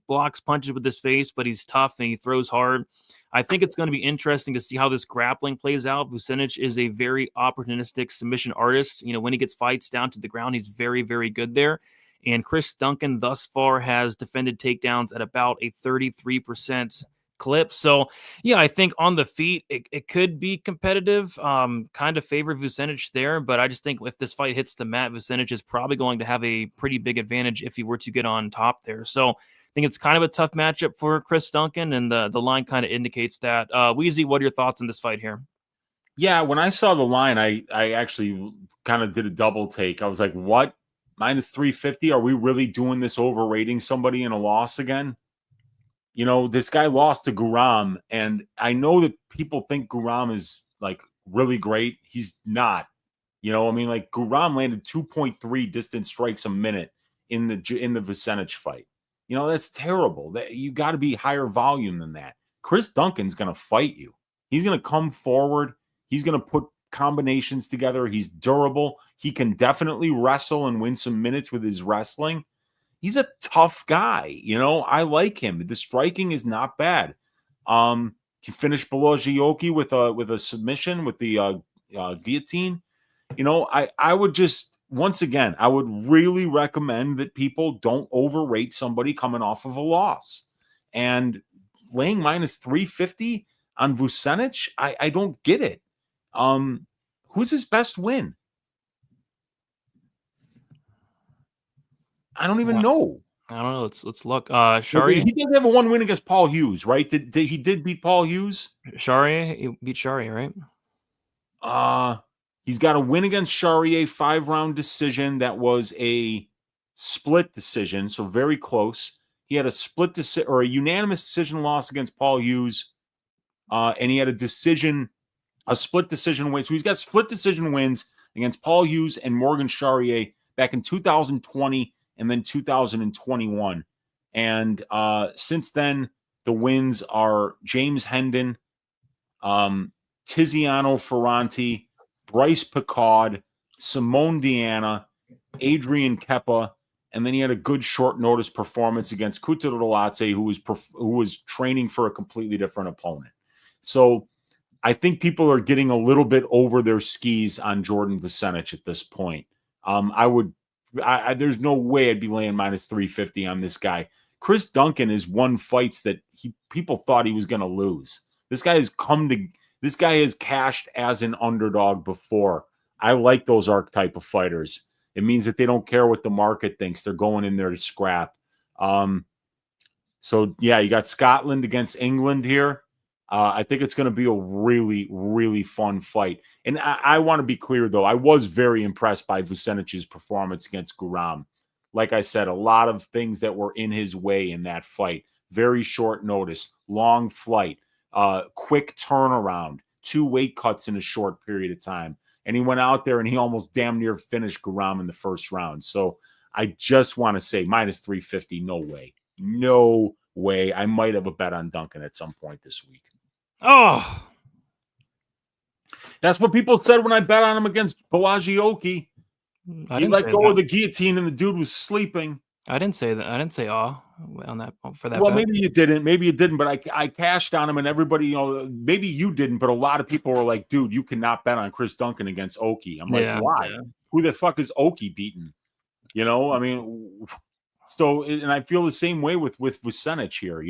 blocks punches with his face, but he's tough and he throws hard. I think it's going to be interesting to see how this grappling plays out. Vucenic is a very opportunistic submission artist. You know, when he gets fights down to the ground, he's very, very good there. And Chris Duncan thus far has defended takedowns at about a 33% clip. So yeah, I think on the feet it could be competitive, kind of favor Vucenic there, but I just think if this fight hits the mat, Vucenic is probably going to have a pretty big advantage if he were to get on top there. So I think it's kind of a tough matchup for Chris Duncan, and the line kind of indicates that. Weezy, what are your thoughts on this fight here? Yeah, when I saw the line, I actually kind of did a double take. I was like, what? Minus 350? Are we really doing this, overrating somebody in a loss again? You know, this guy lost to Guram, and I know that people think Guram is like really great. He's not. You know, I mean, like Guram landed 2.3 distance strikes a minute in the Vucenic fight. You know, that's terrible. That you got to be higher volume than that. Chris Duncan's going to fight you. He's going to come forward. He's going to put combinations together. He's durable. He can definitely wrestle and win some minutes with his wrestling. He's a tough guy. You know, I like him. The striking is not bad. He finished Balaji Oki with a submission with the guillotine. You know, I would just, once again, I would really recommend that people don't overrate somebody coming off of a loss. And laying minus 350 on Vucenic, I don't get it. Who's his best win? I don't even know. I don't know. Let's look. Charriere. He did have a 1 win against Paul Hughes, right? Did he beat Paul Hughes? Charriere, he beat Charriere, right? He's got a win against Charriere, 5-round decision. That was a split decision, so very close. He had a split decision or a unanimous decision loss against Paul Hughes, and he had a split decision win. So he's got split decision wins against Paul Hughes and Morgan Charriere back in 2020 and then 2021. And since then, the wins are James Hendon, Tiziano Ferranti, Bryce Picard, Simone Diana, Adrian Kepa, and then he had a good short notice performance against Kutateladze, who was training for a completely different opponent. So I think people are getting a little bit over their skis on Jordan Vucenic at this point. There's no way I'd be laying minus 350 on this guy. Chris Duncan has won fights that people thought he was going to lose. This guy has cashed as an underdog before. I like those archetype of fighters. It means that they don't care what the market thinks. They're going in there to scrap. So yeah, you got Scotland against England here. I think it's going to be a really, really fun fight. And I want to be clear, though. I was very impressed by Vucenic's performance against Guram. Like I said, a lot of things that were in his way in that fight. Very short notice, long flight, quick turnaround, 2 weight cuts in a short period of time. And he went out there and he almost damn near finished Guram in the first round. So I just want to say minus 350, no way. No way. I might have a bet on Duncan at some point this week. Oh, that's what people said when I bet on him against Pulyaev. He let go of the guillotine and the dude was sleeping. I didn't say that. I didn't say on that for that. Well, bet. maybe you didn't. Maybe you didn't. But I cashed on him, and everybody, maybe you didn't. But a lot of people were like, "Dude, you cannot bet on Chris Duncan against Oki." I'm like, why? Yeah. Who the fuck is Oki beating? I mean, so and I feel the same way with Vucenic here.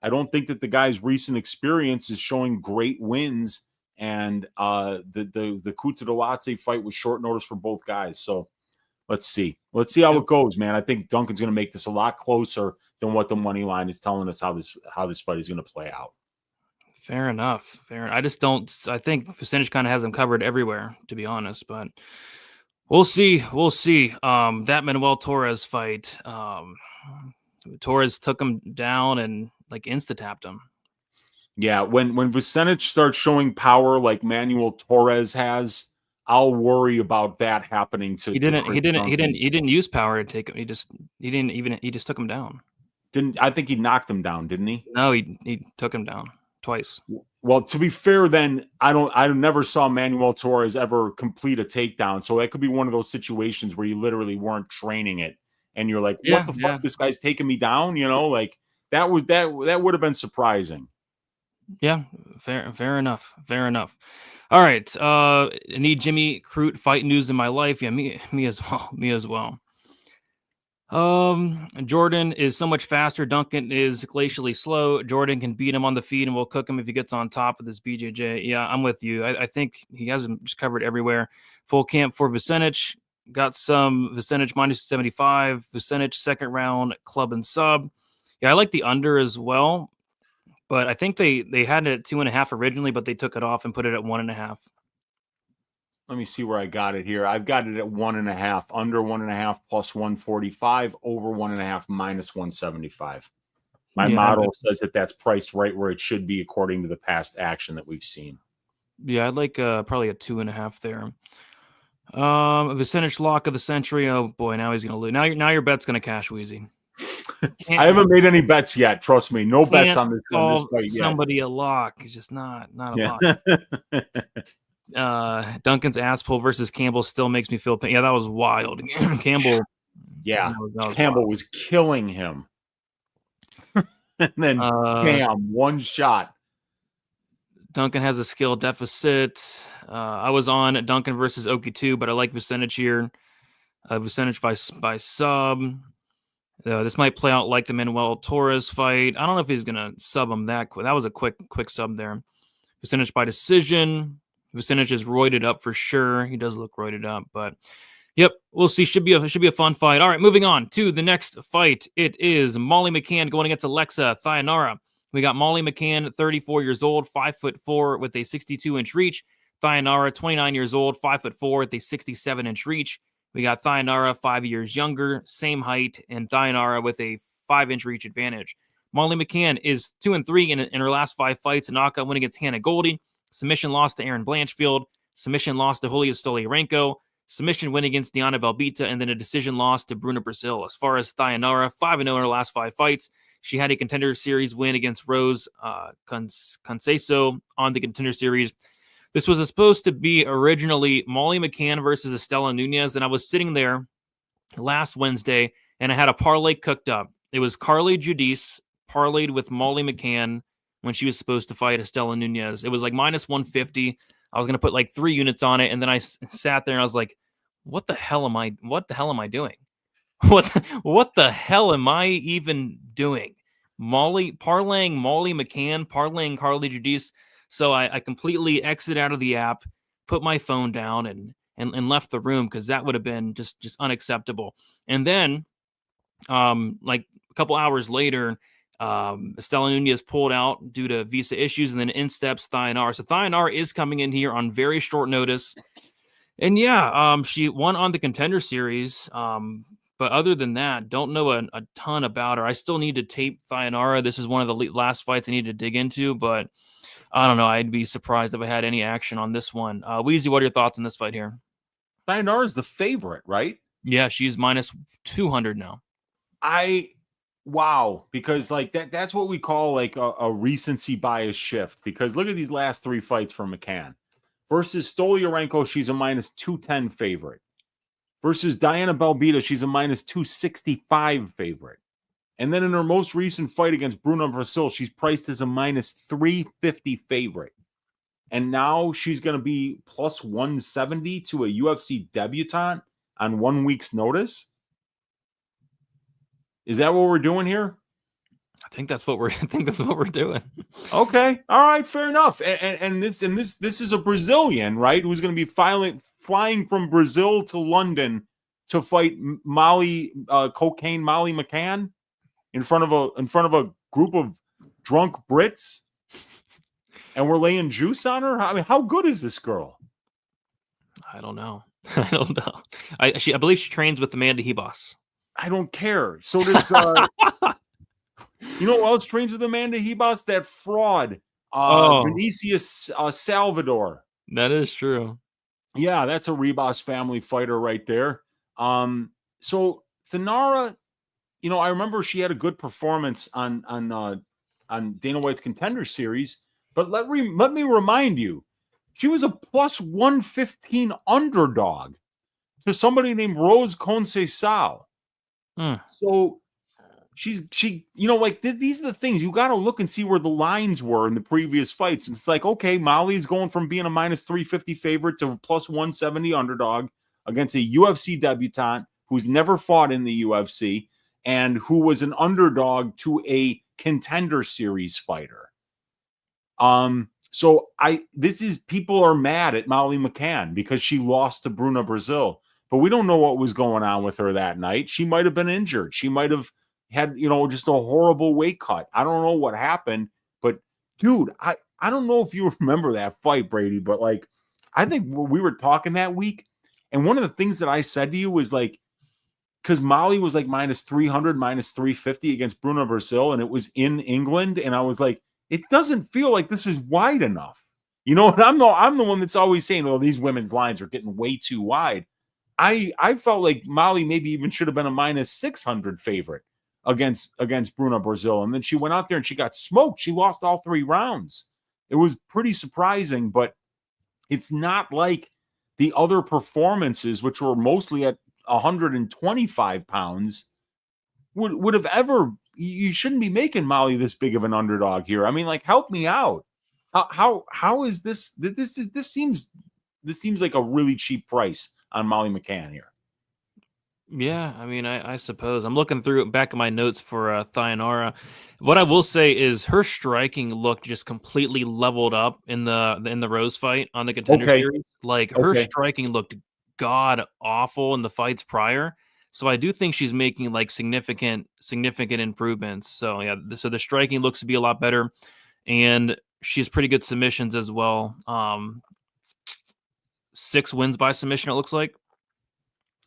I don't think that the guy's recent experience is showing great wins, and the Kutateladze fight was short notice for both guys. So let's see how it goes, man. I think Duncan's going to make this a lot closer than what the money line is telling us how this fight is going to play out. Fair enough. I just don't. I think Vucenic kind of has him covered everywhere, to be honest. But we'll see. That Manuel Torres fight. Torres took him down and insta-tapped him. Yeah, when Vucenic starts showing power like Manuel Torres has, I'll worry about that happening to. He didn't use power to take him. He just took him down. I think he knocked him down, didn't he? No, he took him down twice. Well, to be fair, then I never saw Manuel Torres ever complete a takedown. So that could be one of those situations where you literally weren't training it. And you're like, what the fuck? This guy's taking me down, that would have been surprising. Yeah, fair enough. All right, I need Jimmy Crute fight news in my life. Yeah, me as well. Jordan is so much faster. Duncan is glacially slow. Jordan can beat him on the feet and we'll cook him if he gets on top of this BJJ. Yeah, I'm with you. I think he has him just covered everywhere. Full camp for Vucenic. Got some Vucenic minus 75. Vucenic second round club and sub. Yeah, I like the under as well. But I think they had it at 2.5 originally, but they took it off and put it at 1.5. Let me see where I got it here. I've got it at 1.5, under 1.5 plus 145, over 1.5 minus 175. My model says that that's priced right where it should be according to the past action that we've seen. Yeah, I'd like probably a 2.5 there. Vucenic lock of the century. Oh boy, now he's gonna lose. Now your bet's gonna cash Wheezy. I haven't made any bets yet. Trust me, no bets on this fight yet. Somebody a lock. It's just not a lock. Duncan's ass pull versus Campbell still makes me feel pain. Yeah, that was wild. Campbell. Yeah, Campbell was killing him. And then bam, one shot. Duncan has a skill deficit. I was on Duncan versus Oki 2, but I like Vucenic here. Vucenic by sub. This might play out like the Manuel Torres fight. I don't know if he's going to sub him that quick. That was a quick sub there. Vucenic by decision. Vucenic is roided up for sure. He does look roided up, but yep, we'll see. Should be a fun fight. All right, moving on to the next fight. It is Molly McCann going against Alexia Thainara. We got Molly McCann, 34 years old, 5'4" with a 62-inch reach. Thainara, 29 years old, 5'4" with a 67-inch reach. We got Thainara, 5 years younger, same height, and Thainara with a 5-inch reach advantage. Molly McCann is 2-3 in her last 5 fights. A knockout win against Hannah Goldie. Submission loss to Erin Blanchfield. Submission loss to Julia Stoliarenko. Submission win against Diana Belbita, and then a decision loss to Bruna Brazil. As far as Thainara, 5-0 in her last 5 fights. She had a Contender Series win against Rose Conceição on the Contender Series. This was supposed to be originally Molly McCann versus Estela Nunez, and I was sitting there last Wednesday, and I had a parlay cooked up. It was Carly Giudice parlayed with Molly McCann when she was supposed to fight Estela Nunez. It was like minus 150. I was going to put like 3 units on it, and then I sat there and I was like, what the hell am I doing? What the hell am I even doing? Parlaying Molly McCann, parlaying Carly Giudice. So I completely exited out of the app, put my phone down, and left the room because that would have been just unacceptable. And then, like a couple hours later, Estela Nunez pulled out due to visa issues, and then in steps Thainara. So Thainara is coming in here on very short notice. And yeah, she won on the Contender Series. But other than that, don't know a ton about her. I still need to tape Thainara. This is one of the last fights I need to dig into, but I don't know. I'd be surprised if I had any action on this one. Weezy, what are your thoughts on this fight here? Thainara is the favorite, right? Yeah, she's minus 200 now. Wow, because like that's what we call like a recency bias shift. Because look at these last 3 fights from McCann. Versus Stoliarenko, she's a minus 210 favorite. Versus Diana Belbita, she's a minus 265 favorite. And then in her most recent fight against Bruna Brasil, she's priced as a minus 350 favorite. And now she's going to be plus 170 to a UFC debutante on 1 week's notice. Is that what we're doing here? I think that's what we're doing. Okay. All right, fair enough. And this is a Brazilian, right? Who's going to be flying from Brazil to London to fight cocaine Molly McCann in front of a group of drunk Brits, and we're laying juice on her. I mean, how good is this girl? I don't know. I believe she trains with Amanda Hebos. I don't care. So does you know who else trains with Amanda Hebos? That fraud, Vinicius Salvador. That is true. Yeah, that's a Rebos family fighter right there. So Thainara, you know, I remember she had a good performance on Dana White's Contender Series, but let me remind you, she was a plus 115 underdog to somebody named Rose Conceição. So she, you know, like these are the things you got to look and see where the lines were in the previous fights. And it's like, okay, Molly's going from being a minus 350 favorite to a plus 170 underdog against a UFC debutante who's never fought in the UFC and who was an underdog to a Contender Series fighter. So people are mad at Molly McCann because she lost to Bruna Brasil, but we don't know what was going on with her that night. She might have been injured. She might have had, you know, just a horrible weight cut. I don't know what happened, but dude, I don't know if you remember that fight, Brady, but like, I think we were talking that week. And one of the things that I said to you was like, because Molly was like minus 300, minus 350 against Bruna Brasil, and it was in England. And I was like, it doesn't feel like this is wide enough. You know, and I'm the one that's always saying, oh, these women's lines are getting way too wide. I felt like Molly maybe even should have been a minus 600 favorite against Bruna Brasil. And then she went out there and she got smoked. She lost all 3 rounds. It was pretty surprising, but it's not like the other performances, which were mostly at 125 pounds, would have ever. You shouldn't be making Molly this big of an underdog here. I mean, like, help me out. How is this? This seems like a really cheap price on Molly McCann here. Yeah, I mean, I suppose I'm looking through back of my notes for Thainara. What I will say is her striking looked just completely leveled up in the Rose fight on the Contender Series. Like her striking looked god awful in the fights prior. So I do think she's making like significant improvements. So yeah, so the striking looks to be a lot better, and she has pretty good submissions as well. 6 wins by submission, it looks like.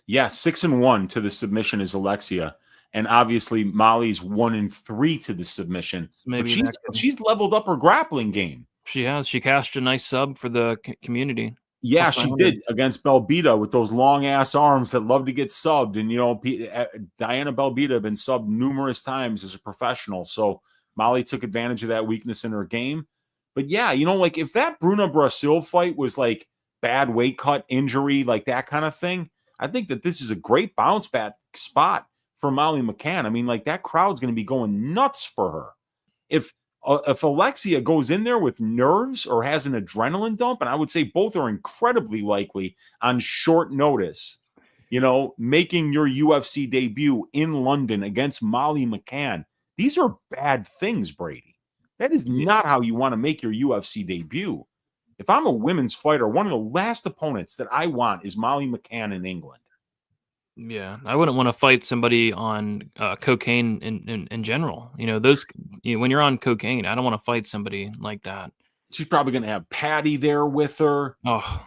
Yeah, 6-1 to the submission is Alexia, and obviously Molly's 1-3 to the submission. Maybe she's leveled up her grappling game. She has. She cashed a nice sub for the community. Yeah, she did against Belbita with those long ass arms that love to get subbed. And you know, Diana Belbita had been subbed numerous times as a professional, so Molly took advantage of that weakness in her game. But yeah, you know, like if that Bruna Brasil fight was like bad weight cut, injury, like that kind of thing, I think that this is a great bounce back spot for Molly McCann. I mean, like that crowd's going to be going nuts for her. If Alexia goes in there with nerves or has an adrenaline dump, and I would say both are incredibly likely on short notice, you know, making your UFC debut in London against Molly McCann, these are bad things, Brady. That is not how you want to make your UFC debut. If I'm a women's fighter, one of the last opponents that I want is Molly McCann in England. Yeah, I wouldn't want to fight somebody on cocaine in general. When you're on cocaine, I don't want to fight somebody like that. She's probably going to have Patty there with her. Oh,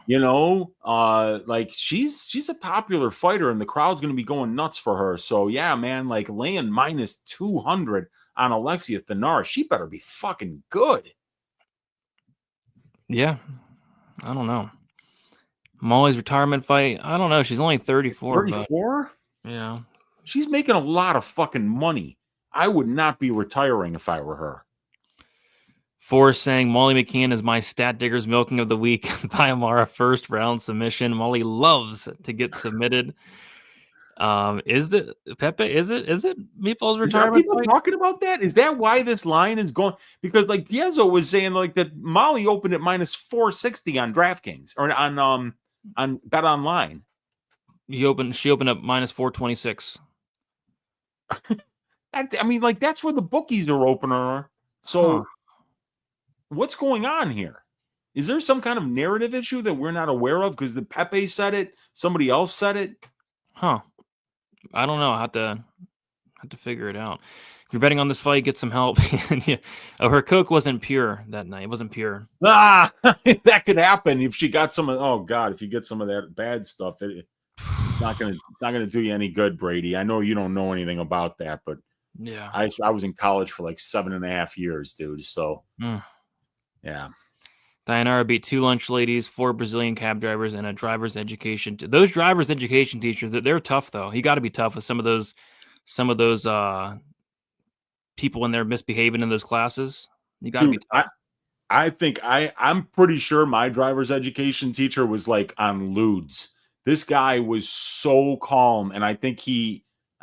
Like she's a popular fighter, and the crowd's going to be going nuts for her. So yeah, man, like laying minus 200 on Alexia Thainara, she better be fucking good. yeah. I don't know. Molly's retirement fight. I don't know. She's only 34. 34? Yeah. She's making a lot of fucking money. I would not be retiring if I were her. Forrest saying Molly McCann is my stat diggers milking of the week. Thainara first round submission. Molly loves to get submitted. Is it Pepe? Is it Meatball's retirement? People talking about that? Is that why this line is going? Because like Piezo was saying, like that Molly opened at minus 460 on DraftKings or on Bet Online. She opened up minus 426. I mean, like that's where the bookies are opening her. So what's going on here? Is there some kind of narrative issue that we're not aware of? Because the Pepe said it, somebody else said it. Huh. I don't know. I have to figure it out. If you're betting on this fight, get some help. Her coke wasn't pure that night. It wasn't pure. That could happen if she got some. Oh God, if you get some of that bad stuff, it's not gonna do you any good, Brady. I know you don't know anything about that, but yeah, I was in college for like 7.5 years, dude. So yeah. Thainara beat 2 lunch ladies, 4 Brazilian cab drivers, and a driver's education. Those driver's education teachers, they're tough though. You got to be tough with some of those people when they're misbehaving in those classes. You got to be tough. I think I'm pretty sure my driver's education teacher was like on lewds. This guy was so calm, and I think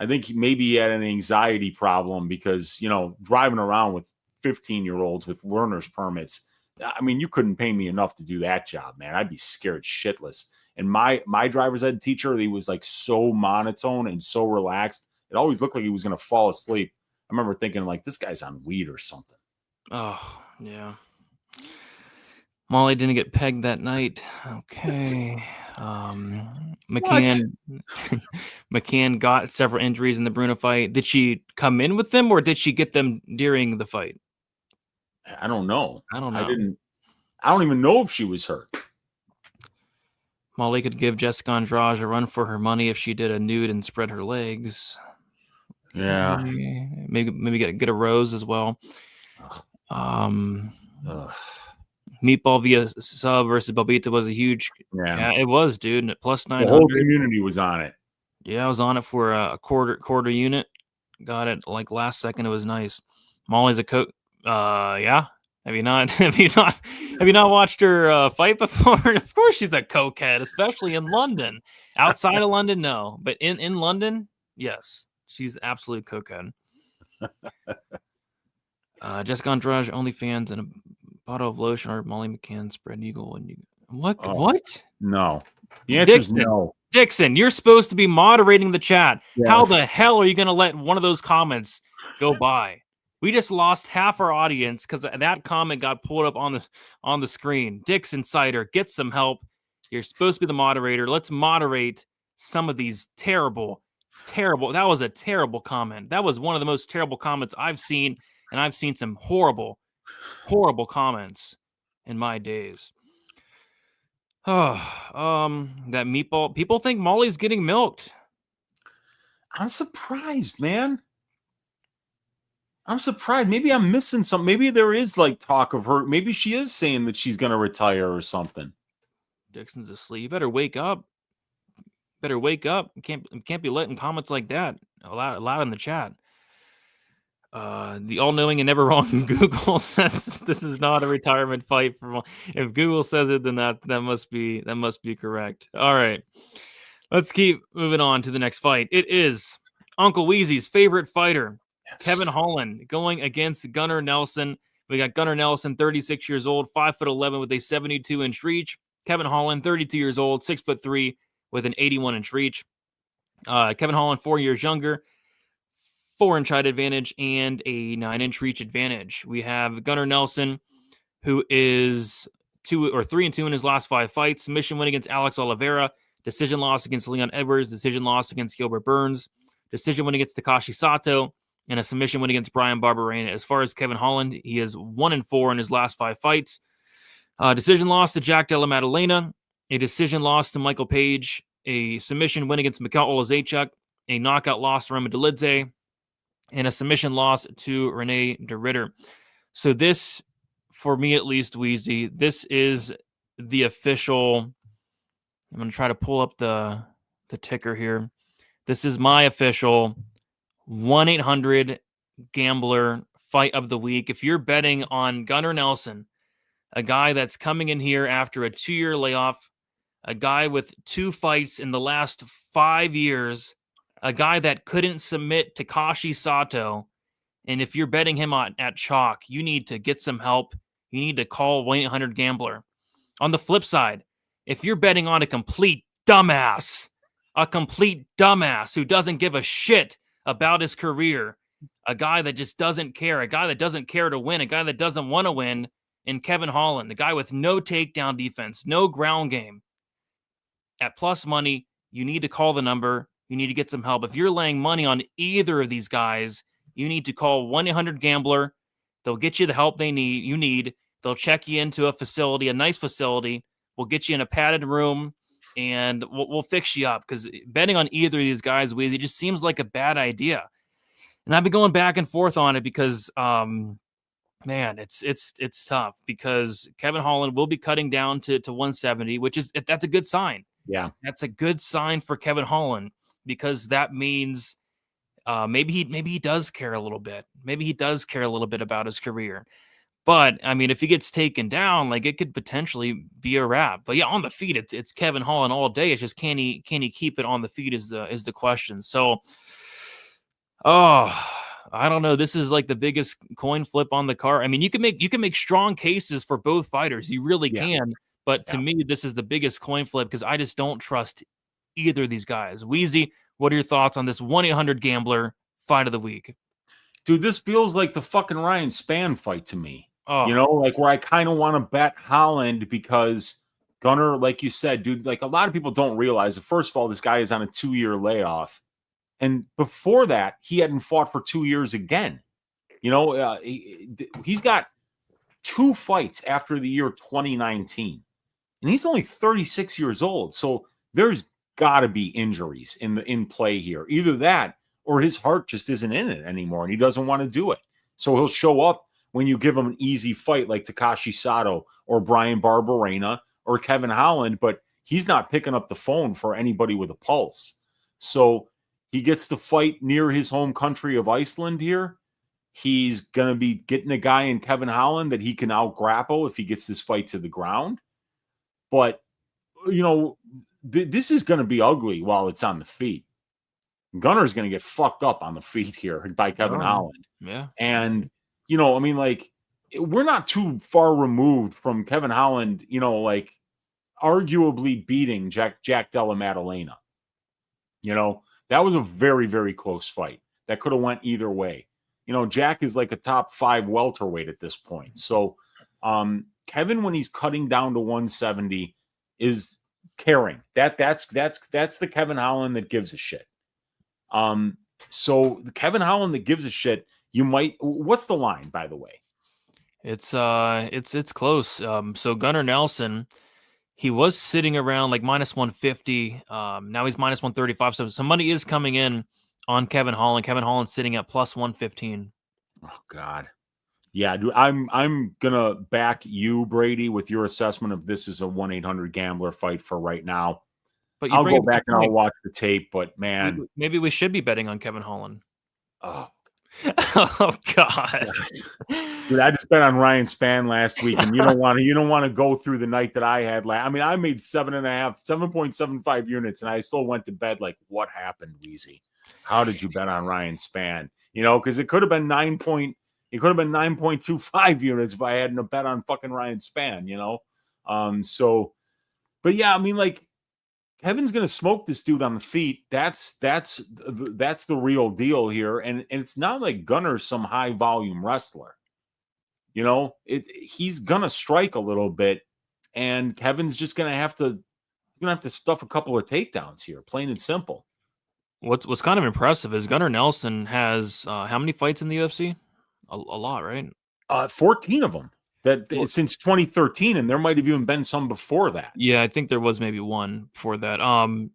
maybe he had an anxiety problem because driving around with 15-year-olds with learner's permits. I mean, you couldn't pay me enough to do that job, man. I'd be scared shitless. And my driver's ed teacher, he was like so monotone and so relaxed. It always looked like he was going to fall asleep. I remember thinking like, this guy's on weed or something. Oh, yeah. Molly didn't get pegged that night. Okay. McCann got several injuries in the Bruno fight. Did she come in with them or did she get them during the fight? I don't know. I don't know. I don't even know if she was hurt. Molly could give Jessica Andrade a run for her money if she did a nude and spread her legs. Yeah. Maybe get a rose as well. Meatball via sub versus Bobita was a huge. Yeah, it was, dude. +900. The whole community was on it. Yeah, I was on it for a quarter unit. Got it like last second. It was nice. Molly's a coach. Yeah. Have you not watched her fight before? Of course she's a cokehead, especially in London. Outside of London, no. But in London, yes. She's absolute cokehead. Jessica Andrade, OnlyFans, and a bottle of lotion or Molly McCann spread eagle. And what? No. The answer is no. Dixon, you're supposed to be moderating the chat. Yes. How the hell are you going to let one of those comments go by? We just lost half our audience because that comment got pulled up on the screen. Dix Insider, get some help. You're supposed to be the moderator. Let's moderate some of these terrible. That was a terrible comment. That was one of the most terrible comments I've seen, and I've seen some horrible comments in my days. That meatball. People think Molly's getting milked. I'm surprised, man. I'm surprised. Maybe I'm missing something. Maybe there is like talk of her. Maybe she is saying that she's going to retire or something. Dixon's asleep. You better wake up. You can't be letting comments like that allowed in the chat. The all-knowing and never wrong Google says this is not a retirement fight for. If Google says it, then that must be correct. All right, let's keep moving on to the next fight. It is Uncle Weezy's favorite fighter, Kevin Holland, going against Gunnar Nelson. We got Gunnar Nelson, 36 years old, 5'11" with a 72-inch reach. Kevin Holland, 32 years old, 6'3" with an 81-inch reach. Kevin Holland, 4 years younger, 4-inch height advantage and a 9-inch reach advantage. We have Gunnar Nelson, who is 3-2 in his last 5 fights. Submission win against Alex Oliveira. decision loss against Leon Edwards, decision loss against Gilbert Burns, decision win against Takashi Sato, and a submission win against Brian Barberena. As far as Kevin Holland, he is 1-4 in his last 5 fights. Decision loss to Jack Della Maddalena, a decision loss to Michael Page, a submission win against Mikhail Olazechuk, a knockout loss to Kutateladze, and a submission loss to Rene de Ritter. So this, for me at least, Wheezy, this is the official. I'm going to try to pull up the ticker here. This is my official 1-800 Gambler fight of the week. If you're betting on Gunnar Nelson, a guy that's coming in here after a 2-year layoff, a guy with 2 fights in the last 5 years, a guy that couldn't submit Takashi Sato, and if you're betting him at chalk, you need to get some help. You need to call 1-800 Gambler. On the flip side, if you're betting on a complete dumbass who doesn't give a shit about his career, a guy that just doesn't care, a guy that doesn't care to win, a guy that doesn't want to win, in Kevin Holland, the guy with no takedown defense, no ground game, at plus money, you need to call the number. You need to get some help. If you're laying money on either of these guys, you need to call 1-800 Gambler. They'll get you the help you need. They'll check you into a facility, a nice facility. We'll get you in a padded room, and we'll fix you up, because betting on either of these guys, it just seems like a bad idea. And I've been going back and forth on it because, man, it's tough, because Kevin Holland will be cutting down to 170, that's a good sign. Yeah, that's a good sign for Kevin Holland, because that means maybe he does care a little bit. Maybe he does care a little bit about his career. But I mean, if he gets taken down, like, it could potentially be a wrap. But yeah, on the feet, it's Kevin Holland all day. It's just can he keep it on the feet is the question. So, I don't know. This is like the biggest coin flip on the card. I mean, you can make strong cases for both fighters. You really can. But to me, this is the biggest coin flip, because I just don't trust either of these guys. Wheezy, what are your thoughts on this 1-800 Gambler fight of the week? Dude, this feels like the fucking Ryan Spann fight to me. Oh. You know, like, where I kind of want to bet Holland, because Gunnar, like you said, dude, like, a lot of people don't realize that, first of all, this guy is on a 2-year layoff. And before that, he hadn't fought for 2 years again. You know, he's got 2 fights after the year 2019. And he's only 36 years old. So there's got to be injuries in play here. Either that, or his heart just isn't in it anymore, and he doesn't want to do it. So he'll show up when you give him an easy fight like Takashi Sato or Brian Barberena or Kevin Holland, but he's not picking up the phone for anybody with a pulse. So he gets to fight near his home country of Iceland here. He's going to be getting a guy in Kevin Holland that he can out-grapple if he gets this fight to the ground. But, you know, this is going to be ugly while it's on the feet. Gunnar's going to get fucked up on the feet here by Kevin Holland. Yeah. And, you know, I mean, like, we're not too far removed from Kevin Holland, you know, like, arguably beating Jack Della Maddalena. You know, that was a very, very close fight. That could have went either way. You know, Jack is like a top 5 welterweight at this point. So, Kevin, when he's cutting down to 170, is caring. That's the Kevin Holland that gives a shit. So the Kevin Holland that gives a shit, you might. What's the line, by the way? It's close. So Gunnar Nelson, he was sitting around like minus 150. Now he's minus 135. So some money is coming in on Kevin Holland. Kevin Holland sitting at plus 115. Oh God. Yeah, dude, I'm gonna back you, Brady, with your assessment of this is a 1-800 Gambler fight for right now. But I'll go back and I'll watch the tape. But man, maybe we should be betting on Kevin Holland. Oh, oh God, dude, I just bet on Ryan Spann last week, and you don't want to go through the night that I had. I mean, I made 7.75 units, and I still went to bed like, what happened, Weezy? How did you bet on Ryan Spann? You know, because it could have been 9.25 units if I hadn't a bet on fucking Ryan Spann, you know? So, but yeah, I mean, like, Kevin's going to smoke this dude on the feet. That's the real deal here. And it's not like Gunnar's some high volume wrestler. You know, he's going to strike a little bit, and Kevin's just going to have to going to have to stuff a couple of takedowns here, plain and simple. What's kind of impressive is Gunnar Nelson has how many fights in the UFC? A lot, right? 14 of them since 2013, and there might have even been some before that. Yeah, I think there was maybe one before that. 59%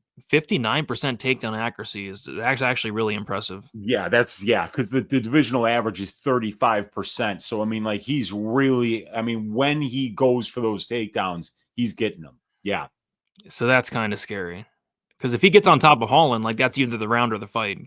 takedown accuracy is actually really impressive. Yeah, because the divisional average is 35%. So I mean, like he's really, when he goes for those takedowns, he's getting them. Yeah. So that's kind of scary. Because if he gets on top of Holland, like that's either the round or the fight.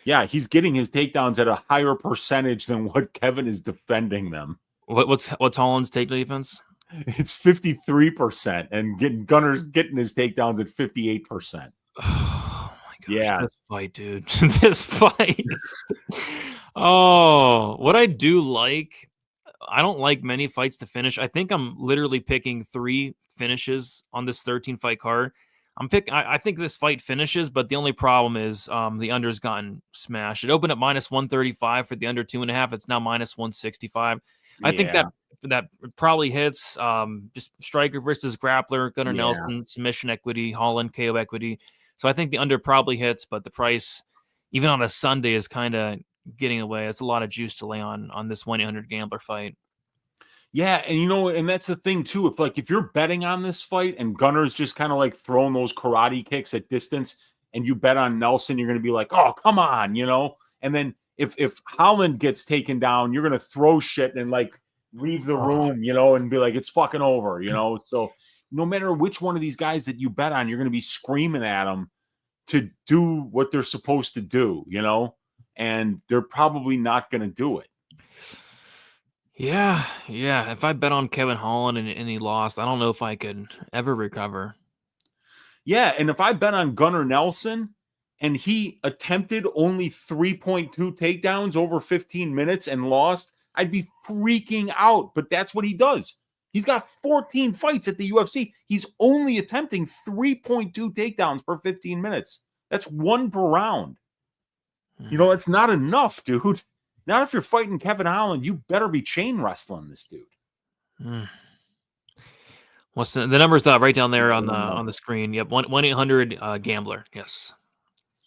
Yeah, he's getting his takedowns at a higher percentage than what Kevin is defending them. What's Holland's takedown defense? It's 53%, and Gunnar's getting his takedowns at 58%. Oh my gosh! Yeah, this fight, dude. This fight. Oh, what I do like, I don't like many fights to finish. I think I'm literally picking 3 finishes on this 13 fight card. I think this fight finishes, but the only problem is the under's gotten smashed. It opened at -135 for the under 2.5. It's now -165. I think that probably hits just striker versus grappler, Gunnar Nelson, submission equity, Holland, KO equity. So I think the under probably hits, but the price, even on a Sunday, is kind of getting away. It's a lot of juice to lay on this 1-800 gambler fight. Yeah, and and that's the thing too. If you're betting on this fight and Gunnar's just kind of like throwing those karate kicks at distance, and you bet on Nelson, you're going to be like, oh, come on, And then if Holland gets taken down, you're going to throw shit and like leave the room, and be like, it's fucking over, So no matter which one of these guys that you bet on, you're going to be screaming at them to do what they're supposed to do, and they're probably not going to do it. Yeah. If I bet on Kevin Holland and he lost, I don't know if I could ever recover. Yeah, and if I bet on Gunnar Nelson and he attempted only 3.2 takedowns over 15 minutes and lost, I'd be freaking out. But that's what he does. He's got 14 fights at the UFC. He's only attempting 3.2 takedowns per 15 minutes. That's 1 per round. That's not enough, dude. Not if you're fighting Kevin Holland. You better be chain wrestling this dude. What's the numbers right down there on the screen? Yep, 1-800 gambler. Yes,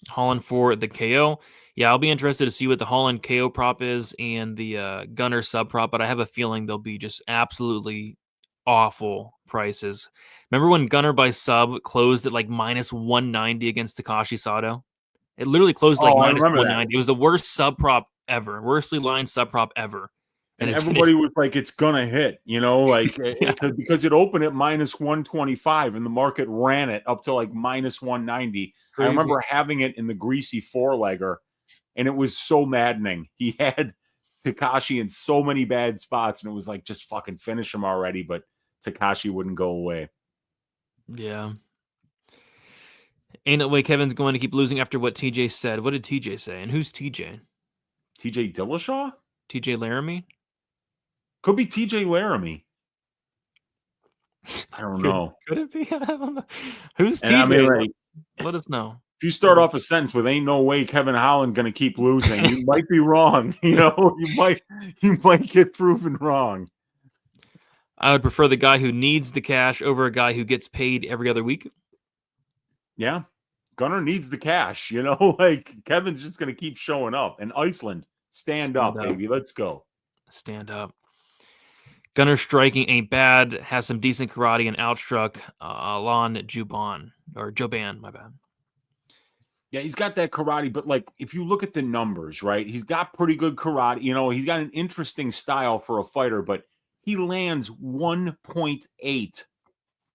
Holland for the KO. Yeah, I'll be interested to see what the Holland KO prop is and the Gunnar sub prop, but I have a feeling they'll be just absolutely awful prices. Remember when Gunnar by sub closed at like -190 against Takashi Sato? It literally closed like -190. It was the worst sub prop ever, worstly lined sub prop ever. And everybody was like, it's gonna hit, because it opened at -125 and the market ran it up to like -190. Crazy. I remember having it in the greasy 4-legger, and it was so maddening. He had Takashi in so many bad spots, and it was like, just fucking finish him already. But Takashi wouldn't go away. Yeah. Ain't no way Kevin's going to keep losing after what TJ said. What did TJ say? And who's TJ? TJ Dillashaw? TJ Laramie? Could be TJ Laramie. I don't know. Could it be? I don't know. Who's TJ? Let us know. If you start off a sentence with "ain't no way Kevin Holland going to keep losing," you might be wrong. You might get proven wrong. I would prefer the guy who needs the cash over a guy who gets paid every other week. Yeah, Gunnar needs the cash. Like Kevin's just going to keep showing up. And Iceland, stand up, baby. Let's go. Stand up. Gunnar striking ain't bad. Has some decent karate and outstruck Alon Joban, my bad. Yeah, he's got that karate, but like if you look at the numbers, right? He's got pretty good karate. He's got an interesting style for a fighter, but he lands 1.8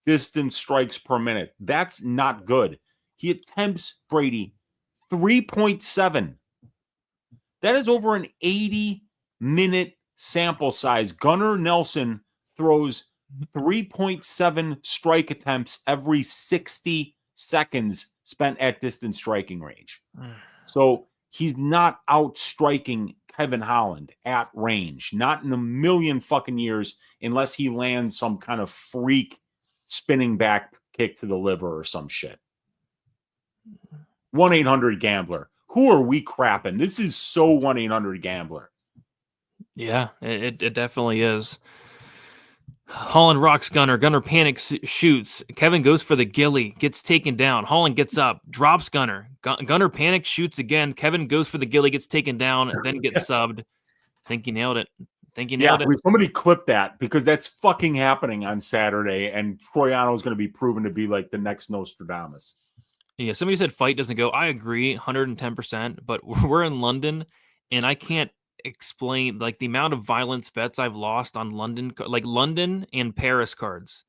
distance strikes per minute. That's not good. He attempts, Brady, 3.7. That is over an 80-minute sample size. Gunnar Nelson throws 3.7 strike attempts every 60 seconds spent at distance striking range. So he's not out striking Kevin Holland at range, not in a million fucking years, unless he lands some kind of freak spinning back kick to the liver or some shit. 1-800 gambler. Who are we crapping? This is so 1-800 gambler. Yeah, it definitely is. Holland rocks Gunnar. Gunnar panics, shoots. Kevin goes for the ghillie, gets taken down. Holland gets up, drops Gunnar. Gunnar panics, shoots again. Kevin goes for the ghillie, gets taken down, then gets subbed. Think you nailed it. Somebody clip that because that's fucking happening on Saturday, and Troiano is going to be proven to be like the next Nostradamus. Yeah, somebody said fight doesn't go. I agree 110%, but we're in London, and I can't explain like the amount of violence bets I've lost on London, like London and Paris cards.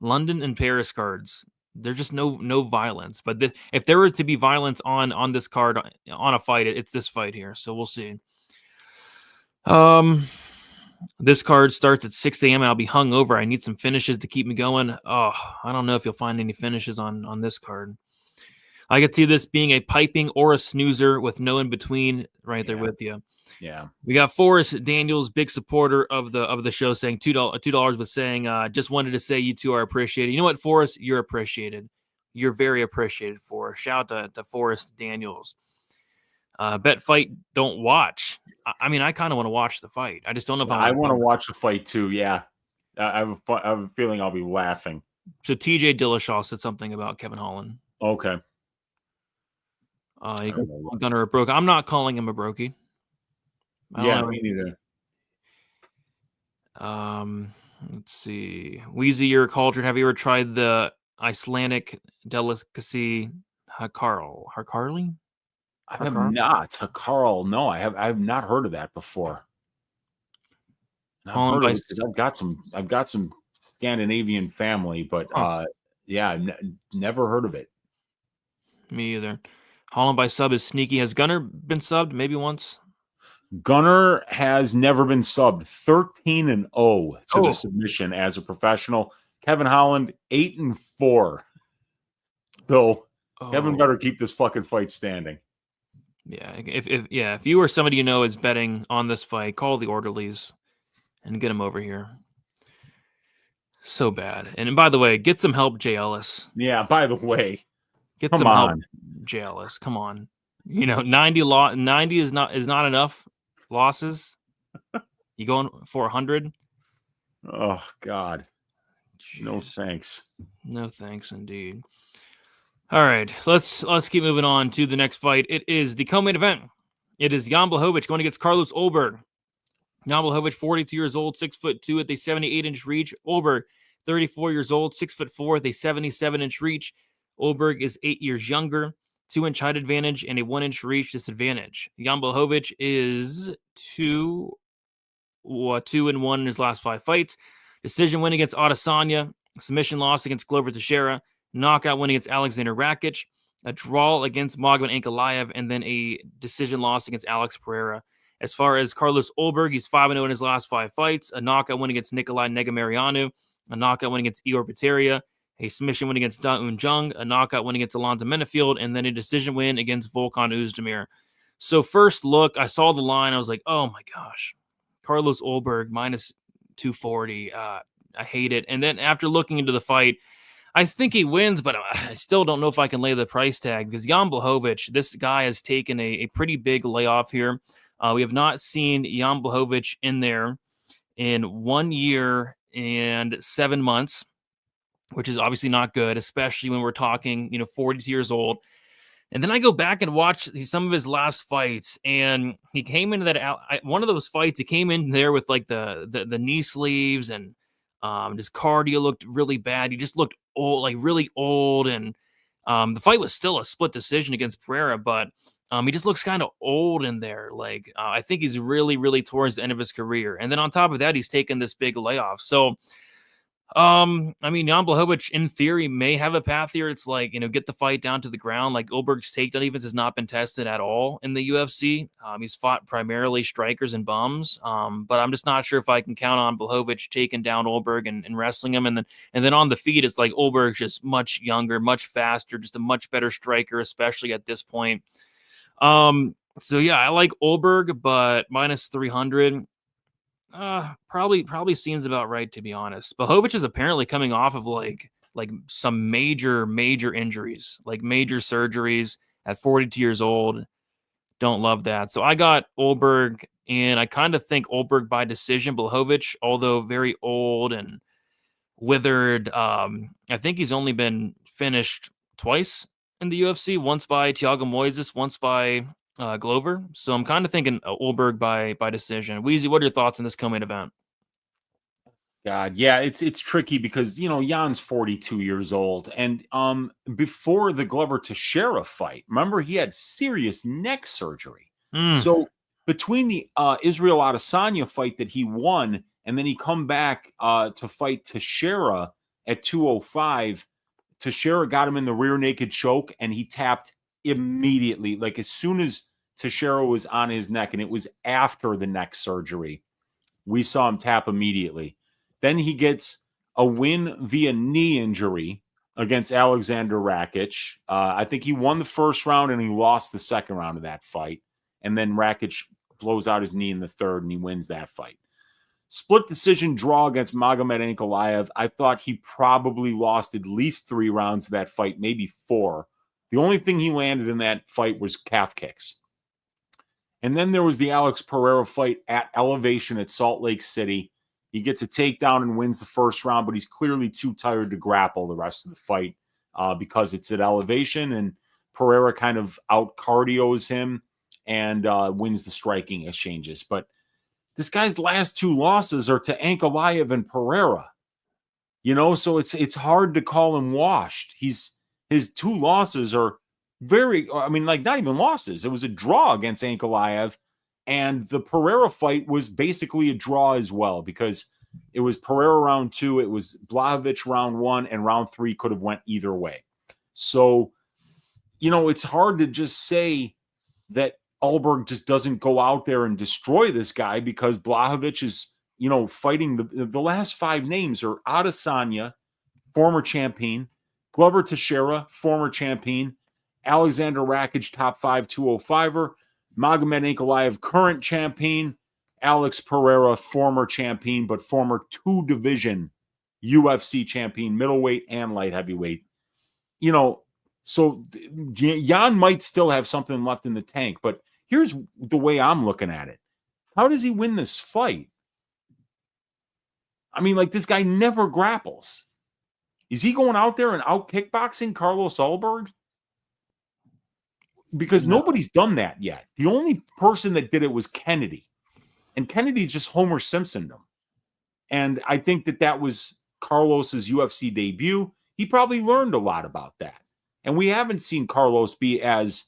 There's just no violence. But if there were to be violence on this card on a fight, it's this fight here. So we'll see. This card starts at 6 a.m. and I'll be hung over. I need some finishes to keep me going. Oh, I don't know if you'll find any finishes on this card. I could see this being a piping or a snoozer with no in between right there with you. Yeah. We got Forrest Daniels, big supporter of the show, saying $2 was saying, just wanted to say you two are appreciated. You know what, Forrest? You're appreciated. You're very appreciated, Forrest. Shout out to Forrest Daniels. Bet fight, don't watch. I mean, I kind of want to watch the fight. I just don't know if I want to watch the fight too. Yeah. I have a feeling I'll be laughing. So TJ Dillashaw said something about Kevin Holland. Okay. Gunnar a broke. I'm not calling him a brokey. Yeah, me neither. Let's see. Wheezy, you're cultured. Have you ever tried the Icelandic delicacy Harkarli? I have not. Hakarl, no, I have not heard of that before. I've got some Scandinavian family, but never heard of it. Me either. Holland by sub is sneaky. Has Gunnar been subbed? Maybe once. Gunnar has never been subbed. 13-0 to the submission as a professional. Kevin Holland 8-4. So Kevin better keep this fucking fight standing. Yeah, if you or somebody you know is betting on this fight, call the orderlies and get them over here. So bad. And by the way, get some help, Jay Ellis. Yeah, by the way. Get some help, Jay Ellis. Come on. 90 is not enough losses. You going for 100? Oh God. Jeez. No thanks. No thanks indeed. All right, let's keep moving on to the next fight. It is the co-main event. It is Jan Blachowicz going against Carlos Ulberg. Jan Blachowicz, 42 years old, 6'2" at the 78-inch reach. Ulberg, 34 years old, 6'4" at the 77-inch reach. Ulberg is 8 years younger, 2-inch height advantage and a 1-inch reach disadvantage. Jan Blachowicz is 2-1 in his last 5 fights. Decision win against Adesanya. Submission loss against Glover Teixeira. Knockout win against Alexander Rakic, a draw against Magomed Ankalaev, and then a decision loss against Alex Pereira. As far as Carlos Ulberg, he's 5-0 in his last 5 fights, a knockout win against Nikolai Negamarianu, a knockout win against Igor Bateria, a submission win against Da Un Jung, a knockout win against Alonzo Menefield, and then a decision win against Volkan Oezdemir. So first look, I saw the line, I was like, oh my gosh, Carlos Ulberg minus 240. I hate it. And then after looking into the fight, I think he wins, but I still don't know if I can lay the price tag because Jan Blachowicz, this guy has taken a pretty big layoff here. We have not seen Jan Blachowicz in there in 1 year and 7 months, which is obviously not good, especially when we're talking, 42 years old. And then I go back and watch some of his last fights, and he came into that one of those fights. He came in there with like the knee sleeves, and his cardio looked really bad. He just looked old, like really old, and the fight was still a split decision against Pereira, but he just looks kind of old in there. Like I think he's really, really towards the end of his career. And then on top of that, he's taken this big layoff. So, Jan Blachowicz, in theory, may have a path here. It's like, get the fight down to the ground. Like Ulberg's takedown defense has not been tested at all in the UFC. He's fought primarily strikers and bums. But I'm just not sure if I can count on Blachowicz taking down Ulberg and wrestling him. And then on the feet, it's like Ulberg's just much younger, much faster, just a much better striker, especially at this point. So yeah, I like Ulberg, but minus 300. Probably seems about right, to be honest. Blachowicz is apparently coming off of like some major injuries, like major surgeries at 42 years old. Don't love that. So I got Ulberg, and I kind of think Ulberg by decision. Blachowicz, although very old and withered. I think he's only been finished twice in the UFC, once by Thiago Moises, once by Glover. So I'm kind of thinking Ulberg by decision. Weezy, what are your thoughts on this co-main event? God, yeah, it's tricky because Jan's 42 years old, and before the Glover Teixeira fight, remember he had serious neck surgery. So between the Israel Adesanya fight that he won, and then he come back to fight Teixeira at 205, Teixeira got him in the rear naked choke, and he tapped immediately, like as soon as Teixeira was on his neck, and it was after the neck surgery. We saw him tap immediately. Then he gets a win via knee injury against Alexander Rakic. I think he won the first round and he lost the second round of that fight. And then Rakic blows out his knee in the third and he wins that fight. Split decision draw against Magomed Ankalaev. I thought he probably lost at least 3 rounds of that fight, maybe 4. The only thing he landed in that fight was calf kicks. And then there was the Alex Pereira fight at Elevation at Salt Lake City. He gets a takedown and wins the first round, but he's clearly too tired to grapple the rest of the fight because it's at Elevation, and Pereira kind of out-cardios him and wins the striking exchanges. But this guy's last 2 losses are to Ankalaev and Pereira. So it's hard to call him washed. His 2 losses are not even losses. It was a draw against Ankalaev. And the Pereira fight was basically a draw as well because it was Pereira round 2, it was Blachowicz round 1, and round 3 could have went either way. So, it's hard to just say that Ulberg just doesn't go out there and destroy this guy because Blachowicz is, fighting the last 5 names are Adesanya, former champion, Glover Teixeira, former champion, Alexander Rakic, top 5 205er, Magomed Ankalaev, current champion, Alex Pereira, former champion, but former 2-division UFC champion, middleweight and light heavyweight. So Jan might still have something left in the tank, but here's the way I'm looking at it. How does he win this fight? This guy never grapples. Is he going out there and out kickboxing Carlos Ulberg? Because nobody's done that yet. The only person that did it was Kennedy. And Kennedy just Homer Simpsoned him. And I think that was Carlos's UFC debut. He probably learned a lot about that. And we haven't seen Carlos be as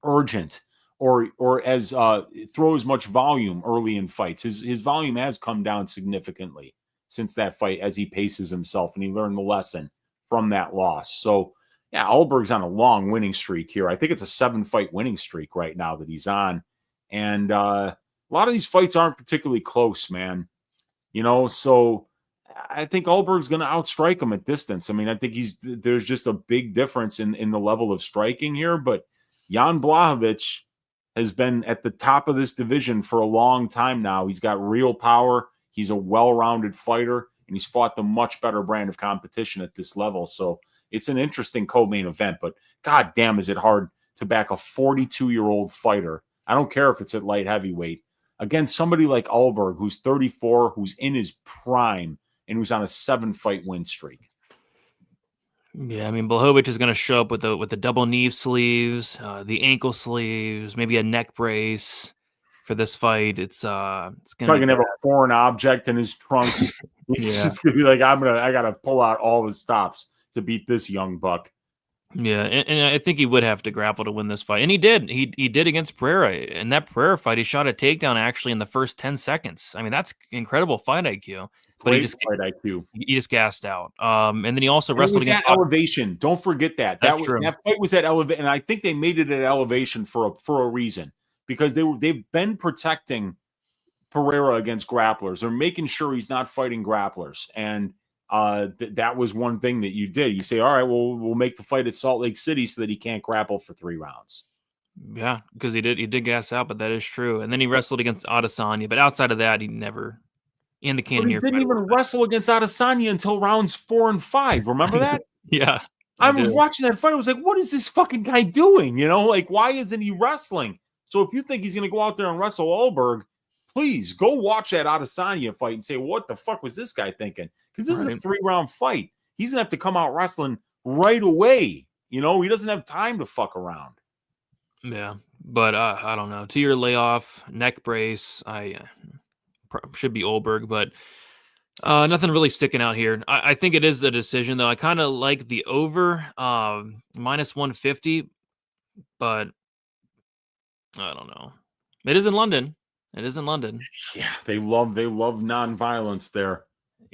urgent or as throw as much volume early in fights. His volume has come down significantly since that fight as he paces himself, and he learned the lesson from that loss. So, yeah, Ulberg's on a long winning streak here. I think it's a 7-fight winning streak right now that he's on. And a lot of these fights aren't particularly close, man. So I think Ulberg's going to outstrike him at distance. I think there's just a big difference in the level of striking here. But Jan Blachowicz has been at the top of this division for a long time now. He's got real power. He's a well-rounded fighter, and he's fought the much better brand of competition at this level. So it's an interesting co-main event, but god damn is it hard to back a 42-year-old fighter. I don't care if it's at light heavyweight against somebody like Ulberg, who's 34, who's in his prime, and who's on a 7-fight win streak. Yeah, Blachowicz is going to show up with the double knee sleeves, the ankle sleeves, maybe a neck brace for this fight. It's probably gonna have a foreign object in his trunks. He's just gonna be like, I gotta pull out all the stops to beat this young buck. Yeah, and I think he would have to grapple to win this fight. And he did. He did against Pereira. In that Pereira fight, he shot a takedown actually in the first 10 seconds. That's incredible fight IQ. But he just gassed out. And then he also wrestled against Elevation. Don't forget that. That fight was at Elevation, and I think they made it at Elevation for a reason. Because they've been protecting Pereira against grapplers. They're making sure he's not fighting grapplers. And that was one thing that you did. You say, all right, well, we'll make the fight at Salt Lake City so that he can't grapple for 3 rounds. Yeah, because he did gas out, but that is true. And then he wrestled against Adesanya, but outside of that, he never in the Cannonier. He didn't even wrestle against Adesanya until rounds 4 and 5. Remember that? Yeah. I was watching that fight. I was like, what is this fucking guy doing? Why isn't he wrestling? So if you think he's going to go out there and wrestle Ulberg, please go watch that Adesanya fight and say, what the fuck was this guy thinking? because this is a 3-round fight. He's going to have to come out wrestling right away. He doesn't have time to fuck around. Yeah, but I don't know. 2-year layoff, neck brace. I should be Olberg, but nothing really sticking out here. I think it is a decision, though. I kind of like the over minus 150, but I don't know. It is in London. Yeah, they love non-violence there.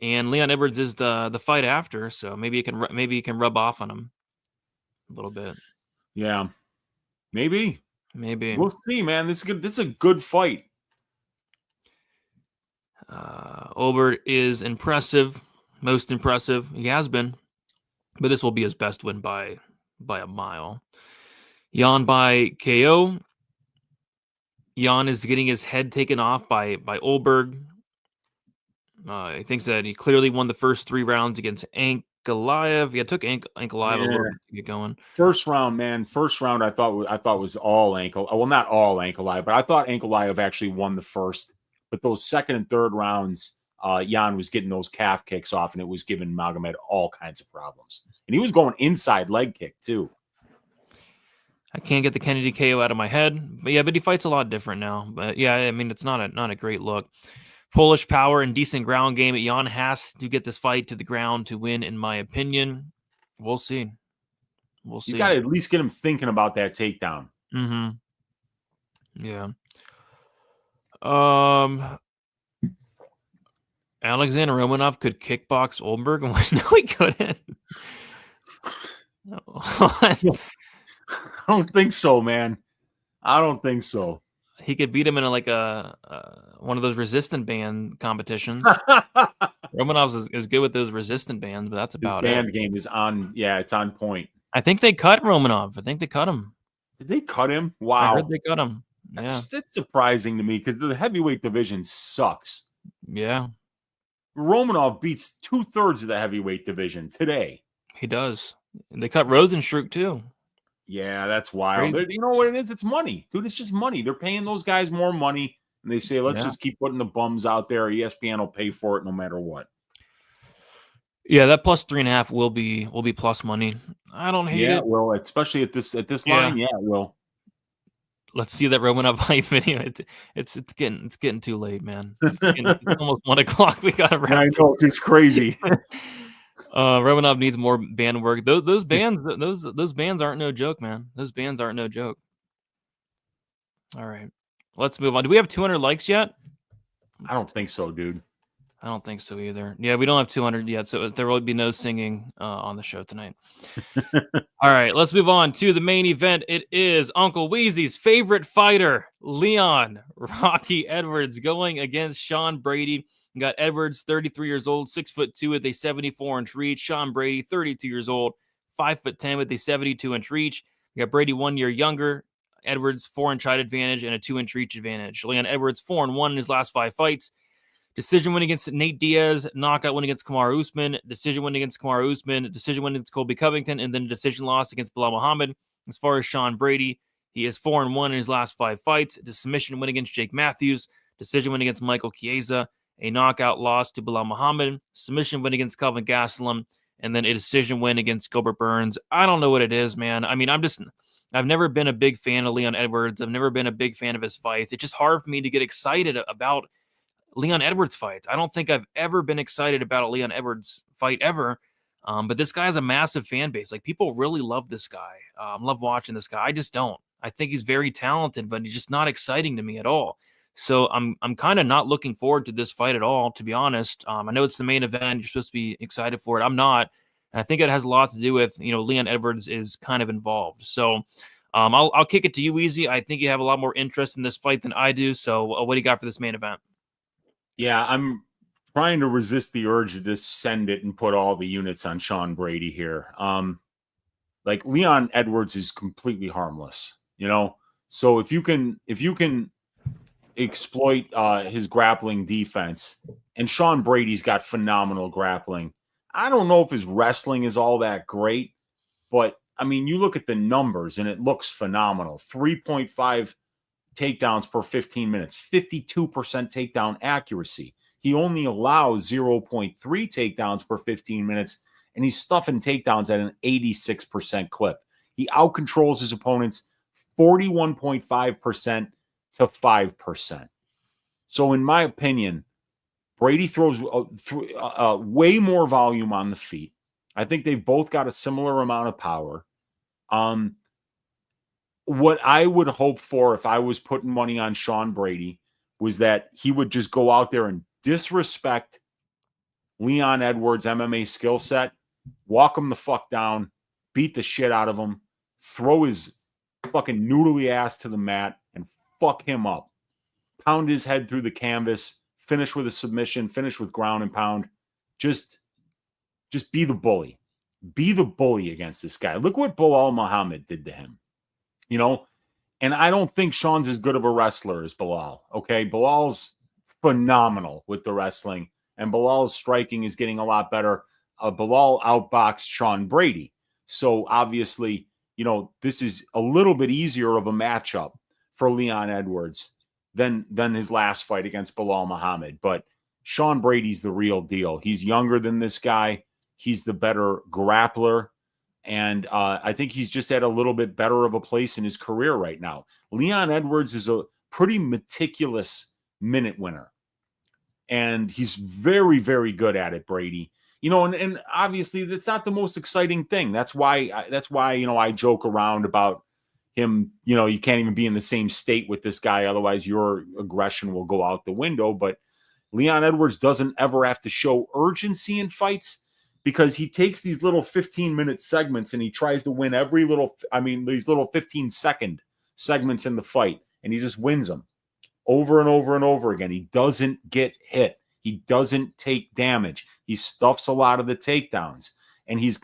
And Leon Edwards is the fight after, so maybe he can rub off on him a little bit. Yeah, maybe. We'll see, man. This is a good fight. Olberg is impressive, most impressive. He has been, but this will be his best win by a mile. Jan by KO. Jan is getting his head taken off by Olberg. He thinks that he clearly won the first 3 rounds against Ankalaev. Yeah, it took Ankalaev a little bit to get going. First round, man. I thought was all ankle. Well, not all Ankalaev, but I thought Ankalaev actually won the first. But those second and third rounds, Jan was getting those calf kicks off, and it was giving Magomed all kinds of problems. And he was going inside leg kick too. I can't get the Kennedy KO out of my head, but he fights a lot different now. But yeah, I mean, it's not a great look. Polish power and decent ground game. Jan has to get this fight to the ground to win, in my opinion. We'll see. You got to at least get him thinking about that takedown. Mm-hmm. Yeah. Alexander Romanov could kickbox Olberg. No, he couldn't. I don't think so, man. I don't think so. He could beat him in one of those resistant band competitions. Romanov is good with those resistant bands, but that's about it. His band game is on. Yeah, it's on point. I think they cut Romanov. I think they cut him. Did they cut him? Wow. I heard they cut him. Yeah. That's surprising to me because the heavyweight division sucks. Yeah. Romanov beats 2/3 of the heavyweight division today. He does. And they cut Rosenstruck too. Yeah, that's wild. You know what it is? It's money. Dude, it's just money. They're paying those guys more money. And they say, let's just keep putting the bums out there. ESPN will pay for it no matter what. Yeah, that plus 3.5 will be plus money. I don't hate it. Yeah, well, especially at this line. Yeah, it will. Let's see that Romanov fight video. It's getting too late, man. It's almost 1 o'clock. We got to wrap. I know, it's crazy. Romanov needs more band work. Those bands aren't no joke, man. Those bands aren't no joke. All right, let's move on. Do we have 200 likes yet? I don't think so, dude. I don't think so either. Yeah, we don't have 200 yet, so there will be no singing on the show tonight. All right, let's move on to the main event. It is Uncle Weezy's favorite fighter, Leon Rocky Edwards, going against Sean Brady. You got Edwards, 33 years old, 6'2" with a 74-inch reach. Sean Brady, 32 years old, 5'10" with a 72-inch reach. You got Brady 1 year younger. Edwards, 4-inch height advantage and a 2-inch reach advantage. Leon Edwards, 4-1 in his last 5 fights. Decision win against Nate Diaz, knockout win against Kamaru Usman, decision win against Kamaru Usman, decision win against Colby Covington, and then a decision loss against Bilal Muhammad. As far as Sean Brady, he is 4-1 in his last 5 fights. The submission win against Jake Matthews, decision win against Michael Chiesa, a knockout loss to Bilal Muhammad, submission win against Kelvin Gastelum, and then a decision win against Gilbert Burns. I don't know what it is, man. I mean, I've never been a big fan of Leon Edwards. I've never been a big fan of his fights. It's just hard for me to get excited about Leon Edwards fights. I don't think I've ever been excited about a Leon Edwards fight ever. But this guy has a massive fan base. Like, people really love this guy. Love watching this guy. I just don't. I think he's very talented, but he's just not exciting to me at all. So I'm kind of not looking forward to this fight at all, to be honest. I know it's the main event. You're supposed to be excited for it. I'm not. And I think it has a lot to do with, Leon Edwards is kind of involved. So I'll kick it to you, Easy. I think you have a lot more interest in this fight than I do. So what do you got for this main event? Yeah, I'm trying to resist the urge to just send it and put all the units on Sean Brady here. Like, Leon Edwards is completely harmless, So if you can exploit his grappling defense, and Sean Brady's got phenomenal grappling. I don't know if his wrestling is all that great, but I mean, you look at the numbers and it looks phenomenal. 3.5 takedowns per 15 minutes, 52% takedown accuracy. he only allows 0.3 takedowns per 15 minutes, and he's stuffing takedowns at an 86% clip. He outcontrols his opponents 41.5% to 5%. So in my opinion, Brady throws way more volume on the feet. I think they've both got a similar amount of power. What I would hope for if I was putting money on Sean Brady was that he would just go out there and disrespect Leon Edwards' MMA skill set, walk him the fuck down, beat the shit out of him, throw his fucking noodly ass to the mat, and fuck him up. Pound his head through the canvas, finish with a submission, finish with ground and pound. Just be the bully. Be the bully against this guy. Look what Belal Muhammad did to him. And I don't think Sean's as good of a wrestler as Belal. Okay, Belal's phenomenal with the wrestling, and Belal's striking is getting a lot better. Belal outboxed Sean Brady. So obviously, this is a little bit easier of a matchup for Leon Edwards than his last fight against Belal Muhammad. But Sean Brady's the real deal. He's younger than this guy. He's the better grappler. And I think he's just at a little bit better of a place in his career right now. Leon Edwards is a pretty meticulous minute winner. And he's very, very good at it, Brady. And obviously that's not the most exciting thing. That's why I joke around about him. You can't even be in the same state with this guy. Otherwise your aggression will go out the window. But Leon Edwards doesn't ever have to show urgency in fights because he takes these little 15-minute segments and he tries to win these little 15-second segments in the fight. And he just wins them over and over and over again. He doesn't get hit. He doesn't take damage. He stuffs a lot of the takedowns. And he's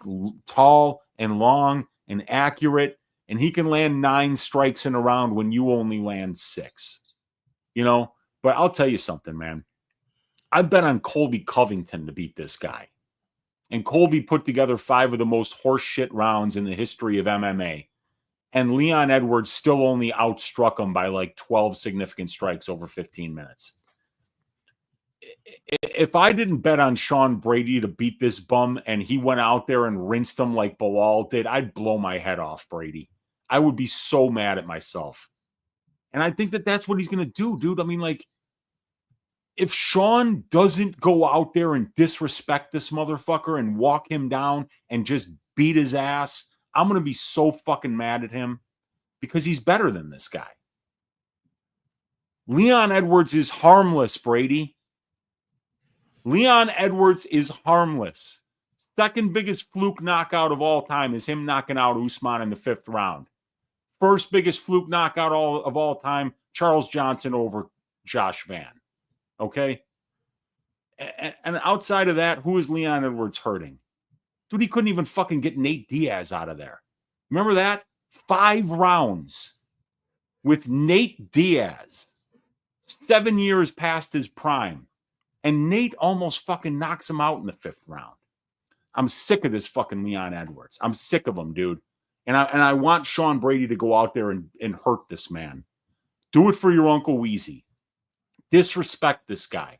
tall and long and accurate. And he can land 9 strikes in a round when you only land 6. But I'll tell you something, man. I bet on Colby Covington to beat this guy. And Colby put together 5 of the most horseshit rounds in the history of MMA. And Leon Edwards still only outstruck him by like 12 significant strikes over 15 minutes. If I didn't bet on Sean Brady to beat this bum and he went out there and rinsed him like Belal did, I'd blow my head off, Brady. I would be so mad at myself. And I think that's what he's going to do, dude. I mean, if Sean doesn't go out there and disrespect this motherfucker and walk him down and just beat his ass, I'm going to be so fucking mad at him because he's better than this guy. Leon Edwards is harmless, Brady. Leon Edwards is harmless. Second biggest fluke knockout of all time is him knocking out Usman in the 5th round. First biggest fluke knockout of all time, Charles Johnson over Josh Van. Okay? And outside of that, who is Leon Edwards hurting? Dude, he couldn't even fucking get Nate Diaz out of there. Remember that? 5 rounds with Nate Diaz. 7 years past his prime. And Nate almost fucking knocks him out in the 5th round. I'm sick of this fucking Leon Edwards. I'm sick of him, dude. And I want Sean Brady to go out there and hurt this man. Do it for your Uncle Weezy. Disrespect this guy.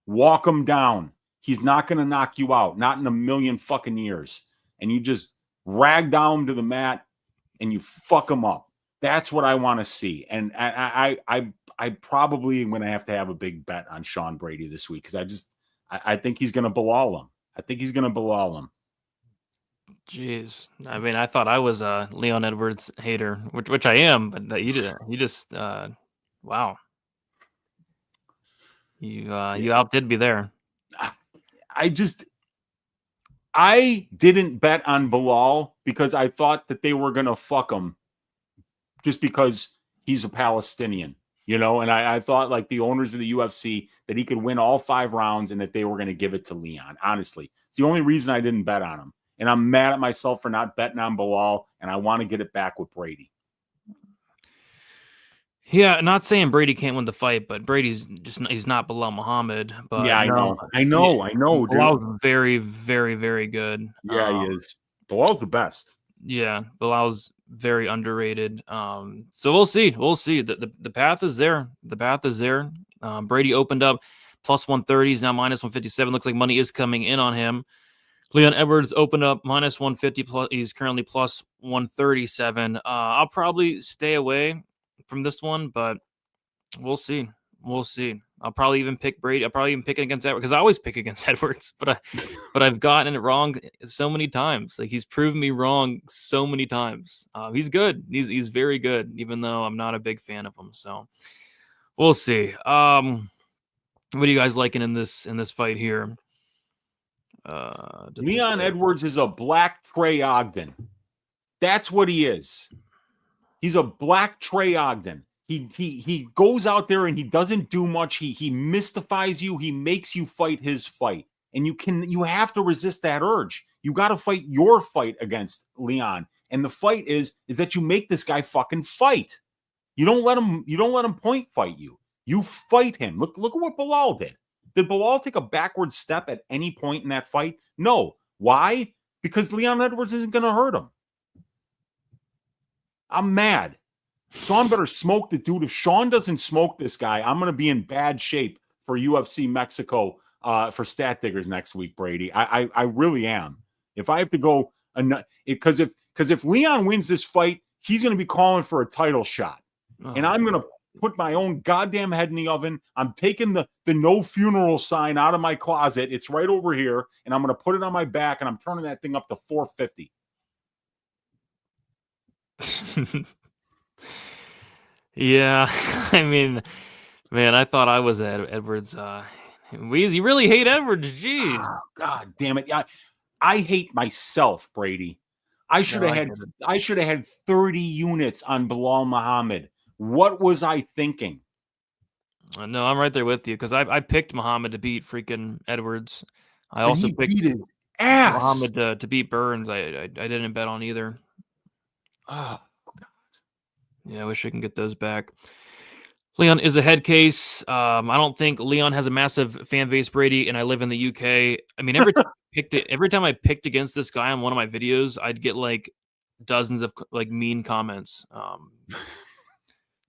Walk him down. He's not going to knock you out. Not in a million fucking years. And you just rag down to the mat and you fuck him up. That's what I want to see. And I probably am going to have a big bet on Sean Brady this week because I think he's going to Belal him. I think he's going to Belal him. Jeez. I mean, I thought I was a Leon Edwards hater, which I am, but you just wow. You outdid me there. I didn't bet on Belal because I thought that they were going to fuck him just because he's a Palestinian, and I thought like the owners of the UFC that he could win all 5 rounds and that they were going to give it to Leon. Honestly, it's the only reason I didn't bet on him. And I'm mad at myself for not betting on Belal, and I want to get it back with Brady. Yeah, not saying Brady can't win the fight, but he's not Belal Muhammad. But yeah, I know, dude. Belal's very, very, very good. Yeah, he is. Belal's the best. Yeah, Belal's very underrated. So we'll see. The path is there. The path is there. Brady opened up. plus 130. He's now minus 157. Looks like money is coming in on him. Leon Edwards opened up minus 150. Plus, he's currently plus 137. I'll probably stay away from this one, but we'll see. We'll see. I'll probably even pick Brady. I'll probably even pick it against Edwards because I always pick against Edwards, but I've gotten it wrong so many times. Like, he's proven me wrong so many times. He's good. He's very good, even though I'm not a big fan of him. So we'll see. What are you guys liking in this fight here? Leon Edwards is a black Trey Ogden. That's what he is. He's a black Trey Ogden. He goes out there and he doesn't do much. He mystifies you. He makes you fight his fight. And you have to resist that urge. You got to fight your fight against Leon. And the fight is that you make this guy fucking fight. You don't let him point fight you. You fight him. Look at what Bilal did. Did Bilal take a backward step at any point in that fight? No. Why? Because Leon Edwards isn't going to hurt him. I'm mad. Sean better smoke the dude. If Sean doesn't smoke this guy, I'm going to be in bad shape for UFC Mexico for Stat Diggers next week, Brady. I really am. If I have to go, because if Leon wins this fight, he's going to be calling for a title shot. And I'm going to put my own goddamn head in the oven. I'm taking the no funeral sign out of my closet. It's right over here. And I'm going to put it on my back, and I'm turning that thing up to 450. Yeah, I mean, man, I thought I was at Edwards. You really hate Edwards, jeez. Oh, God damn it! I hate myself, Brady. I should have had 30 units on Bilal Muhammad. What was I thinking? No, I'm right there with you because I picked Muhammad to beat freaking Edwards. I also picked his ass. Muhammad to beat Burns. I didn't bet on either. Oh. Yeah, I wish I can get those back. Leon is a head case. I don't think Leon has a massive fan base, Brady, and I live in the UK. I mean, every time I picked against this guy on one of my videos, I'd get like dozens of like mean comments.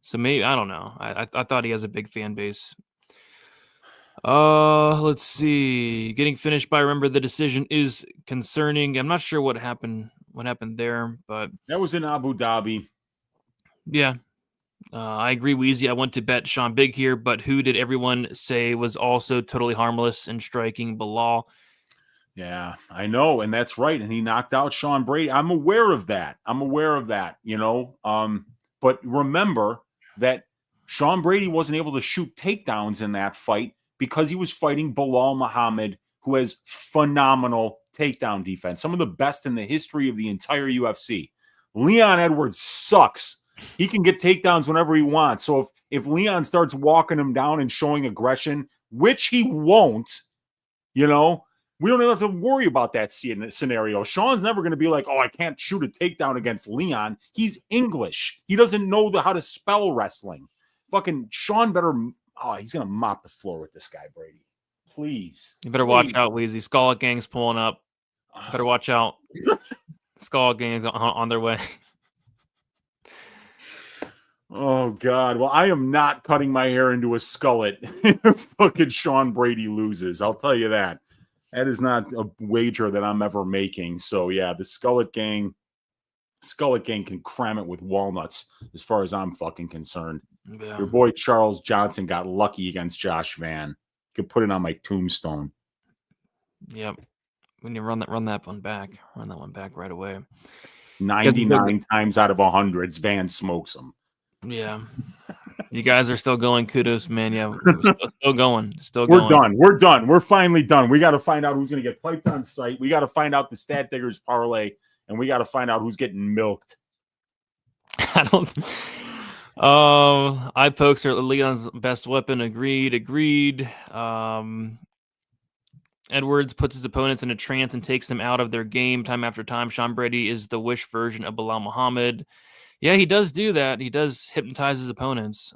So maybe, I don't know. I thought he has a big fan base. Let's see. Getting finished by Remember the decision is concerning. I'm not sure what happened there, but that was in Abu Dhabi. Yeah, I agree, Weezy. I went to bet Sean Big here, but who did everyone say was also totally harmless in striking Bilal? Yeah, I know, and that's right. And he knocked out Sean Brady. I'm aware of that. You know. But remember that Sean Brady wasn't able to shoot takedowns in that fight because he was fighting Bilal Muhammad, who has phenomenal takedown defense, some of the best in the history of the entire UFC. Leon Edwards sucks. He can get takedowns whenever he wants. So if Leon starts walking him down and showing aggression, which he won't, you know, we don't even have to worry about that scenario. Sean's never going to be like, oh, I can't shoot a takedown against Leon. He's English. He doesn't know how to spell wrestling. Fucking Sean better, he's going to mop the floor with this guy, Brady. Please. You better watch out, Weezy. Skull Gang's pulling up. Better watch out. Skull Gang's on their way. Oh, God. Well, I am not cutting my hair into a skullet if fucking Sean Brady loses. I'll tell you that. That is not a wager that I'm ever making. So, yeah, the Skullet Gang can cram it with walnuts as far as I'm fucking concerned. Yeah. Your boy Charles Johnson got lucky against Josh Van. Could put it on my tombstone. Yep. When you run that one back right away. 99 times out of 100, Van smokes him. Yeah. You guys are still going. Kudos, man. Yeah, we're still going. We're done. We're finally done. We got to find out who's going to get piped on site. We got to find out the Stat Diggers parlay, and we got to find out who's getting milked. I don't. Eye pokes are Leon's best weapon. Agreed. Edwards puts his opponents in a trance and takes them out of their game time after time. Sean Brady is the wish version of Bilal Muhammad. Yeah, he does do that. He does hypnotize his opponents.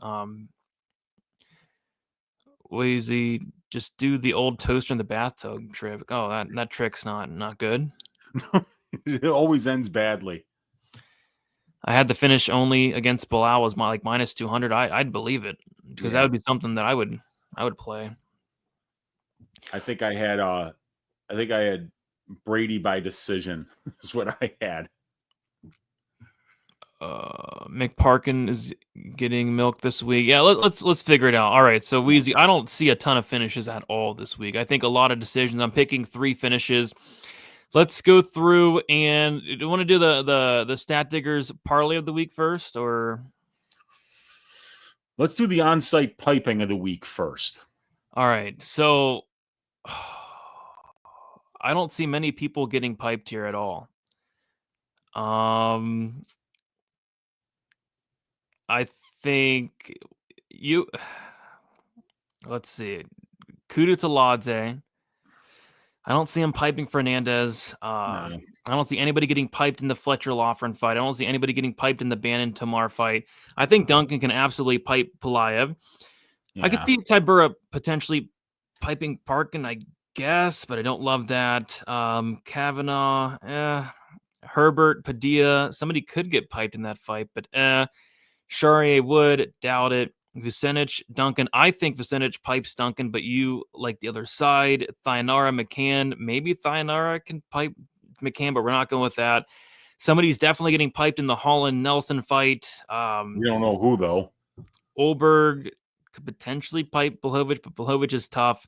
Weezy, just do the old toaster in the bathtub trick. Oh, that trick's not good. It always ends badly. I had the finish only against Bilal was minus 200. I'd believe it because that would be something that I would play. I think I had Brady by decision is what I had. Mick Parkin is getting milked this week. Yeah, let's figure it out. All right, so Weezy, I don't see a ton of finishes at all this week. I think a lot of decisions. I'm picking 3 finishes. Let's go through, and do you want to do the Stat Diggers parlay of the week first, or? Let's do the on-site piping of the week first. All right, so I don't see many people getting piped here at all. I think let's see. Kutateladze. I don't see him piping Fernandes. No. I don't see anybody getting piped in the Fletcher Loughran fight. I don't see anybody getting piped in the Bannon Tomar fight. I think Duncan can absolutely pipe Pulyaev. Yeah. I could see Tybura potentially piping Parkin, I guess, but I don't love that. Kavanagh, Herbert, Padilla, somebody could get piped in that fight, but Charriere would, doubt it. Vucenic, Duncan. I think Vucenic pipes Duncan, but you like the other side. Thainara, McCann. Maybe Thainara can pipe McCann, but we're not going with that. Somebody's definitely getting piped in the Holland Nelson fight. We don't know who, though. Olberg could potentially pipe Blahovic, but Blahovic is tough.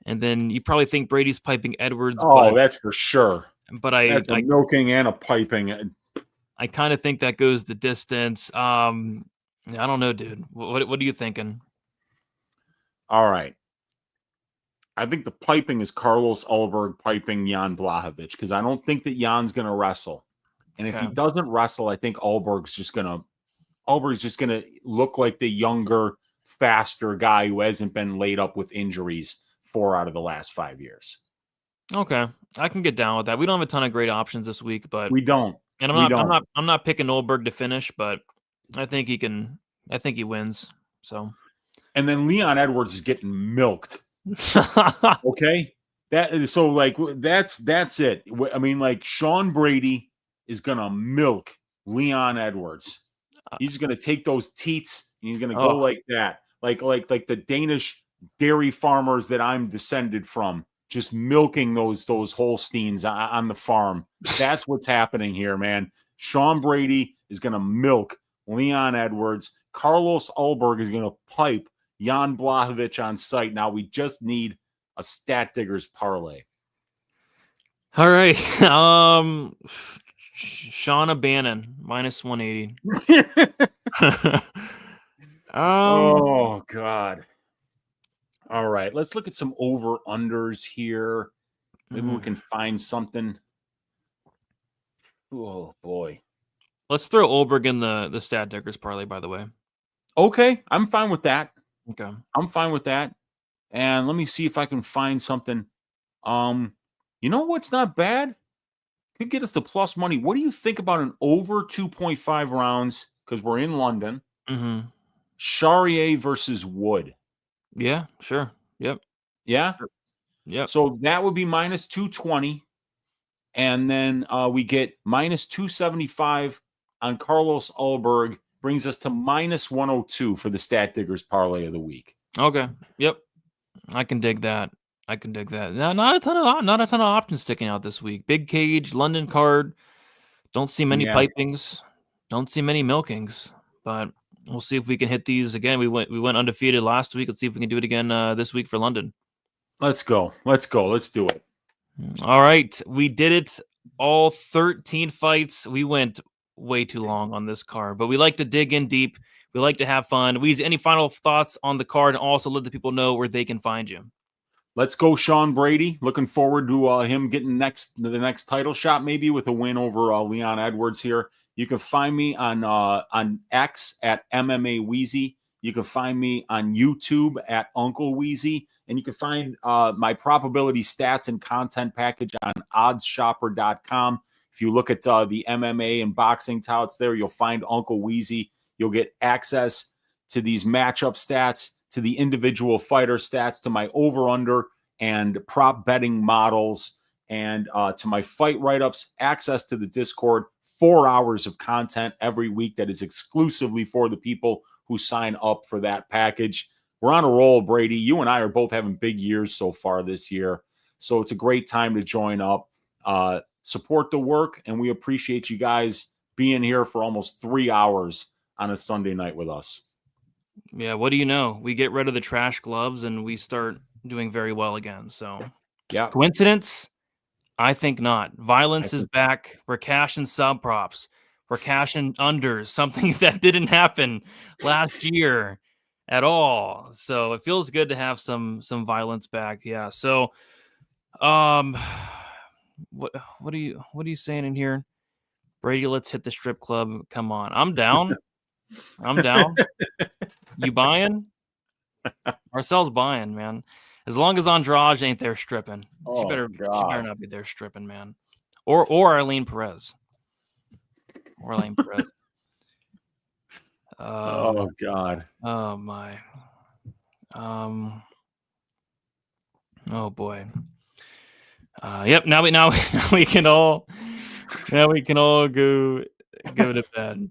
And then you probably think Brady's piping Edwards. Oh, that's for sure. But that's a milking and a piping. I kind of think that goes the distance. I don't know, dude. What are you thinking? All right. I think the piping is Carlos Ulberg piping Jan Blahovic, because I don't think that Jan's going to wrestle. And if he doesn't wrestle, I think Ulberg's just going to look like the younger, faster guy who hasn't been laid up with injuries 4 out of the last 5 years. Okay. I can get down with that. We don't have a ton of great options this week, but we don't. And I'm not picking Ulberg to finish, but I think he wins. So, and then Leon Edwards is getting milked. Okay, that's it. I mean, like, Sean Brady is gonna milk Leon Edwards. He's gonna take those teats and he's gonna go like that, like the Danish dairy farmers that I'm descended from, just milking those Holsteins on the farm. That's what's happening here, man. Sean Brady is gonna milk Leon Edwards. Carlos Ulberg is going to pipe Jan Blahovic on site. Now we just need a Stat Diggers parlay. All right. Shauna Bannon, minus 180. Oh, God. All right. Let's look at some over-unders here. Maybe we can find something. Oh, boy. Let's throw Ulberg in the Stat Diggers parlay, by the way. Okay, I'm fine with that. Okay. I'm fine with that. And let me see if I can find something. You know what's not bad? Could get us the plus money. What do you think about an over 2.5 rounds? Because we're in London. Mm-hmm. Charriere versus Wood. Yeah, sure. Yep. Yeah? Yep. So that would be minus 220. And then we get minus 275 on Carlos Ulberg. Brings us to minus 102 for the Stat Diggers parlay of the week. Okay. Yep. I can dig that. Not a ton of options sticking out this week. Big cage, London card. Don't see many pipings. Don't see many milkings. But we'll see if we can hit these again. We went undefeated last week. Let's see if we can do it again this week for London. Let's go. Let's do it. All right. We did it. All 13 fights. We went way too long on this card, but we like to dig in deep. We like to have fun. Weezy, any final thoughts on the card, and also let the people know where they can find you? Let's go, Sean Brady. Looking forward to him getting the next title shot, maybe with a win over Leon Edwards here. You can find me on X at MMA Weezy. You can find me on YouTube at Uncle Weezy, and you can find my probability stats and content package on OddsShopper.com. If you look at the MMA and boxing touts there, you'll find Uncle Weezy. You'll get access to these matchup stats, to the individual fighter stats, to my over-under and prop betting models, and to my fight write-ups, access to the Discord, 4 hours of content every week that is exclusively for the people who sign up for that package. we're on a roll, Brady. You and I are both having big years so far this year. So it's a great time to join up, support the work, and we appreciate you guys being here for almost 3 hours on a Sunday night with us. Yeah, what do you know? We get rid of the trash gloves and we start doing very well again. So, yeah, coincidence? I think not. Violence is back. We're cashing sub props. We're cashing unders, something that didn't happen last year at all. So it feels good to have some violence back. Yeah. So, what are you saying in here, Brady? Let's hit the strip club. Come on, I'm down. I'm down. You buying? Marcel's buying, man. As long as Andrade ain't there stripping, she better not be there stripping, man. Or Arlene Perez. Oh God. Oh my. Oh boy. Yep. Now we can all go to bed.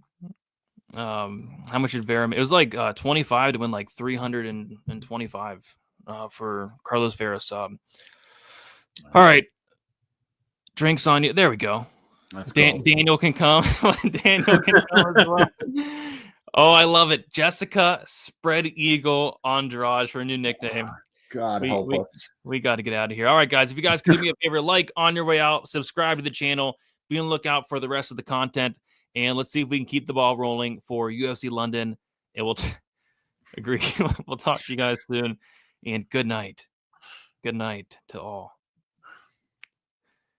How much did Vera? It was like 25 to win like 325 for Carlos Vera sub. All right, drinks on you. There we go. Daniel can come. Daniel can come as well. Oh, I love it. Jessica Spread Eagle Andrade, her new nickname. God help us. We got to get out of here. All right, guys. If you guys could do me a favor, like on your way out, subscribe to the channel, be on the lookout for the rest of the content, and let's see if we can keep the ball rolling for UFC London. And we'll agree. We'll talk to you guys soon. And good night. Good night to all.